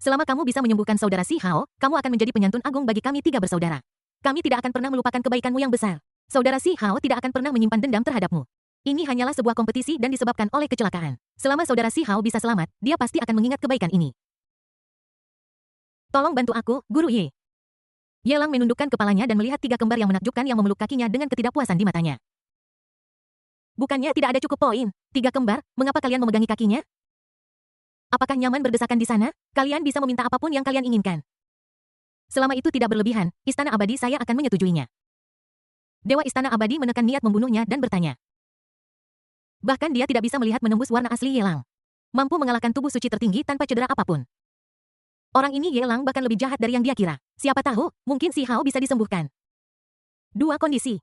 Selama kamu bisa menyembuhkan saudara Si Hao, kamu akan menjadi penyantun agung bagi kami tiga bersaudara. Kami tidak akan pernah melupakan kebaikanmu yang besar. Saudara Si Hao tidak akan pernah menyimpan dendam terhadapmu. Ini hanyalah sebuah kompetisi dan disebabkan oleh kecelakaan. Selama saudara Si Hao bisa selamat, dia pasti akan mengingat kebaikan ini. Tolong bantu aku, Guru Ye. Yelang menundukkan kepalanya dan melihat tiga kembar yang menakjubkan yang memeluk kakinya dengan ketidakpuasan di matanya. Bukannya tidak ada cukup poin? Tiga kembar, mengapa kalian memegangi kakinya? Apakah nyaman berdesakan di sana? Kalian bisa meminta apapun yang kalian inginkan. Selama itu tidak berlebihan, Istana Abadi saya akan menyetujuinya. Dewa Istana Abadi menekan niat membunuhnya dan bertanya. Bahkan dia tidak bisa melihat menembus warna asli Yelang. Mampu mengalahkan tubuh suci tertinggi tanpa cedera apapun. Orang ini Yelang bahkan lebih jahat dari yang dia kira. Siapa tahu, mungkin Si Hao bisa disembuhkan. Dua kondisi.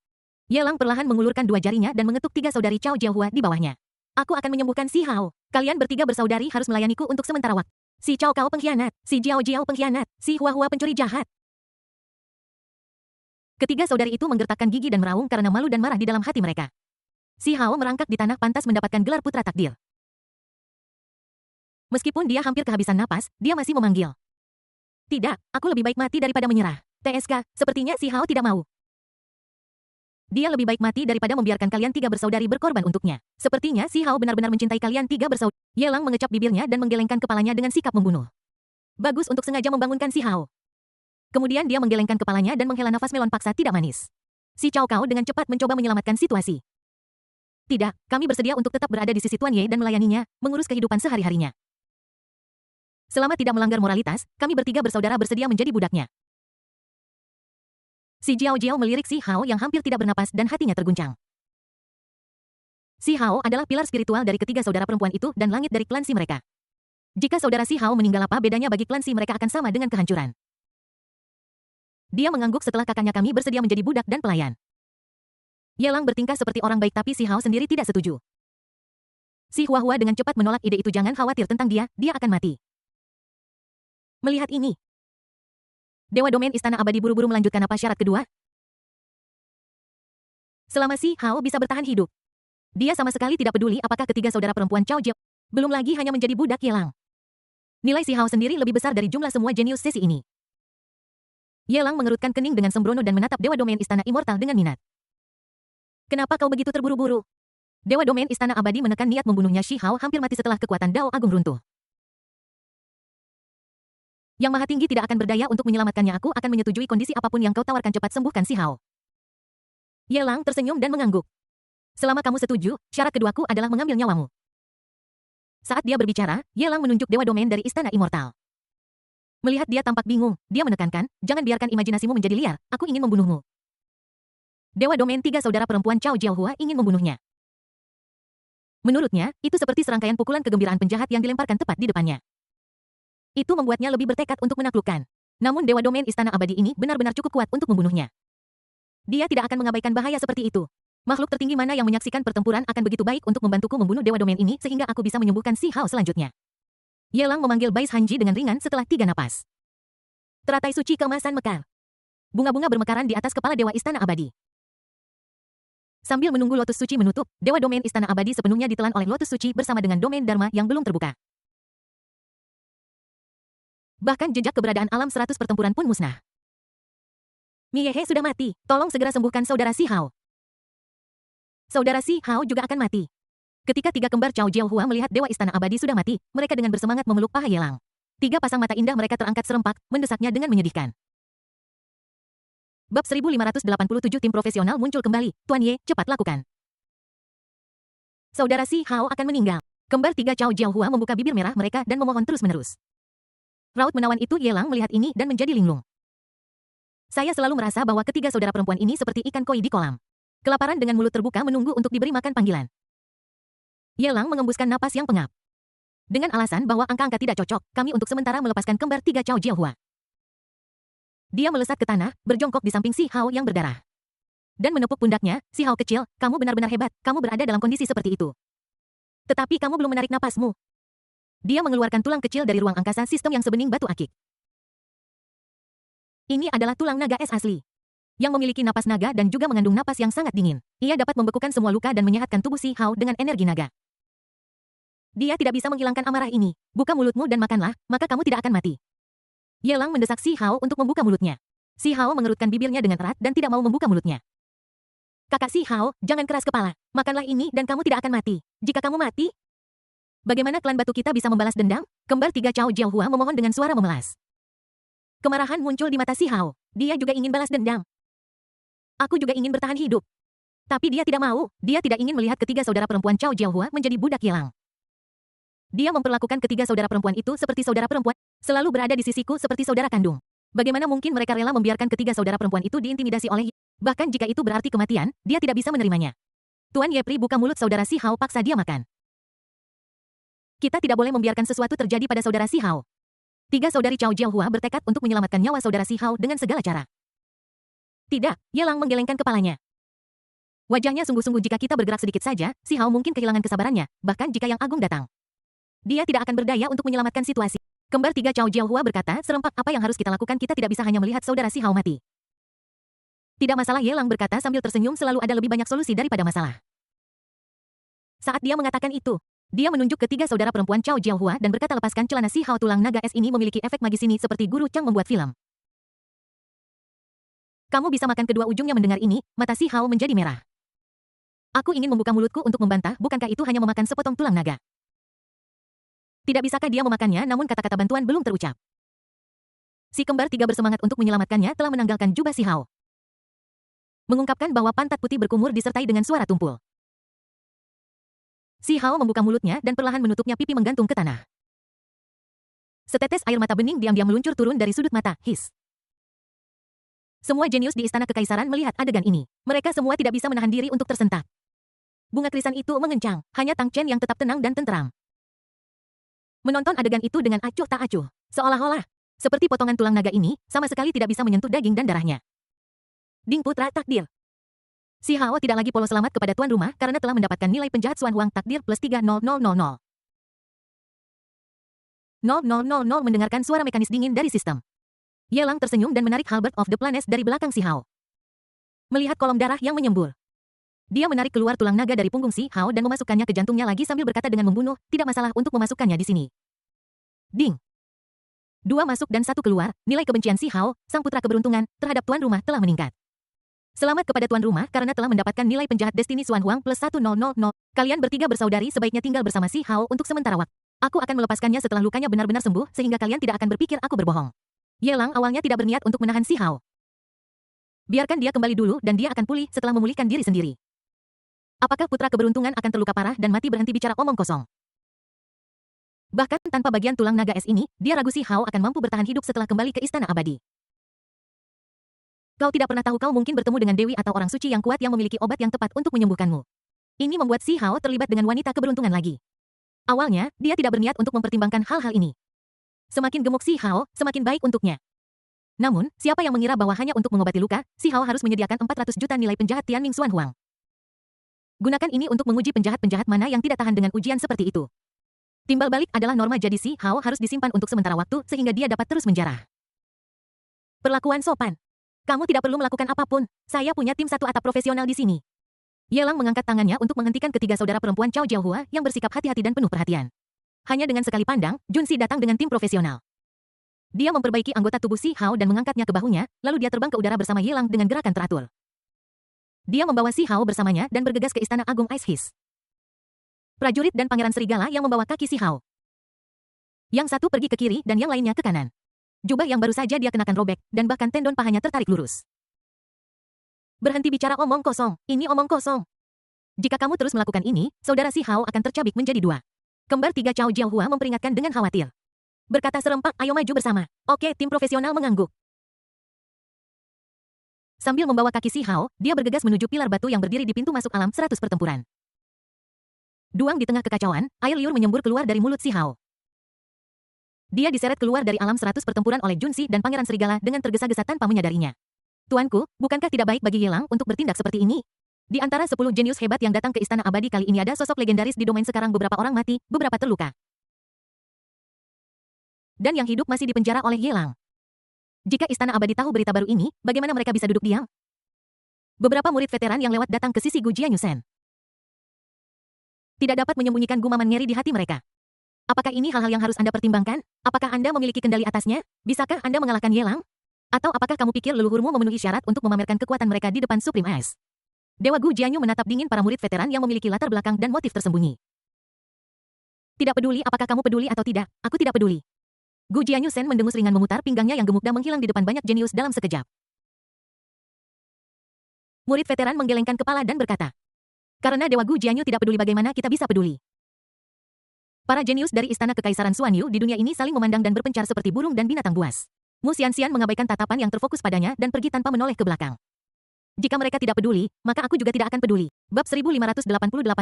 Yelang perlahan mengulurkan dua jarinya dan mengetuk tiga saudari Cao Jiaohua di bawahnya. Aku akan menyembuhkan Si Hao. Kalian bertiga bersaudari harus melayaniku untuk sementara waktu. Si Cao Cao pengkhianat, si Jiao Jiao pengkhianat, si Hua Hua pencuri jahat. Ketiga saudari itu menggertakkan gigi dan meraung karena malu dan marah di dalam hati mereka. Si Hao merangkak di tanah pantas mendapatkan gelar putra takdir. Meskipun dia hampir kehabisan napas, dia masih memanggil. Tidak, aku lebih baik mati daripada menyerah. TSK, sepertinya si Hao tidak mau. Dia lebih baik mati daripada membiarkan kalian tiga bersaudari berkorban untuknya. Sepertinya si Hao benar-benar mencintai kalian tiga bersaudari. Ye Lang mengecap bibirnya dan menggelengkan kepalanya dengan sikap membunuh. Bagus untuk sengaja membangunkan si Hao. Kemudian dia menggelengkan kepalanya dan menghela nafas melon paksa tidak manis. Si Cao Cao dengan cepat mencoba menyelamatkan situasi. Tidak, kami bersedia untuk tetap berada di sisi Tuan Ye dan melayaninya, mengurus kehidupan sehari-harinya. Selama tidak melanggar moralitas, kami bertiga bersaudara bersedia menjadi budaknya. Si Jiao Jiao melirik si Hao yang hampir tidak bernapas dan hatinya terguncang. Si Hao adalah pilar spiritual dari ketiga saudara perempuan itu dan langit dari klan Si mereka. Jika saudara si Hao meninggal apa bedanya bagi klan Si mereka akan sama dengan kehancuran. Dia mengangguk setelah kakaknya kami bersedia menjadi budak dan pelayan. Ye Lang bertingkah seperti orang baik tapi si Hao sendiri tidak setuju. Si Hua Hua dengan cepat menolak ide itu jangan khawatir tentang dia akan mati. Melihat ini, Dewa Domain Istana Abadi buru-buru melanjutkan apa syarat kedua? Selama si Hao bisa bertahan hidup. Dia sama sekali tidak peduli apakah ketiga saudara perempuan Cao Jiao, belum lagi hanya menjadi budak Ye Lang. Nilai si Hao sendiri lebih besar dari jumlah semua jenius sesi ini. Ye Lang mengerutkan kening dengan sembrono dan menatap Dewa Domain Istana Immortal dengan minat. Kenapa kau begitu terburu-buru? Dewa Domain Istana Abadi menekan niat membunuhnya Shi Hao hampir mati setelah kekuatan Dao Agung runtuh. Yang Maha Tinggi tidak akan berdaya untuk menyelamatkannya. Aku akan menyetujui kondisi apapun yang kau tawarkan. Cepat sembuhkan si Hao. Ye Lang tersenyum dan mengangguk. Selama kamu setuju, syarat keduaku adalah mengambil nyawamu. Saat dia berbicara, Ye Lang menunjuk Dewa Domain dari Istana Immortal. Melihat dia tampak bingung, dia menekankan, jangan biarkan imajinasimu menjadi liar, aku ingin membunuhmu. Dewa Domain tiga saudara perempuan Cao Jiaohua ingin membunuhnya. Menurutnya, itu seperti serangkaian pukulan kegembiraan penjahat yang dilemparkan tepat di depannya. Itu membuatnya lebih bertekad untuk menaklukkan. Namun Dewa Domain Istana Abadi ini benar-benar cukup kuat untuk membunuhnya. Dia tidak akan mengabaikan bahaya seperti itu. Makhluk tertinggi mana yang menyaksikan pertempuran akan begitu baik untuk membantuku membunuh Dewa Domain ini sehingga aku bisa menyembuhkan si Hao selanjutnya. Ye Lang memanggil Bais Hanji dengan ringan setelah 3 napas. Teratai suci keemasan mekar. Bunga-bunga bermekaran di atas kepala Dewa Istana Abadi. Sambil menunggu lotus suci menutup, Dewa Domain Istana Abadi sepenuhnya ditelan oleh lotus suci bersama dengan domain Dharma yang belum terbuka. Bahkan jejak keberadaan alam 100 pertempuran pun musnah. Miyehe sudah mati, tolong segera sembuhkan saudara si Hao. Saudara si Hao juga akan mati. Ketika tiga kembar Cao Jiaohua melihat Dewa Istana Abadi sudah mati, mereka dengan bersemangat memeluk paha Ye Lang. Tiga pasang mata indah mereka terangkat serempak, mendesaknya dengan menyedihkan. Bab 1587 tim profesional muncul kembali. Tuan Ye, cepat lakukan. Saudara si Hao akan meninggal. Kembar tiga Cao Jiaohua membuka bibir merah mereka dan memohon terus-menerus. Raut menawan itu Ye Lang melihat ini dan menjadi linglung. Saya selalu merasa bahwa ketiga saudara perempuan ini seperti ikan koi di kolam. Kelaparan dengan mulut terbuka menunggu untuk diberi makan panggilan. Ye Lang mengembuskan napas yang pengap. Dengan alasan bahwa angka-angka tidak cocok, kami untuk sementara melepaskan kembar tiga Cao Jiaohua. Dia melesat ke tanah, berjongkok di samping si Hao yang berdarah. Dan menepuk pundaknya, si Hao kecil, kamu benar-benar hebat, kamu berada dalam kondisi seperti itu. Tetapi kamu belum menarik napasmu. Dia mengeluarkan tulang kecil dari ruang angkasa sistem yang sebening batu akik. Ini adalah tulang naga es asli. Yang memiliki napas naga dan juga mengandung napas yang sangat dingin. Ia dapat membekukan semua luka dan menyehatkan tubuh si Hao dengan energi naga. Dia tidak bisa menghilangkan amarah ini. Buka mulutmu dan makanlah, maka kamu tidak akan mati. Ye Lang mendesak si Hao untuk membuka mulutnya. Si Hao mengerutkan bibirnya dengan erat dan tidak mau membuka mulutnya. Kakak si Hao, jangan keras kepala. Makanlah ini dan kamu tidak akan mati. Jika kamu mati, bagaimana klan batu kita bisa membalas dendam? Kembar tiga Cao Jiaohua memohon dengan suara memelas. Kemarahan muncul di mata si Hao. Dia juga ingin balas dendam. Aku juga ingin bertahan hidup. Tapi dia tidak mau. Dia tidak ingin melihat ketiga saudara perempuan Cao Jiaohua menjadi budak Ye Lang. Dia memperlakukan ketiga saudara perempuan itu seperti saudara perempuan, selalu berada di sisiku seperti saudara kandung. Bagaimana mungkin mereka rela membiarkan ketiga saudara perempuan itu diintimidasi oleh bahkan jika itu berarti kematian, dia tidak bisa menerimanya. Tuan Yepri buka mulut saudara si Hao paksa dia makan. Kita tidak boleh membiarkan sesuatu terjadi pada saudara si Hao. Tiga saudari Cao Jiaohua bertekad untuk menyelamatkan nyawa saudara si Hao dengan segala cara. Tidak, Ye Lang menggelengkan kepalanya. Wajahnya sungguh-sungguh jika kita bergerak sedikit saja, si Hao mungkin kehilangan kesabarannya, bahkan jika Yang Agung datang. Dia tidak akan berdaya untuk menyelamatkan situasi. Kembar tiga Cao Jiaohua berkata, serempak apa yang harus kita lakukan kita tidak bisa hanya melihat saudara si Hao mati. Tidak masalah, Yelang berkata sambil tersenyum, selalu ada lebih banyak solusi daripada masalah. Saat dia mengatakan itu, dia menunjuk ketiga saudara perempuan Cao Jiaohua dan berkata lepaskan celana si Hao tulang naga es ini memiliki efek magis ini seperti guru Chang membuat film. Kamu bisa makan kedua ujungnya mendengar ini, mata si Hao menjadi merah. Aku ingin membuka mulutku untuk membantah, bukankah itu hanya memakan sepotong tulang naga? Tidak bisakah dia memakannya, namun kata-kata bantuan belum terucap. Si kembar tiga bersemangat untuk menyelamatkannya telah menanggalkan jubah si Hao. Mengungkapkan bahwa pantat putih berkumur disertai dengan suara tumpul. Si Hao membuka mulutnya dan perlahan menutupnya, pipi menggantung ke tanah. Setetes air mata bening diam-diam meluncur turun dari sudut mata, his. Semua jenius di Istana Kekaisaran melihat adegan ini. Mereka semua tidak bisa menahan diri untuk tersentak. Bunga krisan itu mengencang, hanya Tang Chen yang tetap tenang dan tenteram. Menonton adegan itu dengan acuh tak acuh, seolah-olah seperti potongan tulang naga ini sama sekali tidak bisa menyentuh daging dan darahnya. Ding putra takdir. Si Hao tidak lagi polos selamat kepada tuan rumah karena telah mendapatkan nilai penjahat Xuan Huang takdir plus 30000. 0000 mendengarkan suara mekanis dingin dari sistem. Yelang tersenyum dan menarik Halberd of the Planes dari belakang si Hao. Melihat kolom darah yang menyembur, dia menarik keluar tulang naga dari punggung si Hao dan memasukkannya ke jantungnya lagi sambil berkata dengan membunuh, tidak masalah untuk memasukkannya di sini. Ding. 2 masuk dan 1 keluar, nilai kebencian si Hao, sang putra keberuntungan, terhadap tuan rumah telah meningkat. Selamat kepada tuan rumah karena telah mendapatkan nilai penjahat Destiny Xuan Huang plus 1000. Kalian bertiga bersaudari sebaiknya tinggal bersama si Hao untuk sementara waktu. Aku akan melepaskannya setelah lukanya benar-benar sembuh sehingga kalian tidak akan berpikir aku berbohong. Yelang awalnya tidak berniat untuk menahan si Hao. Biarkan dia kembali dulu dan dia akan pulih setelah memulihkan diri sendiri. Apakah putra keberuntungan akan terluka parah dan mati berhenti bicara omong kosong? Bahkan tanpa bagian tulang naga es ini, dia ragu si Hao akan mampu bertahan hidup setelah kembali ke Istana Abadi. Kau tidak pernah tahu, kau mungkin bertemu dengan dewi atau orang suci yang kuat yang memiliki obat yang tepat untuk menyembuhkanmu. Ini membuat si Hao terlibat dengan wanita keberuntungan lagi. Awalnya, dia tidak berniat untuk mempertimbangkan hal-hal ini. Semakin gemuk si Hao, semakin baik untuknya. Namun, siapa yang mengira bahwa hanya untuk mengobati luka, si Hao harus menyediakan 400 juta nilai penjahat Tianming Xuan Huang. Gunakan ini untuk menguji penjahat-penjahat mana yang tidak tahan dengan ujian seperti itu. Timbal balik adalah norma, jadi si Hao harus disimpan untuk sementara waktu sehingga dia dapat terus menjarah. Perlakuan sopan. Kamu tidak perlu melakukan apapun, saya punya tim satu atap profesional di sini. Yelang mengangkat tangannya untuk menghentikan ketiga saudara perempuan Cao Jiaohua yang bersikap hati-hati dan penuh perhatian. Hanya dengan sekali pandang, Junsi datang dengan tim profesional. Dia memperbaiki anggota tubuh si Hao dan mengangkatnya ke bahunya, lalu dia terbang ke udara bersama Yelang dengan gerakan teratur. Dia membawa si Hao bersamanya dan bergegas ke Istana Agung Ice His. Prajurit dan pangeran serigala yang membawa kaki si Hao. Yang satu pergi ke kiri dan yang lainnya ke kanan. Jubah yang baru saja dia kenakan robek, dan bahkan tendon pahanya tertarik lurus. Berhenti bicara omong kosong, ini omong kosong. Jika kamu terus melakukan ini, saudara si Hao akan tercabik menjadi 2. Kembar tiga Cao Jiaohua memperingatkan dengan khawatir. Berkata serempak, ayo maju bersama. Oke, tim profesional mengangguk. Sambil membawa kaki si Hao, dia bergegas menuju pilar batu yang berdiri di pintu masuk alam 100 pertempuran. Duang di tengah kekacauan, air liur menyembur keluar dari mulut si Hao. Dia diseret keluar dari alam 100 pertempuran oleh Junsi dan Pangeran Serigala dengan tergesa-gesa tanpa menyadarinya. Tuanku, bukankah tidak baik bagi Yelang untuk bertindak seperti ini? Di antara 10 jenius hebat yang datang ke Istana Abadi kali ini ada sosok legendaris di domain sekarang, beberapa orang mati, beberapa terluka. Dan yang hidup masih dipenjara oleh Yelang. Jika Istana Abadi tahu berita baru ini, bagaimana mereka bisa duduk diam? Beberapa murid veteran yang lewat datang ke sisi Gu Jianyusen. Tidak dapat menyembunyikan gumaman ngeri di hati mereka. Apakah ini hal-hal yang harus Anda pertimbangkan? Apakah Anda memiliki kendali atasnya? Bisakah Anda mengalahkan Yelang? Atau apakah kamu pikir leluhurmu memenuhi syarat untuk memamerkan kekuatan mereka di depan Supreme Ice? Dewa Gu Jianyu menatap dingin para murid veteran yang memiliki latar belakang dan motif tersembunyi. Tidak peduli apakah kamu peduli atau tidak, aku tidak peduli. Gu Jianyusen mendengus ringan, memutar pinggangnya yang gemuk dan menghilang di depan banyak jenius dalam sekejap. Murid veteran menggelengkan kepala dan berkata, karena Dewa Gu Jianyu tidak peduli, bagaimana kita bisa peduli? Para jenius dari Istana Kekaisaran Xuan Yu di dunia ini saling memandang dan berpencar seperti burung dan binatang buas. Mu Xianxian mengabaikan tatapan yang terfokus padanya dan pergi tanpa menoleh ke belakang. Jika mereka tidak peduli, maka aku juga tidak akan peduli. Bab 1588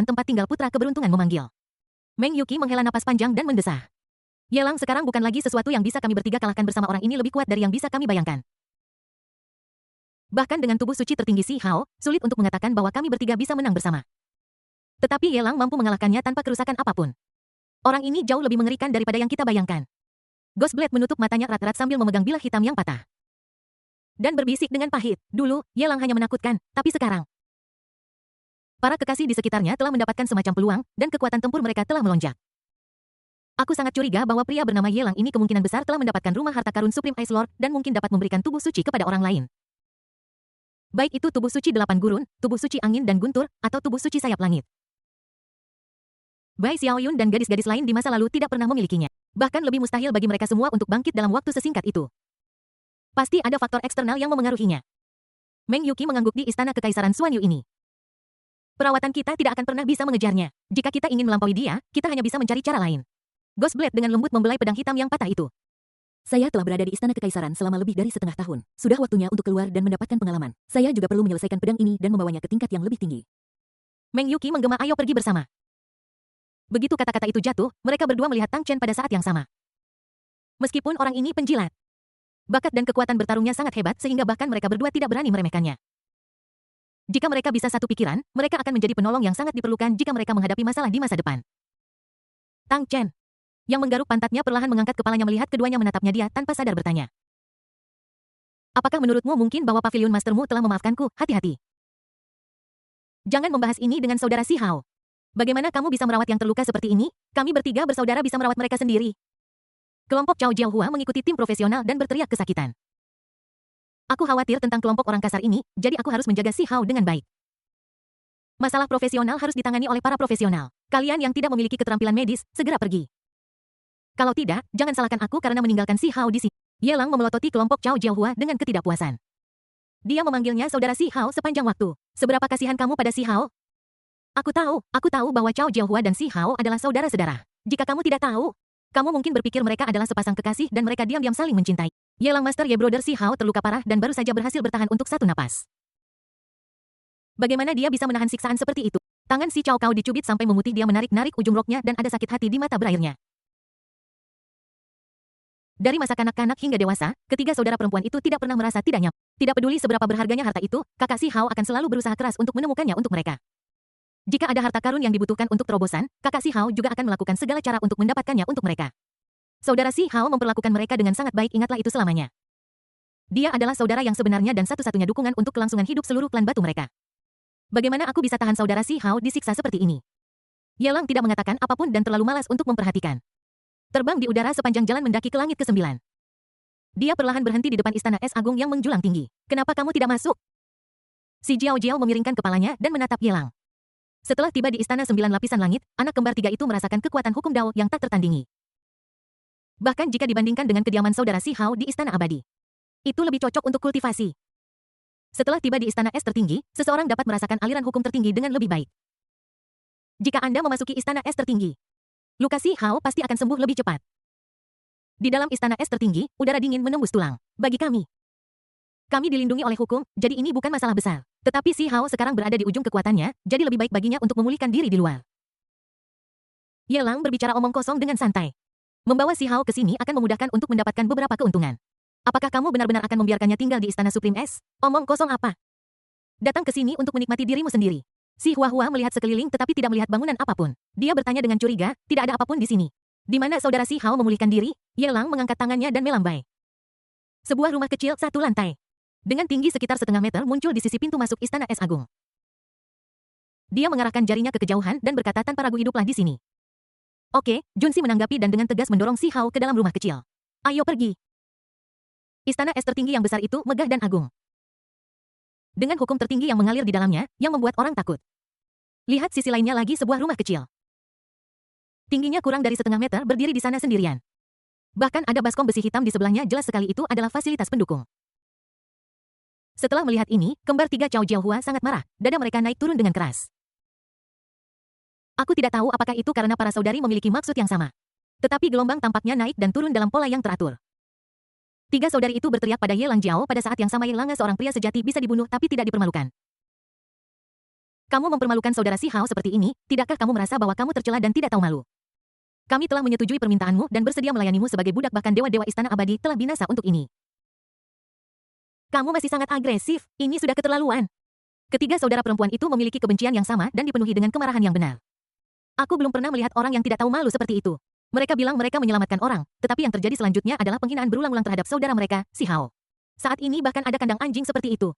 tempat tinggal putra keberuntungan memanggil. Meng Yuqi menghela napas panjang dan mendesah. Yelang sekarang bukan lagi sesuatu yang bisa kami bertiga kalahkan bersama, orang ini lebih kuat dari yang bisa kami bayangkan. Bahkan dengan tubuh suci tertinggi si Hao, sulit untuk mengatakan bahwa kami bertiga bisa menang bersama. Tetapi Yelang mampu mengalahkannya tanpa kerusakan apapun. Orang ini jauh lebih mengerikan daripada yang kita bayangkan. Ghostblade menutup matanya erat-erat sambil memegang bilah hitam yang patah. Dan berbisik dengan pahit. Dulu, Ye Lang hanya menakutkan, tapi sekarang para kekasih di sekitarnya telah mendapatkan semacam peluang, dan kekuatan tempur mereka telah melonjak. Aku sangat curiga bahwa pria bernama Ye Lang ini kemungkinan besar telah mendapatkan rumah harta karun Supreme Ice Lord dan mungkin dapat memberikan tubuh suci kepada orang lain. Baik itu tubuh suci 8 gurun, tubuh suci angin dan guntur, atau tubuh suci sayap langit. Bai Xiaoyun dan gadis-gadis lain di masa lalu tidak pernah memilikinya. Bahkan lebih mustahil bagi mereka semua untuk bangkit dalam waktu sesingkat itu. Pasti ada faktor eksternal yang memengaruhinya. Meng Yuqi mengangguk di istana kekaisaran Xuanyu ini. Perawatan kita tidak akan pernah bisa mengejarnya. Jika kita ingin melampaui dia, kita hanya bisa mencari cara lain. Ghostblade dengan lembut membelai pedang hitam yang patah itu. Saya telah berada di istana kekaisaran selama lebih dari setengah tahun. Sudah waktunya untuk keluar dan mendapatkan pengalaman. Saya juga perlu menyelesaikan pedang ini dan membawanya ke tingkat yang lebih tinggi. Meng Yuqi menggema, ayo pergi bersama. Begitu kata-kata itu jatuh, mereka berdua melihat Tang Chen pada saat yang sama. Meskipun orang ini penjilat, bakat dan kekuatan bertarungnya sangat hebat sehingga bahkan mereka berdua tidak berani meremehkannya. Jika mereka bisa satu pikiran, mereka akan menjadi penolong yang sangat diperlukan jika mereka menghadapi masalah di masa depan. Tang Chen, yang menggaruk pantatnya perlahan mengangkat kepalanya melihat keduanya menatapnya dia tanpa sadar bertanya. Apakah menurutmu mungkin bahwa pavilion mastermu telah memaafkanku? Hati-hati. Jangan membahas ini dengan saudara Si Hao. Bagaimana kamu bisa merawat yang terluka seperti ini? Kami bertiga bersaudara bisa merawat mereka sendiri. Kelompok Cao Jiaohua mengikuti tim profesional dan berteriak kesakitan. Aku khawatir tentang kelompok orang kasar ini, jadi aku harus menjaga Si Hao dengan baik. Masalah profesional harus ditangani oleh para profesional. Kalian yang tidak memiliki keterampilan medis, segera pergi. Kalau tidak, jangan salahkan aku karena meninggalkan Si Hao di sini. Ye Lang memelototi kelompok Cao Jiaohua dengan ketidakpuasan. Dia memanggilnya saudara Si Hao sepanjang waktu. Seberapa kasihan kamu pada Si Hao? Aku tahu bahwa Cao Jiaohua dan Si Hao adalah saudara-saudara. Jika kamu tidak tahu, kamu mungkin berpikir mereka adalah sepasang kekasih dan mereka diam-diam saling mencintai. Ye Lang Master Ye Brother Si Hao terluka parah dan baru saja berhasil bertahan untuk satu napas. Bagaimana dia bisa menahan siksaan seperti itu? Tangan si Cao Cao dicubit sampai memutih, dia menarik-narik ujung roknya dan ada sakit hati di mata berairnya. Dari masa kanak-kanak hingga dewasa, ketiga saudara perempuan itu tidak pernah merasa tidak nyaman. Tidak peduli seberapa berharganya harta itu, kakak Si Hao akan selalu berusaha keras untuk menemukannya untuk mereka. Jika ada harta karun yang dibutuhkan untuk terobosan, kakak Si Hao juga akan melakukan segala cara untuk mendapatkannya untuk mereka. Saudara Si Hao memperlakukan mereka dengan sangat baik, ingatlah itu selamanya. Dia adalah saudara yang sebenarnya dan satu-satunya dukungan untuk kelangsungan hidup seluruh klan batu mereka. Bagaimana aku bisa tahan saudara Si Hao disiksa seperti ini? Ye Lang tidak mengatakan apapun dan terlalu malas untuk memperhatikan. Terbang di udara sepanjang jalan mendaki ke langit ke-9. Dia perlahan berhenti di depan istana es agung yang menjulang tinggi. Kenapa kamu tidak masuk? Si Jiao Jiao memiringkan kepalanya dan menatap Ye Lang. Setelah tiba di istana 9 lapisan langit, anak kembar 3 itu merasakan kekuatan hukum Dao yang tak tertandingi. Bahkan jika dibandingkan dengan kediaman saudara Si Hao di istana abadi, itu lebih cocok untuk kultivasi. Setelah tiba di istana es tertinggi, seseorang dapat merasakan aliran hukum tertinggi dengan lebih baik. Jika Anda memasuki istana es tertinggi, luka Si Hao pasti akan sembuh lebih cepat. Di dalam istana es tertinggi, udara dingin menembus tulang. Bagi kami dilindungi oleh hukum, jadi ini bukan masalah besar. Tetapi Si Hao sekarang berada di ujung kekuatannya, jadi lebih baik baginya untuk memulihkan diri di luar. Ye Lang berbicara omong kosong dengan santai. Membawa Si Hao ke sini akan memudahkan untuk mendapatkan beberapa keuntungan. Apakah kamu benar-benar akan membiarkannya tinggal di istana Supreme S? Omong kosong apa? Datang ke sini untuk menikmati dirimu sendiri. Si Hua-Hua melihat sekeliling tetapi tidak melihat bangunan apapun. Dia bertanya dengan curiga, tidak ada apapun di sini. Di mana saudara Si Hao memulihkan diri? Ye Lang mengangkat tangannya dan melambai. Sebuah rumah kecil 1 lantai. Dengan tinggi sekitar setengah meter muncul di sisi pintu masuk istana es agung. Dia mengarahkan jarinya ke kejauhan dan berkata tanpa ragu, hiduplah di sini. Oke, Junsi menanggapi dan dengan tegas mendorong Si Hao ke dalam rumah kecil. Ayo pergi. Istana es tertinggi yang besar itu megah dan agung. Dengan hukum tertinggi yang mengalir di dalamnya, yang membuat orang takut. Lihat sisi lainnya lagi, sebuah rumah kecil. Tingginya kurang dari setengah meter berdiri di sana sendirian. Bahkan ada baskom besi hitam di sebelahnya, jelas sekali itu adalah fasilitas pendukung. Setelah melihat ini, kembar 3 Cao Jiaohua sangat marah, dada mereka naik turun dengan keras. Aku tidak tahu apakah itu karena para saudari memiliki maksud yang sama. Tetapi gelombang tampaknya naik dan turun dalam pola yang teratur. 3 saudari itu berteriak pada Ye Lang Jiao pada saat yang sama. Ye Lang, seorang pria sejati, bisa dibunuh tapi tidak dipermalukan. Kamu mempermalukan saudara Si Hao seperti ini, tidakkah kamu merasa bahwa kamu tercela dan tidak tahu malu? Kami telah menyetujui permintaanmu dan bersedia melayanimu sebagai budak, bahkan dewa-dewa istana abadi telah binasa untuk ini. Kamu masih sangat agresif, ini sudah keterlaluan. Ketiga saudara perempuan itu memiliki kebencian yang sama dan dipenuhi dengan kemarahan yang benar. Aku belum pernah melihat orang yang tidak tahu malu seperti itu. Mereka bilang mereka menyelamatkan orang, tetapi yang terjadi selanjutnya adalah penghinaan berulang-ulang terhadap saudara mereka, Si Hao. Saat ini bahkan ada kandang anjing seperti itu.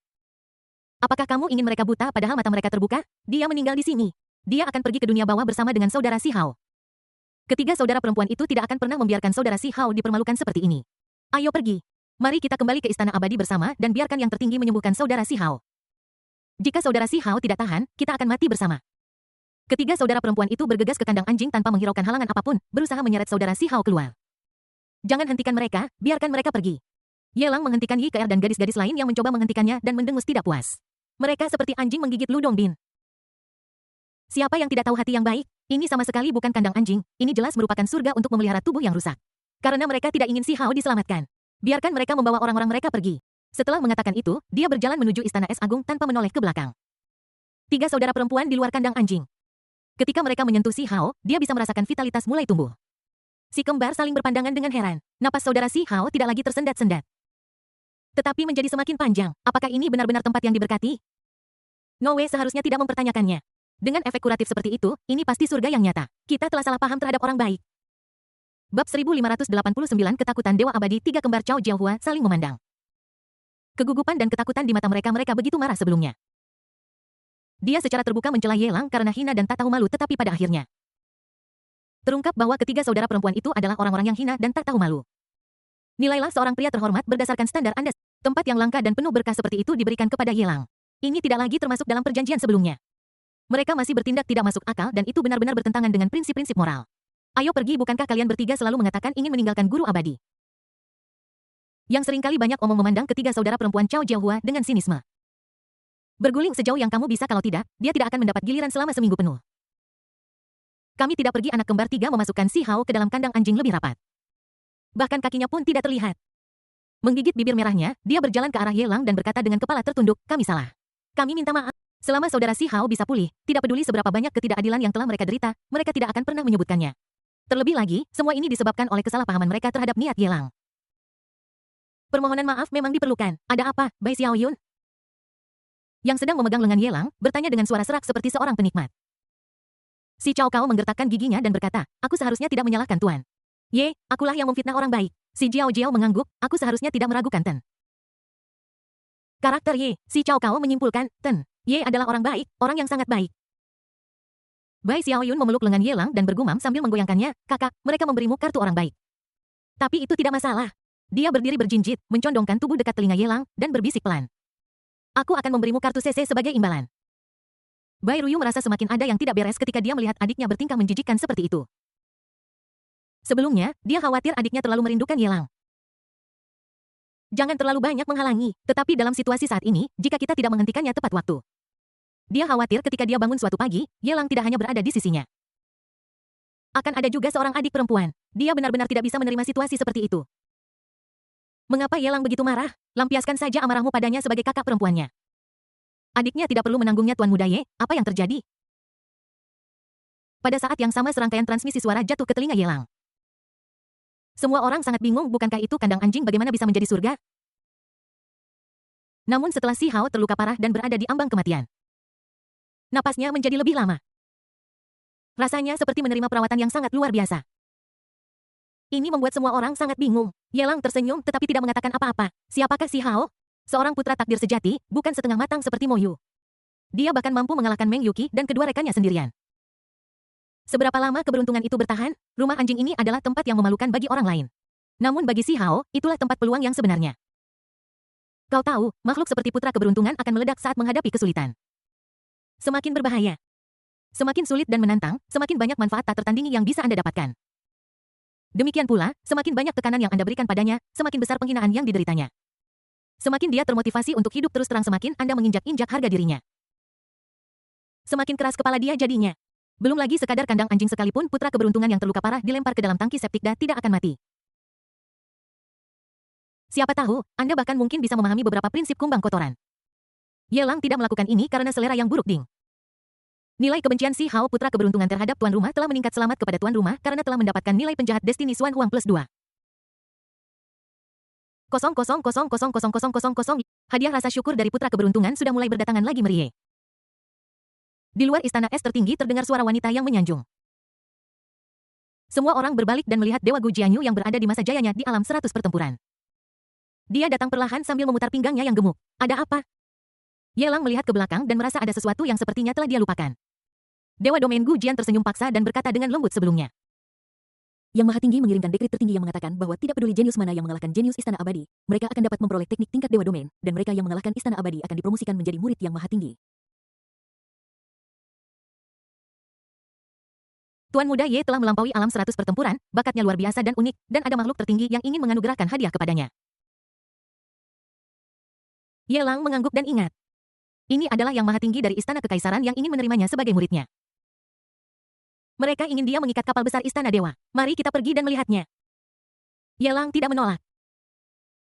Apakah kamu ingin mereka buta padahal mata mereka terbuka? Dia meninggal di sini. Dia akan pergi ke dunia bawah bersama dengan saudara Si Hao. Ketiga saudara perempuan itu tidak akan pernah membiarkan saudara Si Hao dipermalukan seperti ini. Ayo pergi. Mari kita kembali ke istana abadi bersama dan biarkan yang tertinggi menyembuhkan saudara Si Hao. Jika saudara Si Hao tidak tahan, kita akan mati bersama. Ketiga saudara perempuan itu bergegas ke kandang anjing tanpa menghiraukan halangan apapun, berusaha menyeret saudara Si Hao keluar. Jangan hentikan mereka, biarkan mereka pergi. Yelang menghentikan Yi Keer dan gadis-gadis lain yang mencoba menghentikannya dan mendengus tidak puas. Mereka seperti anjing menggigit Lu Dongbin. Siapa yang tidak tahu hati yang baik? Ini sama sekali bukan kandang anjing, ini jelas merupakan surga untuk memelihara tubuh yang rusak. Karena mereka tidak ingin Si Hao diselamatkan. Biarkan mereka membawa orang-orang mereka pergi. Setelah mengatakan itu, dia berjalan menuju Istana Es Agung tanpa menoleh ke belakang. Tiga saudara perempuan di luar kandang anjing. Ketika mereka menyentuh Si Hao, dia bisa merasakan vitalitas mulai tumbuh. Si kembar saling berpandangan dengan heran. Napas saudara Si Hao tidak lagi tersendat-sendat. Tetapi menjadi semakin panjang. Apakah ini benar-benar tempat yang diberkati? No Way seharusnya tidak mempertanyakannya. Dengan efek kuratif seperti itu, ini pasti surga yang nyata. Kita telah salah paham terhadap orang baik. Bab 1589 Ketakutan Dewa Abadi. Tiga kembar Cao Jiahua saling memandang. Kegugupan dan ketakutan di mata mereka begitu marah sebelumnya. Dia secara terbuka mencela Yelang karena hina dan tak tahu malu, tetapi pada akhirnya terungkap bahwa ketiga saudara perempuan itu adalah orang-orang yang hina dan tak tahu malu. Nilailah seorang pria terhormat berdasarkan standar Anda. Tempat yang langka dan penuh berkah seperti itu diberikan kepada Yelang. Ini tidak lagi termasuk dalam perjanjian sebelumnya. Mereka masih bertindak tidak masuk akal dan itu benar-benar bertentangan dengan prinsip-prinsip moral. Ayo pergi, bukankah kalian bertiga selalu mengatakan ingin meninggalkan guru abadi? Yang seringkali banyak omong memandang ketiga saudara perempuan Cao Jiahua dengan sinisme. Berguling sejauh yang kamu bisa, kalau tidak, dia tidak akan mendapat giliran selama seminggu penuh. Kami tidak pergi. Anak kembar tiga memasukkan Si Hao ke dalam kandang anjing lebih rapat. Bahkan kakinya pun tidak terlihat. Menggigit bibir merahnya, dia berjalan ke arah Yelang dan berkata dengan kepala tertunduk, kami salah. Kami minta maaf. Selama saudara Si Hao bisa pulih, tidak peduli seberapa banyak ketidakadilan yang telah mereka derita, mereka tidak akan pernah menyebutkannya. Terlebih lagi, semua ini disebabkan oleh kesalahpahaman mereka terhadap niat Yelang. Permohonan maaf memang diperlukan. Ada apa, Bai Xiaoyun? Yang sedang memegang lengan Yelang, bertanya dengan suara serak seperti seorang penikmat. Si Cao Cao menggertakkan giginya dan berkata, aku seharusnya tidak menyalahkan Tuan. Ye, akulah yang memfitnah orang baik. Si Jiao Jiao mengangguk, aku seharusnya tidak meragukan Ten. Karakter Ye, si Cao Cao menyimpulkan, Ten. Ye adalah orang baik, orang yang sangat baik. Bai Xiaoyun memeluk lengan Yelang dan bergumam sambil menggoyangkannya, kakak, mereka memberimu kartu orang baik. Tapi itu tidak masalah. Dia berdiri berjinjit, mencondongkan tubuh dekat telinga Yelang, dan berbisik pelan. Aku akan memberimu kartu CC sebagai imbalan. Bai Ruyu merasa semakin ada yang tidak beres ketika dia melihat adiknya bertingkah menjijikkan seperti itu. Sebelumnya, dia khawatir adiknya terlalu merindukan Yelang. Jangan terlalu banyak menghalangi, tetapi dalam situasi saat ini, jika kita tidak menghentikannya tepat waktu. Dia khawatir ketika dia bangun suatu pagi, Yelang tidak hanya berada di sisinya. Akan ada juga seorang adik perempuan. Dia benar-benar tidak bisa menerima situasi seperti itu. Mengapa Yelang begitu marah? Lampiaskan saja amarahmu padanya sebagai kakak perempuannya. Adiknya tidak perlu menanggungnya, Tuan Muda Ye. Apa yang terjadi? Pada saat yang sama serangkaian transmisi suara jatuh ke telinga Yelang. Semua orang sangat bingung, bukankah itu kandang anjing bagaimana bisa menjadi surga? Namun setelah Si Hao terluka parah dan berada di ambang kematian, napasnya menjadi lebih lama. Rasanya seperti menerima perawatan yang sangat luar biasa. Ini membuat semua orang sangat bingung. Yelang tersenyum tetapi tidak mengatakan apa-apa. Siapakah Si Hao? Seorang putra takdir sejati, bukan setengah matang seperti Mo Yu. Dia bahkan mampu mengalahkan Meng Yuqi dan kedua rekannya sendirian. Seberapa lama keberuntungan itu bertahan? Rumah anjing ini adalah tempat yang memalukan bagi orang lain. Namun bagi Si Hao, itulah tempat peluang yang sebenarnya. Kau tahu, makhluk seperti putra keberuntungan akan meledak saat menghadapi kesulitan. Semakin berbahaya, semakin sulit dan menantang, semakin banyak manfaat tak tertandingi yang bisa Anda dapatkan. Demikian pula, semakin banyak tekanan yang Anda berikan padanya, semakin besar penghinaan yang dideritanya. Semakin dia termotivasi untuk hidup terus terang, semakin Anda menginjak-injak harga dirinya. Semakin keras kepala dia jadinya. Belum lagi sekadar kandang anjing sekalipun, putra keberuntungan yang terluka parah dilempar ke dalam tangki septikda tidak akan mati. Siapa tahu, Anda bahkan mungkin bisa memahami beberapa prinsip kumbang kotoran. Yelang tidak melakukan ini karena selera yang buruk ding. Nilai kebencian Si Hao putra keberuntungan terhadap tuan rumah telah meningkat selamat kepada tuan rumah karena telah mendapatkan nilai penjahat Destiny Xuan Huang +2. 0,0000000. Hadiah rasa syukur dari putra keberuntungan sudah mulai berdatangan lagi meriah. Di luar istana es tertinggi terdengar suara wanita yang menyanjung. Semua orang berbalik dan melihat Dewa Gu Jianyu yang berada di masa jayanya di alam 100 pertempuran. Dia datang perlahan sambil memutar pinggangnya yang gemuk. Ada apa? Yelang melihat ke belakang dan merasa ada sesuatu yang sepertinya telah dia lupakan. Dewa Domain Gu Jian tersenyum paksa dan berkata dengan lembut sebelumnya. Yang Maha Tinggi mengirimkan dekrit tertinggi yang mengatakan bahwa tidak peduli jenius mana yang mengalahkan jenius Istana Abadi, mereka akan dapat memperoleh teknik tingkat Dewa Domain, dan mereka yang mengalahkan Istana Abadi akan dipromosikan menjadi murid Yang Maha Tinggi. Tuan Muda Ye telah melampaui alam 100 pertempuran, bakatnya luar biasa dan unik, dan ada makhluk tertinggi yang ingin menganugerahkan hadiah kepadanya. Yelang mengangguk dan ingat. Ini adalah Yang Maha Tinggi dari Istana Kekaisaran yang ingin menerimanya sebagai muridnya. Mereka ingin dia mengikat kapal besar Istana Dewa. Mari kita pergi dan melihatnya. Yelang tidak menolak.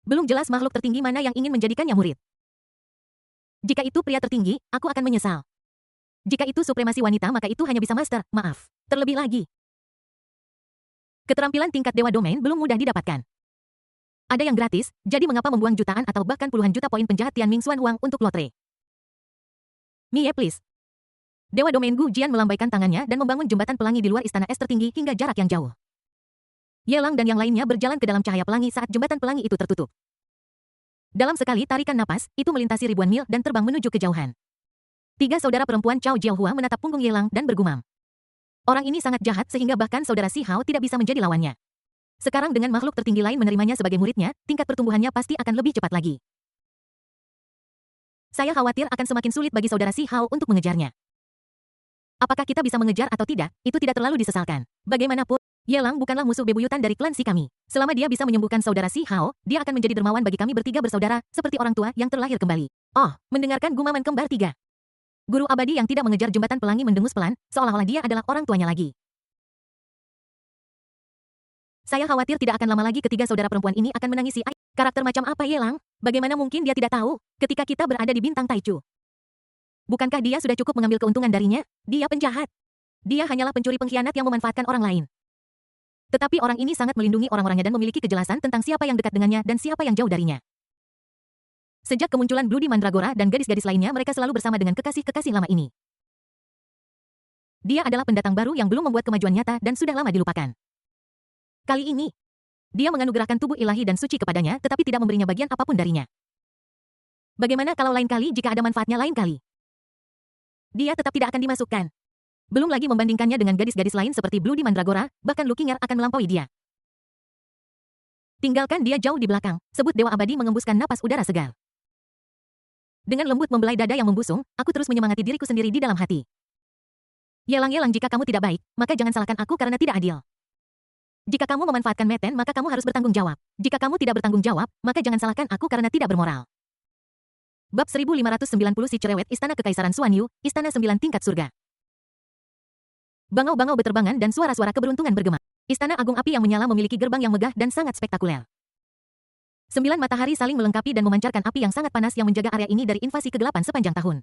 Belum jelas makhluk tertinggi mana yang ingin menjadikannya murid. Jika itu pria tertinggi, aku akan menyesal. Jika itu supremasi wanita maka itu hanya bisa master, maaf. Terlebih lagi. Keterampilan tingkat Dewa Domain belum mudah didapatkan. Ada yang gratis, jadi mengapa membuang jutaan atau bahkan puluhan juta poin penjahat Tianming Xuan Huang untuk lotre? Mie please. Dewa Domain Gu Jian melambaikan tangannya dan membangun jembatan pelangi di luar istana es tertinggi hingga jarak yang jauh. Yelang dan yang lainnya berjalan ke dalam cahaya pelangi saat jembatan pelangi itu tertutup. Dalam sekali tarikan napas, itu melintasi ribuan mil dan terbang menuju kejauhan. 3 saudara perempuan Cao Jiaohua menatap punggung Yelang dan bergumam. Orang ini sangat jahat sehingga bahkan saudara Si Hao tidak bisa menjadi lawannya. Sekarang dengan makhluk tertinggi lain menerimanya sebagai muridnya, tingkat pertumbuhannya pasti akan lebih cepat lagi. Saya khawatir akan semakin sulit bagi saudara Si Hao untuk mengejarnya. Apakah kita bisa mengejar atau tidak, itu tidak terlalu disesalkan. Bagaimanapun, Yelang bukanlah musuh bebuyutan dari klan Si kami. Selama dia bisa menyembuhkan saudara Si Hao, dia akan menjadi dermawan bagi kami bertiga bersaudara, seperti orang tua yang terlahir kembali. Oh, mendengarkan gumaman kembar 3. Guru abadi yang tidak mengejar jembatan pelangi mendengus pelan, seolah-olah dia adalah orang tuanya lagi. Saya khawatir tidak akan lama lagi ketiga saudara perempuan ini akan menangisi. Karakter macam apa Yelang? Bagaimana mungkin dia tidak tahu, ketika kita berada di bintang Taichu? Bukankah dia sudah cukup mengambil keuntungan darinya? Dia penjahat. Dia hanyalah pencuri pengkhianat yang memanfaatkan orang lain. Tetapi orang ini sangat melindungi orang-orangnya dan memiliki kejelasan tentang siapa yang dekat dengannya dan siapa yang jauh darinya. Sejak kemunculan Bloody Mandragora dan gadis-gadis lainnya mereka selalu bersama dengan kekasih-kekasih lama ini. Dia adalah pendatang baru yang belum membuat kemajuan nyata dan sudah lama dilupakan. Kali ini, dia menganugerahkan tubuh ilahi dan suci kepadanya tetapi tidak memberinya bagian apapun darinya. Bagaimana kalau lain kali jika ada manfaatnya lain kali? Dia tetap tidak akan dimasukkan. Belum lagi membandingkannya dengan gadis-gadis lain seperti Bloody Mandragora, bahkan Lukinger akan melampaui dia. Tinggalkan dia jauh di belakang, sebut Dewa Abadi mengembuskan napas udara segar. Dengan lembut membelai dada yang membusung, aku terus menyemangati diriku sendiri di dalam hati. Yelang-yelang jika kamu tidak baik, maka jangan salahkan aku karena tidak adil. Jika kamu memanfaatkan Meten maka kamu harus bertanggung jawab. Jika kamu tidak bertanggung jawab, maka jangan salahkan aku karena tidak bermoral. Bab 1590 Si Cerewet Istana Kekaisaran Xuanyu, Istana 9 Tingkat Surga. Bangau-bangau beterbangan dan suara-suara keberuntungan bergema. Istana Agung Api yang menyala memiliki gerbang yang megah dan sangat spektakuler. 9 matahari saling melengkapi dan memancarkan api yang sangat panas yang menjaga area ini dari invasi kegelapan sepanjang tahun.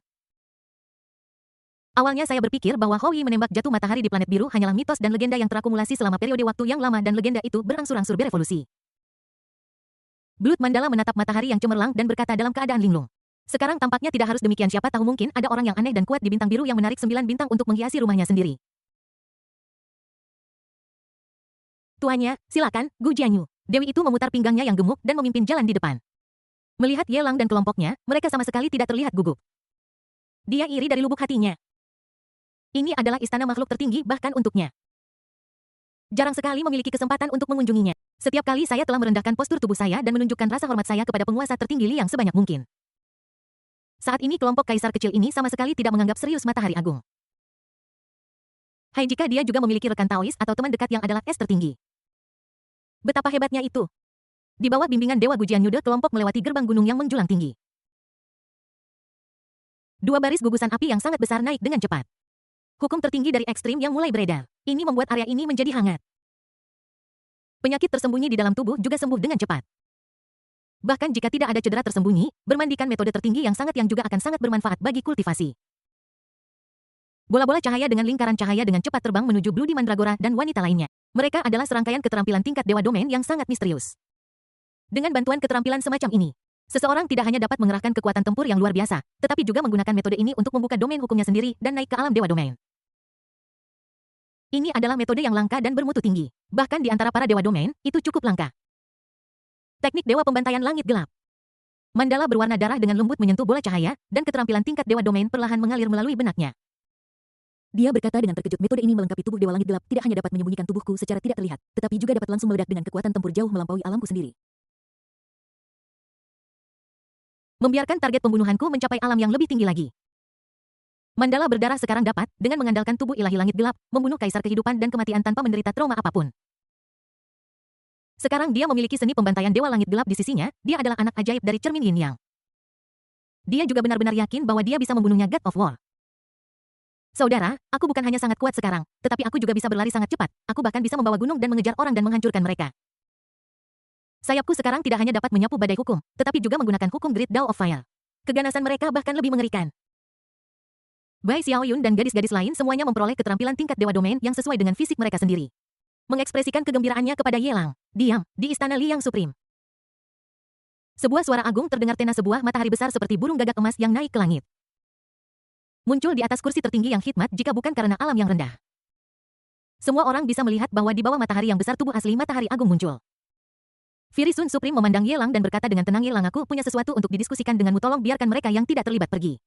Awalnya saya berpikir bahwa Howi menembak jatuh matahari di planet biru hanyalah mitos dan legenda yang terakumulasi selama periode waktu yang lama dan legenda itu berangsur-angsur berevolusi. Blood Mandala menatap matahari yang cemerlang dan berkata dalam keadaan linglung. Sekarang tampaknya tidak harus demikian, siapa tahu mungkin ada orang yang aneh dan kuat di bintang biru yang menarik 9 bintang untuk menghiasi rumahnya sendiri. Tuannya, silakan, Gu Jianyu. Dewi itu memutar pinggangnya yang gemuk dan memimpin jalan di depan. Melihat Yelang dan kelompoknya, mereka sama sekali tidak terlihat gugup. Dia iri dari lubuk hatinya. Ini adalah istana makhluk tertinggi bahkan untuknya. Jarang sekali memiliki kesempatan untuk mengunjunginya. Setiap kali saya telah merendahkan postur tubuh saya dan menunjukkan rasa hormat saya kepada penguasa tertinggi Liang sebanyak mungkin. Saat ini kelompok kaisar kecil ini sama sekali tidak menganggap serius Matahari Agung. Hai, jika dia juga memiliki rekan Taois atau teman dekat yang adalah es tertinggi. Betapa hebatnya itu. Di bawah bimbingan Dewa Gujian Yude, kelompok melewati gerbang gunung yang menjulang tinggi. 2 baris gugusan api yang sangat besar naik dengan cepat. Hukum tertinggi dari ekstrim yang mulai beredar. Ini membuat area ini menjadi hangat. Penyakit tersembunyi di dalam tubuh juga sembuh dengan cepat. Bahkan jika tidak ada cedera tersembunyi, bermandikan metode tertinggi yang juga akan sangat bermanfaat bagi kultivasi. Bola-bola cahaya dengan lingkaran cahaya dengan cepat terbang menuju Bloody Mandragora dan wanita lainnya. Mereka adalah serangkaian keterampilan tingkat Dewa Domain yang sangat misterius. Dengan bantuan keterampilan semacam ini, seseorang tidak hanya dapat mengerahkan kekuatan tempur yang luar biasa, tetapi juga menggunakan metode ini untuk membuka domain hukumnya sendiri dan naik ke alam Dewa Domain. Ini adalah metode yang langka dan bermutu tinggi. Bahkan di antara para Dewa Domain, itu cukup langka. Teknik Dewa Pembantaian Langit Gelap. Mandala berwarna darah dengan lembut menyentuh bola cahaya, dan keterampilan tingkat Dewa Domain perlahan mengalir melalui benaknya. Dia berkata dengan terkejut, metode ini melengkapi tubuh Dewa Langit Gelap tidak hanya dapat menyembunyikan tubuhku secara tidak terlihat, tetapi juga dapat langsung meledak dengan kekuatan tempur jauh melampaui alamku sendiri. Membiarkan target pembunuhanku mencapai alam yang lebih tinggi lagi. Mandala berdarah sekarang dapat, dengan mengandalkan tubuh ilahi langit gelap, membunuh kaisar kehidupan dan kematian tanpa menderita trauma apapun. Sekarang dia memiliki seni pembantaian Dewa Langit Gelap di sisinya, dia adalah anak ajaib dari cermin Yin Yang. Dia juga benar-benar yakin bahwa dia bisa membunuhnya God of War. Saudara, aku bukan hanya sangat kuat sekarang, tetapi aku juga bisa berlari sangat cepat, aku bahkan bisa membawa gunung dan mengejar orang dan menghancurkan mereka. Sayapku sekarang tidak hanya dapat menyapu badai hukum, tetapi juga menggunakan hukum Great Dao of Fire. Keganasan mereka bahkan lebih mengerikan. Bai Xiaoyun dan gadis-gadis lain semuanya memperoleh keterampilan tingkat Dewa Domain yang sesuai dengan fisik mereka sendiri. Mengekspresikan kegembiraannya kepada Yelang. Diam, di istana Liang Supreme. Sebuah suara agung terdengar tenas sebuah matahari besar seperti burung gagak emas yang naik ke langit. Muncul di atas kursi tertinggi yang hikmat jika bukan karena alam yang rendah. Semua orang bisa melihat bahwa di bawah matahari yang besar tubuh asli matahari agung muncul. Firisun Supreme memandang Yelang dan berkata dengan tenang, Yelang, aku punya sesuatu untuk didiskusikan denganmu, tolong biarkan mereka yang tidak terlibat pergi.